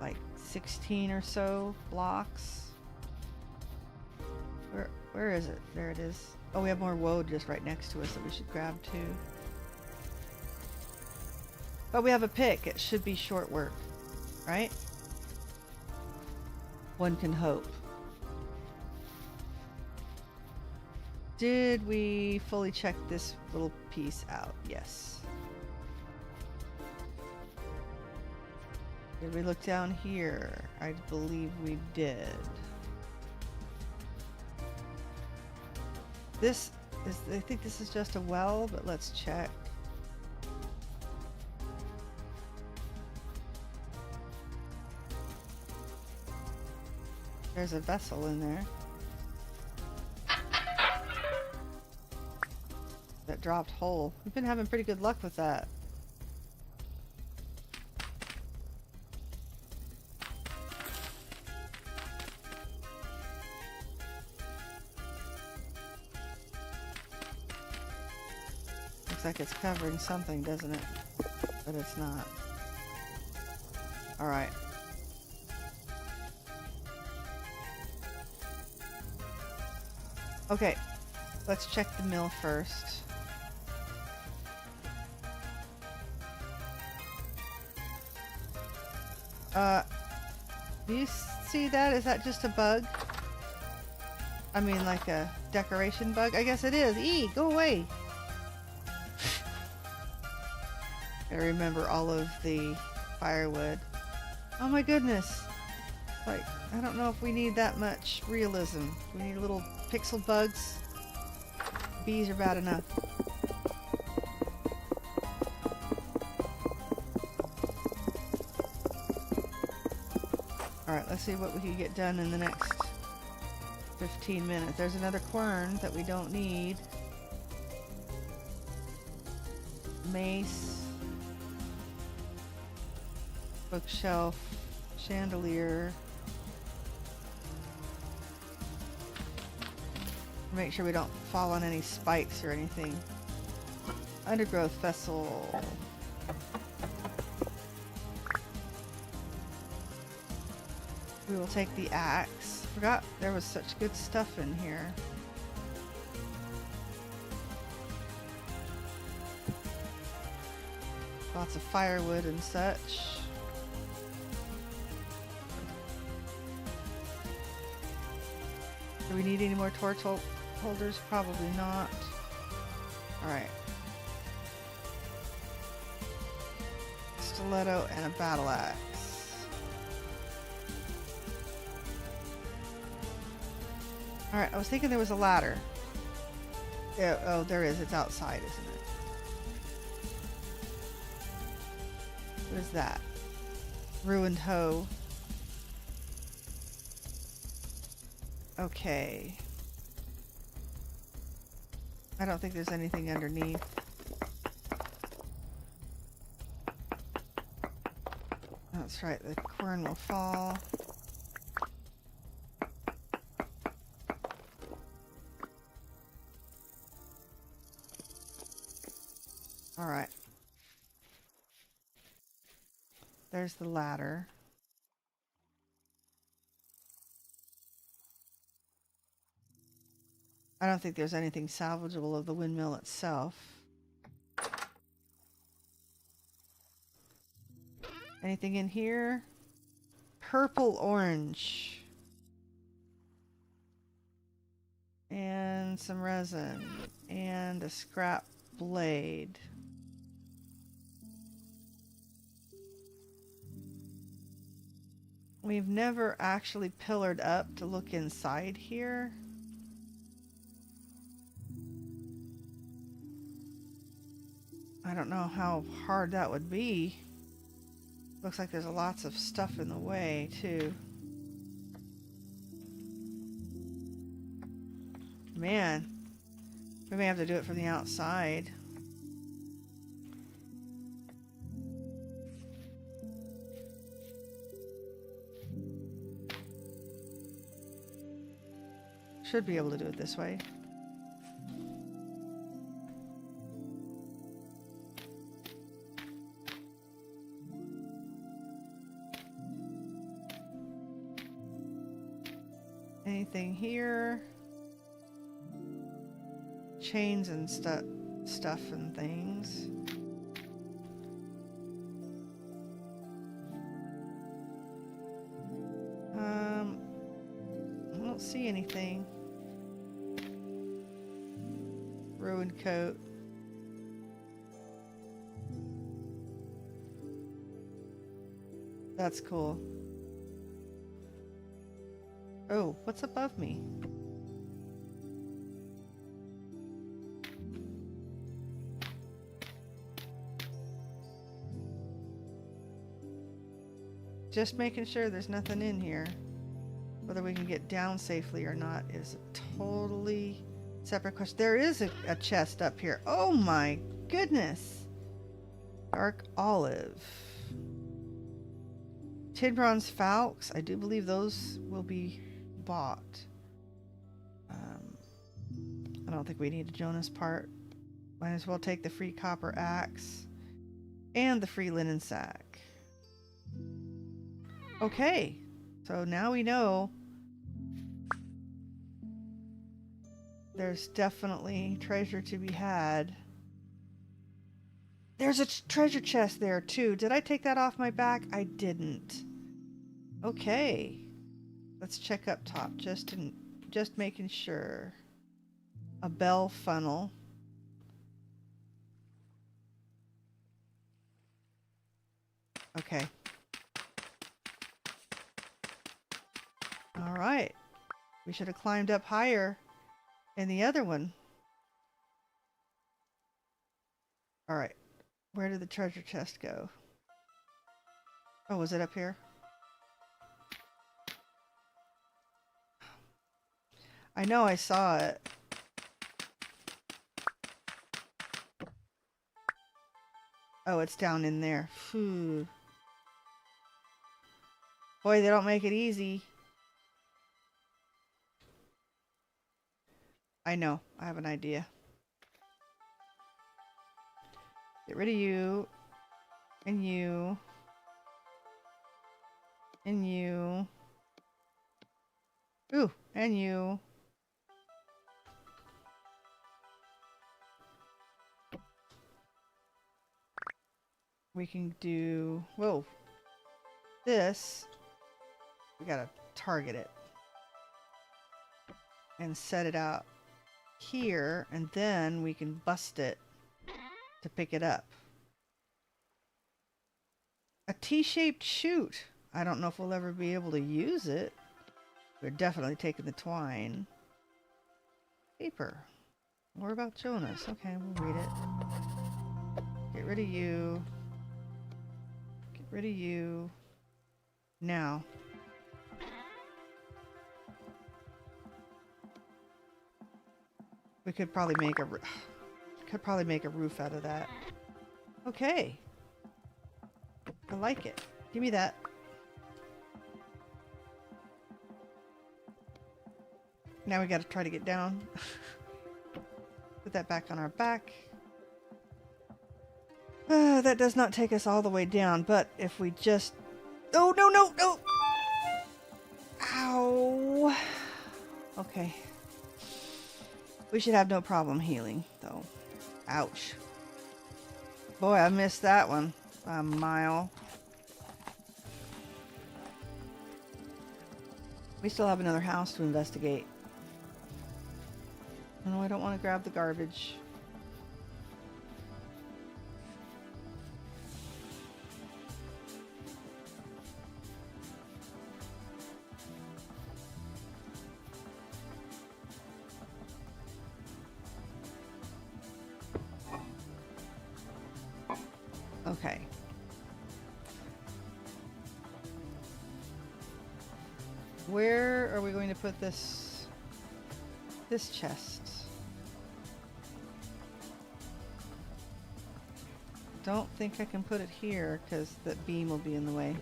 like 16 or so blocks. Where is it? There it is. Oh, we have more wood just right next to us that we should grab too. But we have a pick. It should be short work, right? One can hope. Did we fully check this little piece out? Yes. Did we look down here? I believe we did. This is, I think this is just a well, but let's check. There's a vessel in there. That dropped whole. We've been having pretty good luck with that. Looks like it's covering something, doesn't it? But it's not. Alright. Okay, let's check the mill first. Do you see that? Is that just a bug? I mean, like a decoration bug? I guess it is. Go away! Gotta remember all of the firewood. Oh my goodness! Like, I don't know if we need that much realism. We need little pixel bugs. Bees are bad enough. Alright, let's see what we can get done in the next 15 minutes. There's another quern that we don't need. Mace. Bookshelf. Chandelier. Make sure we don't fall on any spikes or anything. Undergrowth vessel. We will take the axe. Forgot there was such good stuff in here. Lots of firewood and such. Do we need any more torch? holders? Probably not. Alright. Stiletto and a battle axe. Alright, I was thinking there was a ladder. Yeah, oh, there is. It's outside, isn't it? What is that? Ruined hoe. Okay. I don't think there's anything underneath. That's right, the quern will fall. Alright. There's the ladder. I don't think there's anything salvageable of the windmill itself. Anything in here? Purple orange. And some resin. And a scrap blade. We've never actually pillared up to look inside here. I don't know how hard that would be. Looks like there's lots of stuff in the way, too. Man, we may have to do it from the outside. Should be able to do it this way. Anything here? Chains and stuff and things. I don't see anything. Ruined coat. That's cool. Oh, what's above me? Just making sure there's nothing in here. Whether we can get down safely or not is a totally separate question. There is a chest up here. Oh my goodness. Dark olive. Tin bronze falx. I do believe those will be bought. I don't think we need a Jonas part. Might as well take the free copper axe and the free linen sack. Okay, so now we know there's definitely treasure to be had. There's a treasure chest there too. Did I take that off my back? I didn't. Okay, let's check up top just making sure. A bell funnel. Okay. All right. We should have climbed up higher in the other one. All right. Where did the treasure chest go? Oh, was it up here? I know I saw it. Oh, it's down in there. Phew. Boy, they don't make it easy. I know. I have an idea. Get rid of you. And you. And you. Ooh, and you. We can do... Whoa. This. We gotta target it. And set it out here, and then we can bust it to pick it up. A T-shaped chute. I don't know if we'll ever be able to use it. We're definitely taking the twine. Paper. More about Jonas. Okay, we'll read it. Get rid of you. Get rid of you. Now. We could probably make a roof out of that. Okay. I like it. Give me that. Now we gotta try to get down. Put that back on our back. That does not take us all the way down, but if we just... Oh, no, no, no! Ow! Okay. We should have no problem healing, though. Ouch. Boy, I missed that one. A mile. We still have another house to investigate. No, I don't want to grab the garbage. Okay. Where are we going to put this chest? Don't think I can put it here because that beam will be in the way.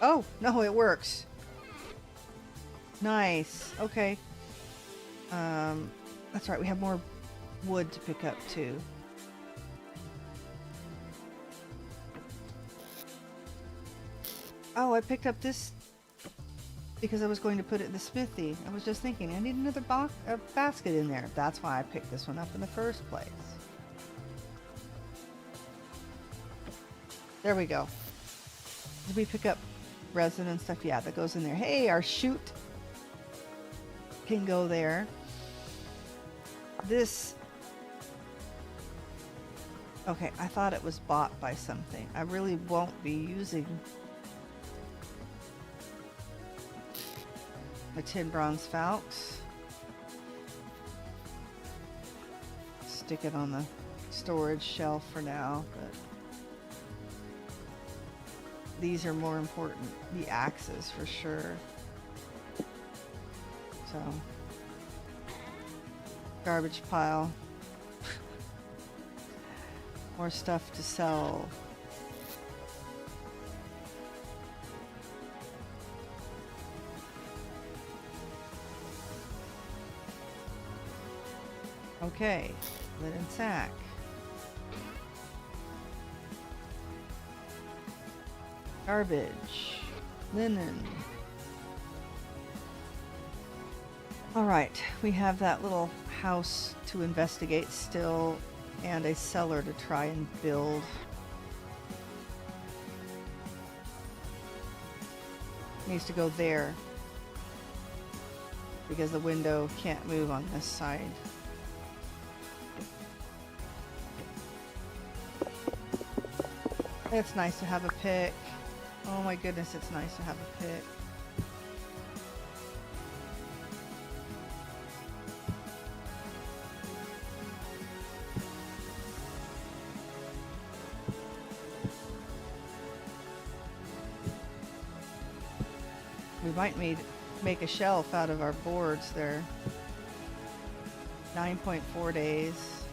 Oh, no, it works. Nice. Okay. That's right. We have more wood to pick up too. Oh, I picked up this because I was going to put it in the smithy. I was just thinking, I need another basket in there. That's why I picked this one up in the first place. There we go. Did we pick up resin and stuff? Yeah, that goes in there. Hey, our chute can go there. This... Okay, I thought it was bought by something. I really won't be using my tin bronze falx. Stick it on the storage shelf for now, but these are more important. The axes for sure. So, garbage pile. More stuff to sell. Okay, linen sack. Garbage. Linen. Alright, we have that little house to investigate still, and a cellar to try and build. Needs to go there, because the window can't move on this side. It's nice to have a pick. Oh my goodness, it's nice to have a pick. We might make a shelf out of our boards there. 9.4 days.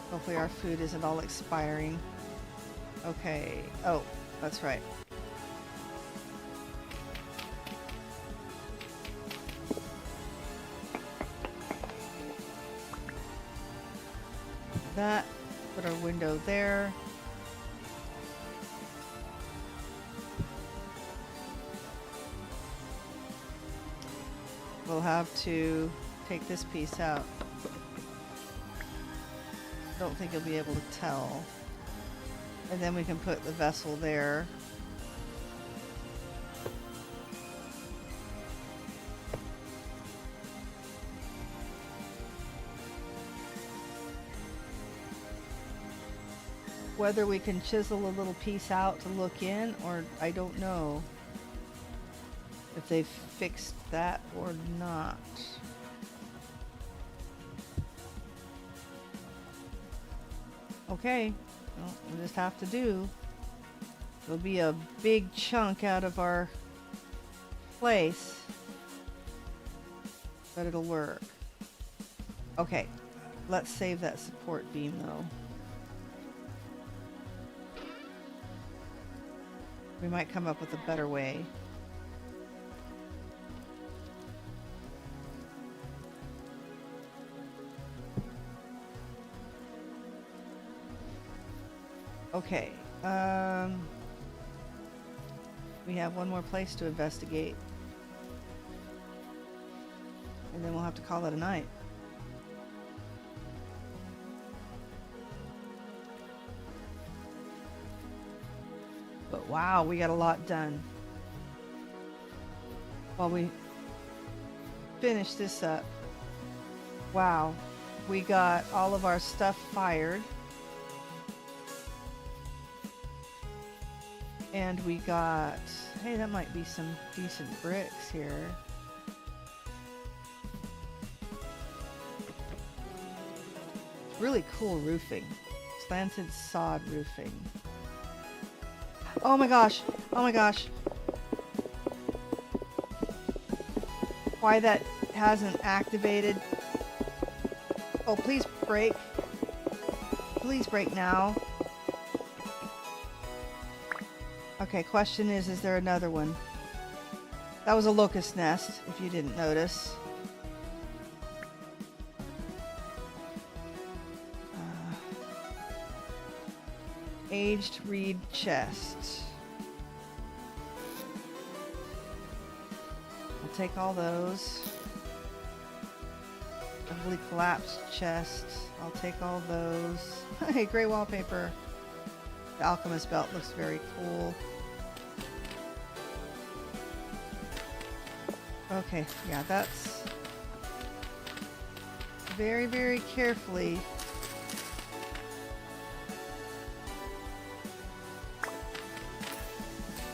Hopefully our food isn't all expiring. Okay. Oh, that's right. That. Put our window there. We'll have to take this piece out. Don't think you'll be able to tell. And then we can put the vessel there. whether we can chisel a little piece out to look in, or I don't know if they've fixed that or not. Okay, well, we'll just have to do. It'll be a big chunk out of our place, but it'll work. Okay, let's save that support beam though. We might come up with a better way. Okay, we have one more place to investigate, and then we'll have to call it a night. But wow, we got a lot done. While we finish this up, wow, we got all of our stuff fired. And we got, hey, that might be some decent bricks here. Really cool roofing. Slanted sod roofing. Oh my gosh. Oh my gosh. Why that hasn't activated. Oh, please break. Please break now. Okay, question is there another one? That was a locust nest, if you didn't notice. Aged reed chest. I'll take all those. Ugly collapsed chest. I'll take all those. Hey, gray wallpaper. The alchemist belt looks very cool. Okay, yeah, that's very, very carefully.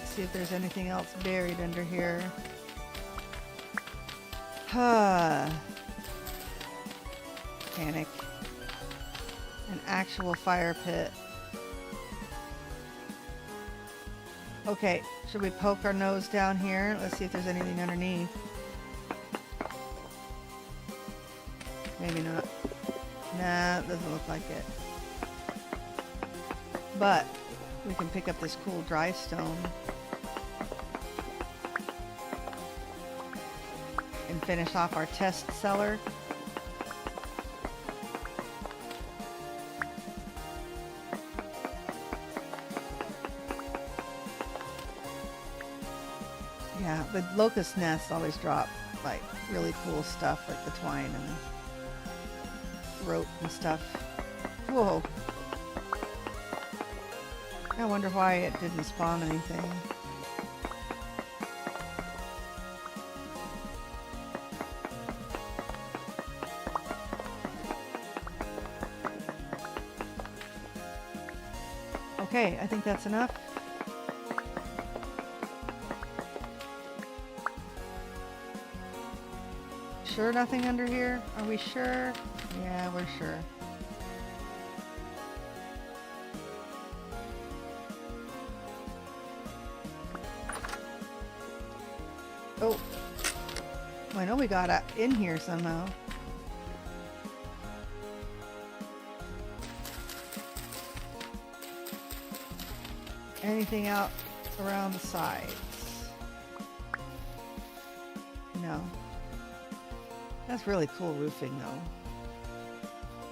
See if there's anything else buried under here. Panic. An actual fire pit. Okay, should we poke our nose down here? Let's see if there's anything underneath. Maybe not. Nah, it doesn't look like it. But we can pick up this cool dry stone and finish off our test cellar. Yeah, the locust nests always drop like really cool stuff, like the twine and the rope and stuff. Whoa. I wonder why it didn't spawn anything. Okay, I think that's enough. Sure nothing under here? Are we sure? Yeah, we're sure. Oh. I know we got in here somehow. Anything out around the sides? No. That's really cool roofing though.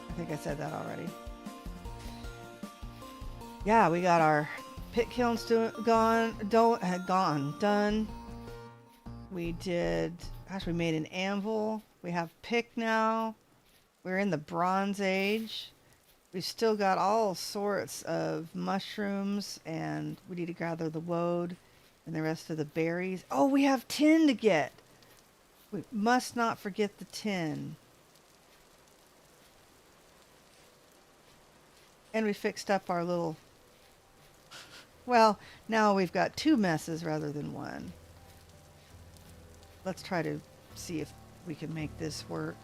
I think I said that already. Yeah, we got our pit kilns done. We did, gosh, we made an anvil. We have pick now. We're in the Bronze Age. We've still got all sorts of mushrooms, and we need to gather the woad and the rest of the berries. Oh, we have tin to get. We must not forget the tin. And we fixed up our little... Well, now we've got 2 messes rather than 1. Let's try to see if we can make this work.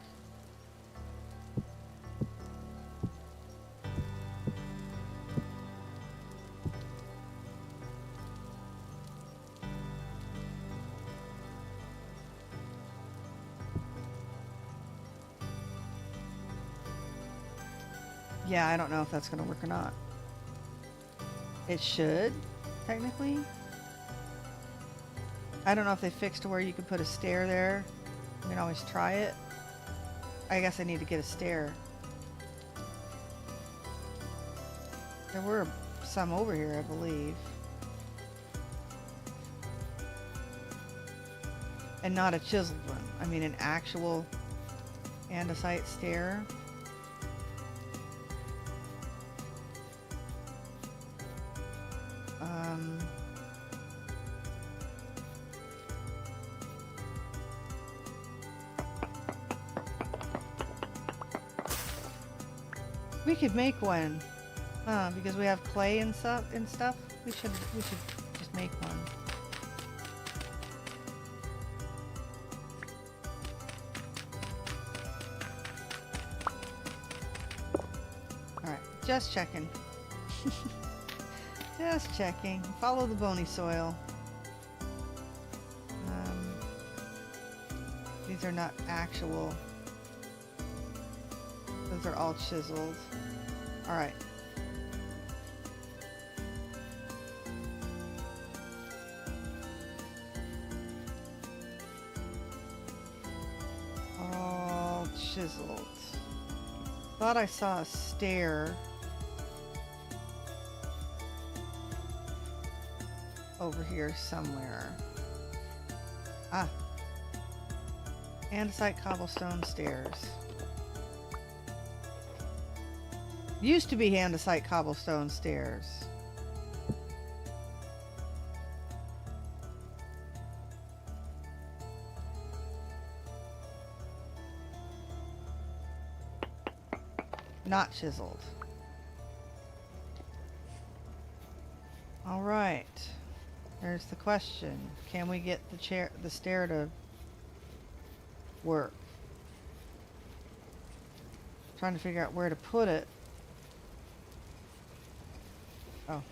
Yeah, I don't know if that's going to work or not. It should, technically. I don't know if they fixed to where you could put a stair there. You can always try it. I guess I need to get a stair. There were some over here, I believe. And not a chiseled one. I mean an actual andesite stair. We could make one, because we have clay and stuff. We should just make one. All right, just checking. Just checking. Follow the bony soil. These are not actual. Those are all chiseled. All right. All chiseled. Thought I saw a stair over here somewhere. Ah. Andesite cobblestone stairs. Used to be andesite cobblestone stairs. Not chiseled. All right. There's the question. Can we get the stair to work? Trying to figure out where to put it. Oh.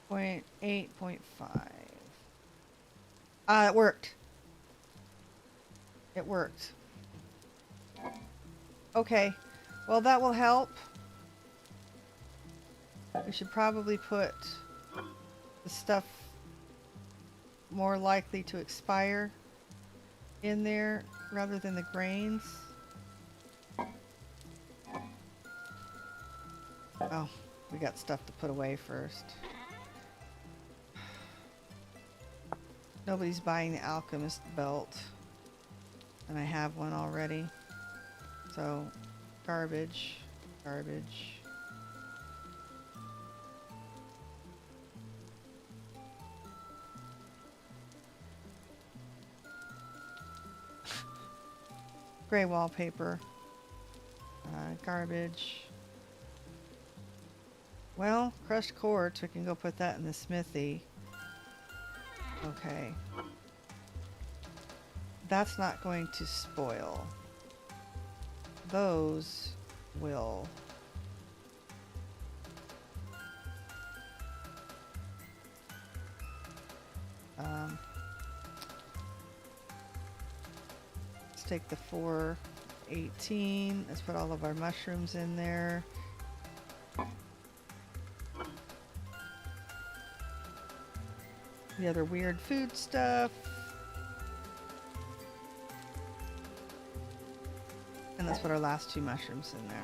Point 8.5. It worked. It worked. Okay. Well, that will help. We should probably put the stuff more likely to expire in there rather than the grains. Oh, we got stuff to put away first. Nobody's buying the alchemist belt, and I have one already. So, garbage, garbage. Gray wallpaper. Garbage. Well, crushed quartz, we can go put that in the smithy. Okay. That's not going to spoil. Those will. Let's take the 418. Let's put all of our mushrooms in there. The other weird food stuff. And let's put our last 2 mushrooms in there.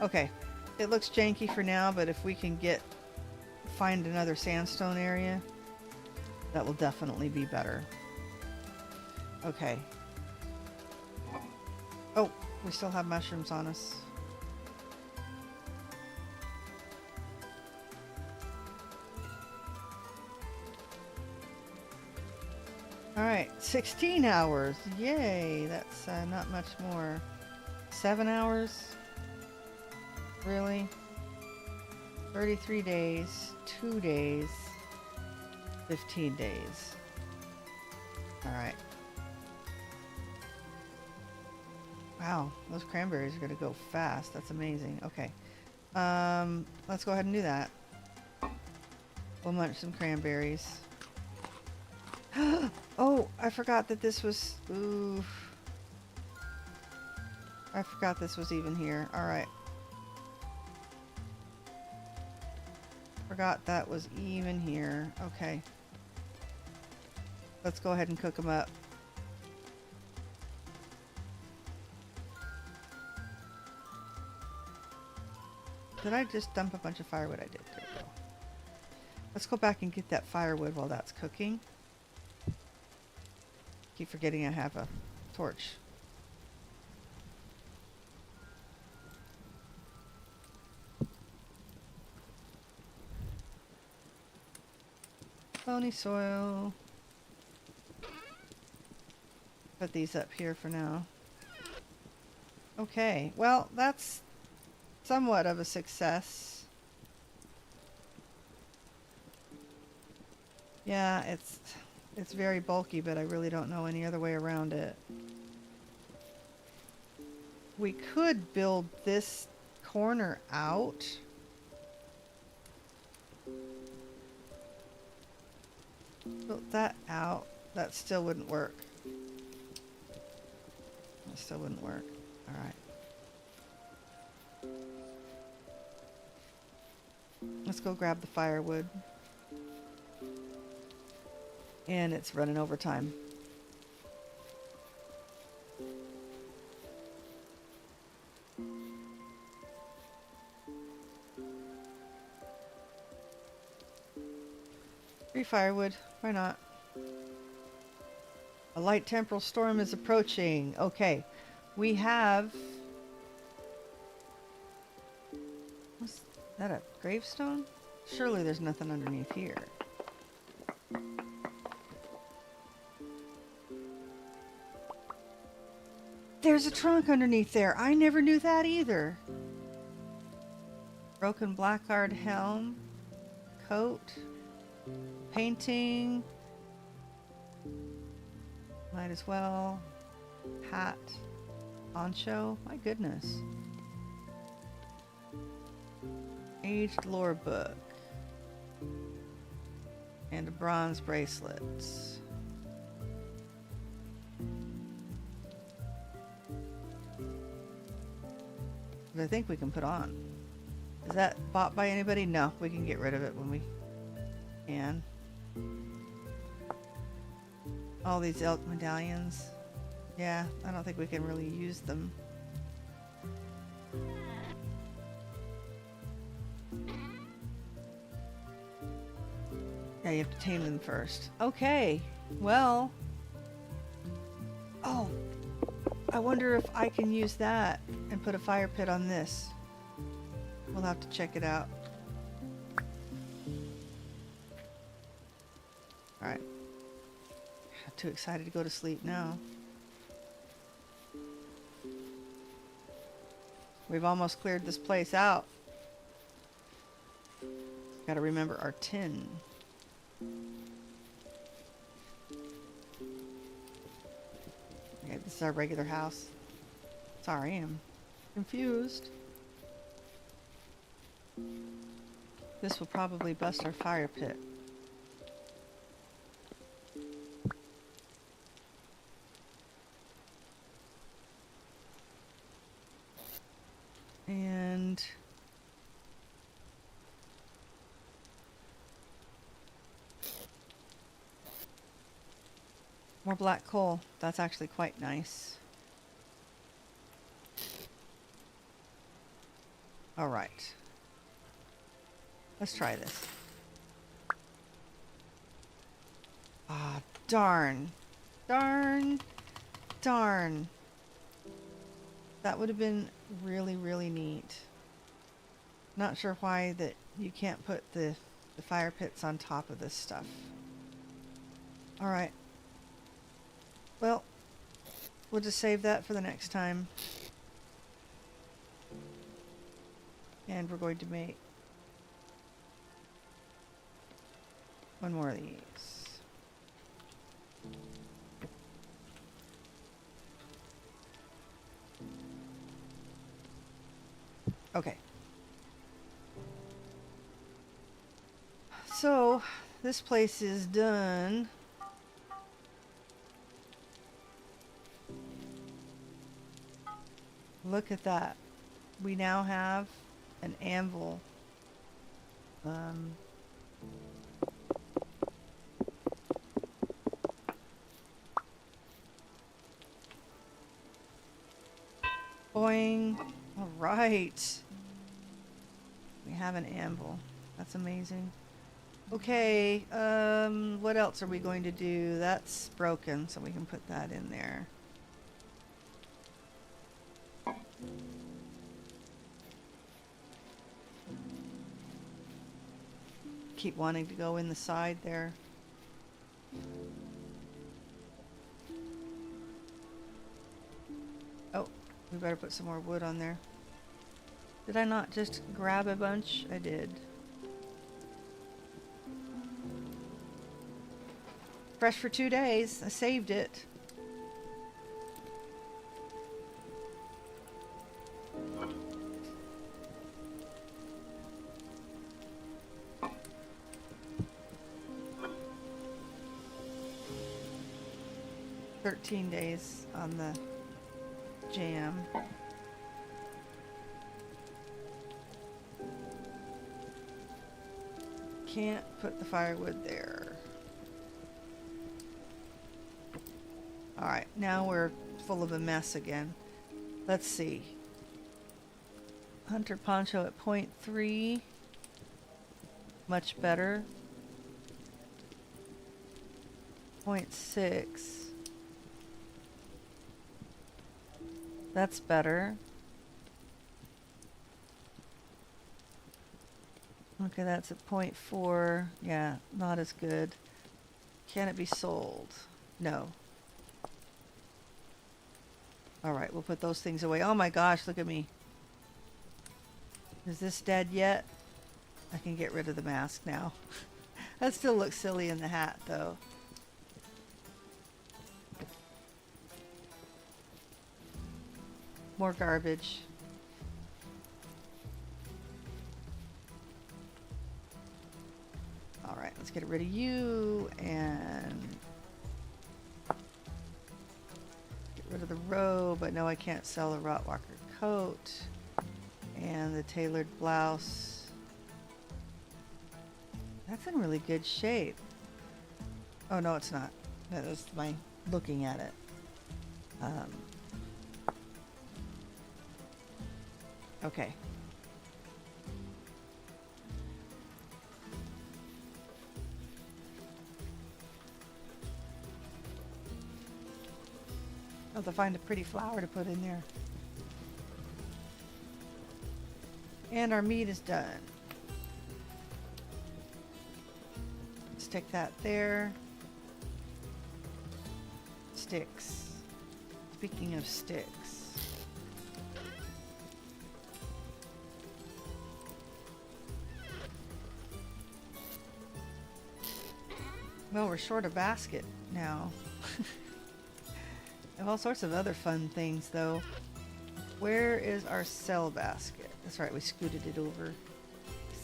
Okay. It looks janky for now, but if we can find another sandstone area, that will definitely be better. Okay. Oh, we still have mushrooms on us. Alright, 16 hours. Yay, that's not much more. 7 hours? Really? 33 days, 2 days, 15 days. Alright. Wow, those cranberries are going to go fast. That's amazing. Okay. Let's go ahead and do that. We'll munch some cranberries. Oh, I forgot that this was... Ooh. I forgot this was even here. Alright. Forgot that was even here. Okay. Let's go ahead and cook them up. Did I just dump a bunch of firewood? I did. There we go. Let's go back and get that firewood while that's cooking. Keep forgetting I have a torch. Phony soil. Put these up here for now. Okay, well, that's somewhat of a success. Yeah, it's very bulky, but I really don't know any other way around it. We could build this corner out. Build that out. That still wouldn't work. That still wouldn't work. Alright. Let's go grab the firewood. And it's running over time. Free firewood. Why not? A light temporal storm is approaching. Okay. We have... Was that a gravestone? Surely there's nothing underneath here. There's a trunk underneath there. I never knew that either. Broken blackguard helm. Coat. Painting. Might as well. Hat. Poncho. My goodness. Aged lore book. And a bronze bracelet. I think we can put on. Is that bought by anybody? No, we can get rid of it when we can. All these elk medallions. Yeah, I don't think we can really use them. Yeah, you have to tame them first. Okay, well. Oh, I wonder if I can use that and put a fire pit on this. We'll have to check it out. Alright. I'm too excited to go to sleep now. We've almost cleared this place out. Gotta remember our tin. Okay, this is our regular house. Sorry, I'm confused. This will probably bust our fire pit. And more black coal. That's actually quite nice. All right. Let's try this. Ah, darn. Darn. Darn. That would have been really, really neat. Not sure why that you can't put the fire pits on top of this stuff. Alright. Well, we'll just save that for the next time. And we're going to make one more of these. Okay. So, this place is done. Look at that. We now have an anvil. Boing. All right. We have an anvil. That's amazing. Okay, what else are we going to do? That's broken, so we can put that in there. Keep wanting to go in the side there. Oh, we better put some more wood on there. Did I not just grab a bunch? I did. Fresh for 2 days. I saved it. $13 on the jam. Can't put the firewood there. Alright, now we're full of a mess again. Let's see. Hunter poncho at 0.3. Much better. 0.6. That's better. Okay, that's at 0.4. Yeah, not as good. Can it be sold? No. Alright, we'll put those things away. Oh my gosh, look at me. Is this dead yet? I can get rid of the mask now. That still looks silly in the hat, though. More garbage. Alright, let's get rid of you and get rid of the robe. But no, I can't sell the Rotwalker coat and the tailored blouse. That's in really good shape. Oh no, it's not. That was my looking at it. Okay. I'll have to find a pretty flower to put in there. And our meat is done. Stick that there. Sticks. Speaking of sticks. Well, we're short a basket now. I have all sorts of other fun things, though. Where is our cell basket? That's right, we scooted it over.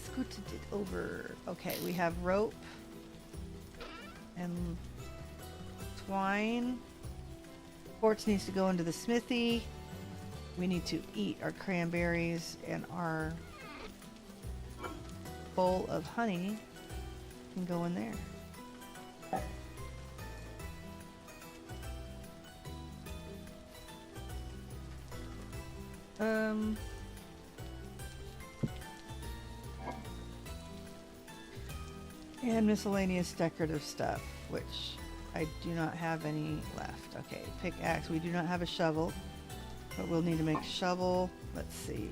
Scooted it over. Okay, we have rope and twine. Quartz needs to go into the smithy. We need to eat our cranberries, and our bowl of honey can go in there. And miscellaneous decorative stuff, which I do not have any left. Okay, pickaxe. We do not have a shovel, but we'll need to make a shovel. Let's see.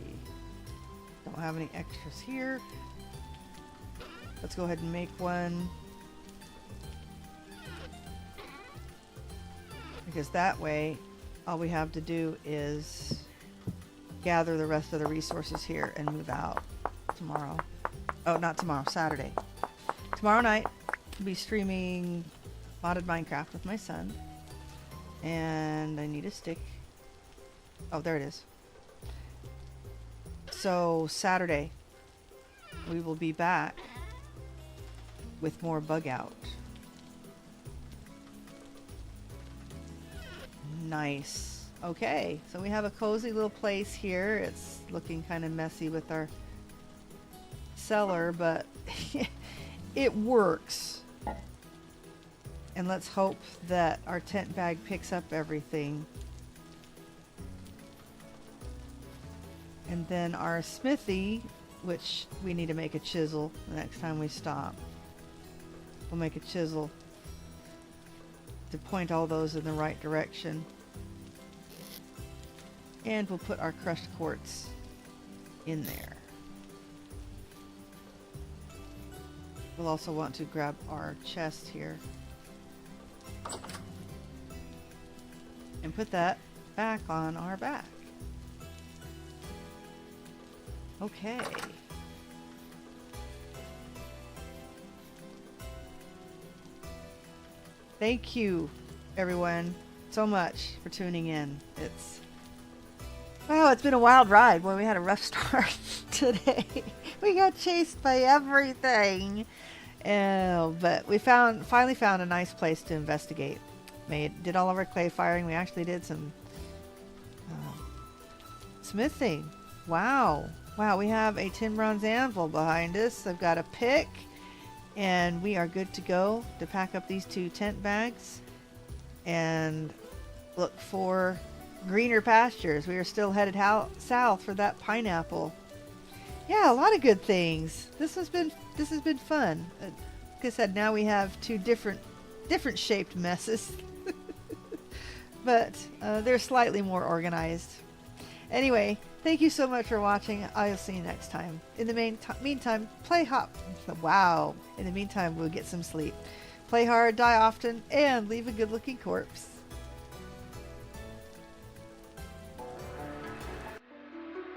Don't have any extras here. Let's go ahead and make one. because that way all we have to do is gather the rest of the resources here and move out tomorrow. Oh, not tomorrow, Saturday. Tomorrow night, I'll be streaming modded Minecraft with my son. And I need a stick. Oh, there it is. So, Saturday, we will be back with more bug out. Nice. Okay, so we have a cozy little place here. It's looking kind of messy with our cellar, but it works. And let's hope that our tent bag picks up everything. And then our smithy, which we need to make a chisel the next time we stop. We'll make a chisel to point all those in the right direction. And we'll put our crushed quartz in there. We'll also want to grab our chest here and put that back on our back. Okay. Thank you, everyone, so much for tuning in. It's been a wild ride. Boy, we had a rough start today. We got chased by everything. But we finally found a nice place to investigate. Did all of our clay firing. We actually did some smithing. Wow, we have a tin bronze anvil behind us. I've got a pick, and we are good to go to pack up these 2 tent bags and look for greener pastures. We are still headed south for that pineapple. Yeah, a lot of good things. This has been fun. Like I said, now we have 2 different shaped messes, but they're slightly more organized. Anyway, thank you so much for watching. I'll see you next time. In the meantime, play hop. Wow. In the meantime, we'll get some sleep. Play hard, die often, and leave a good-looking corpse.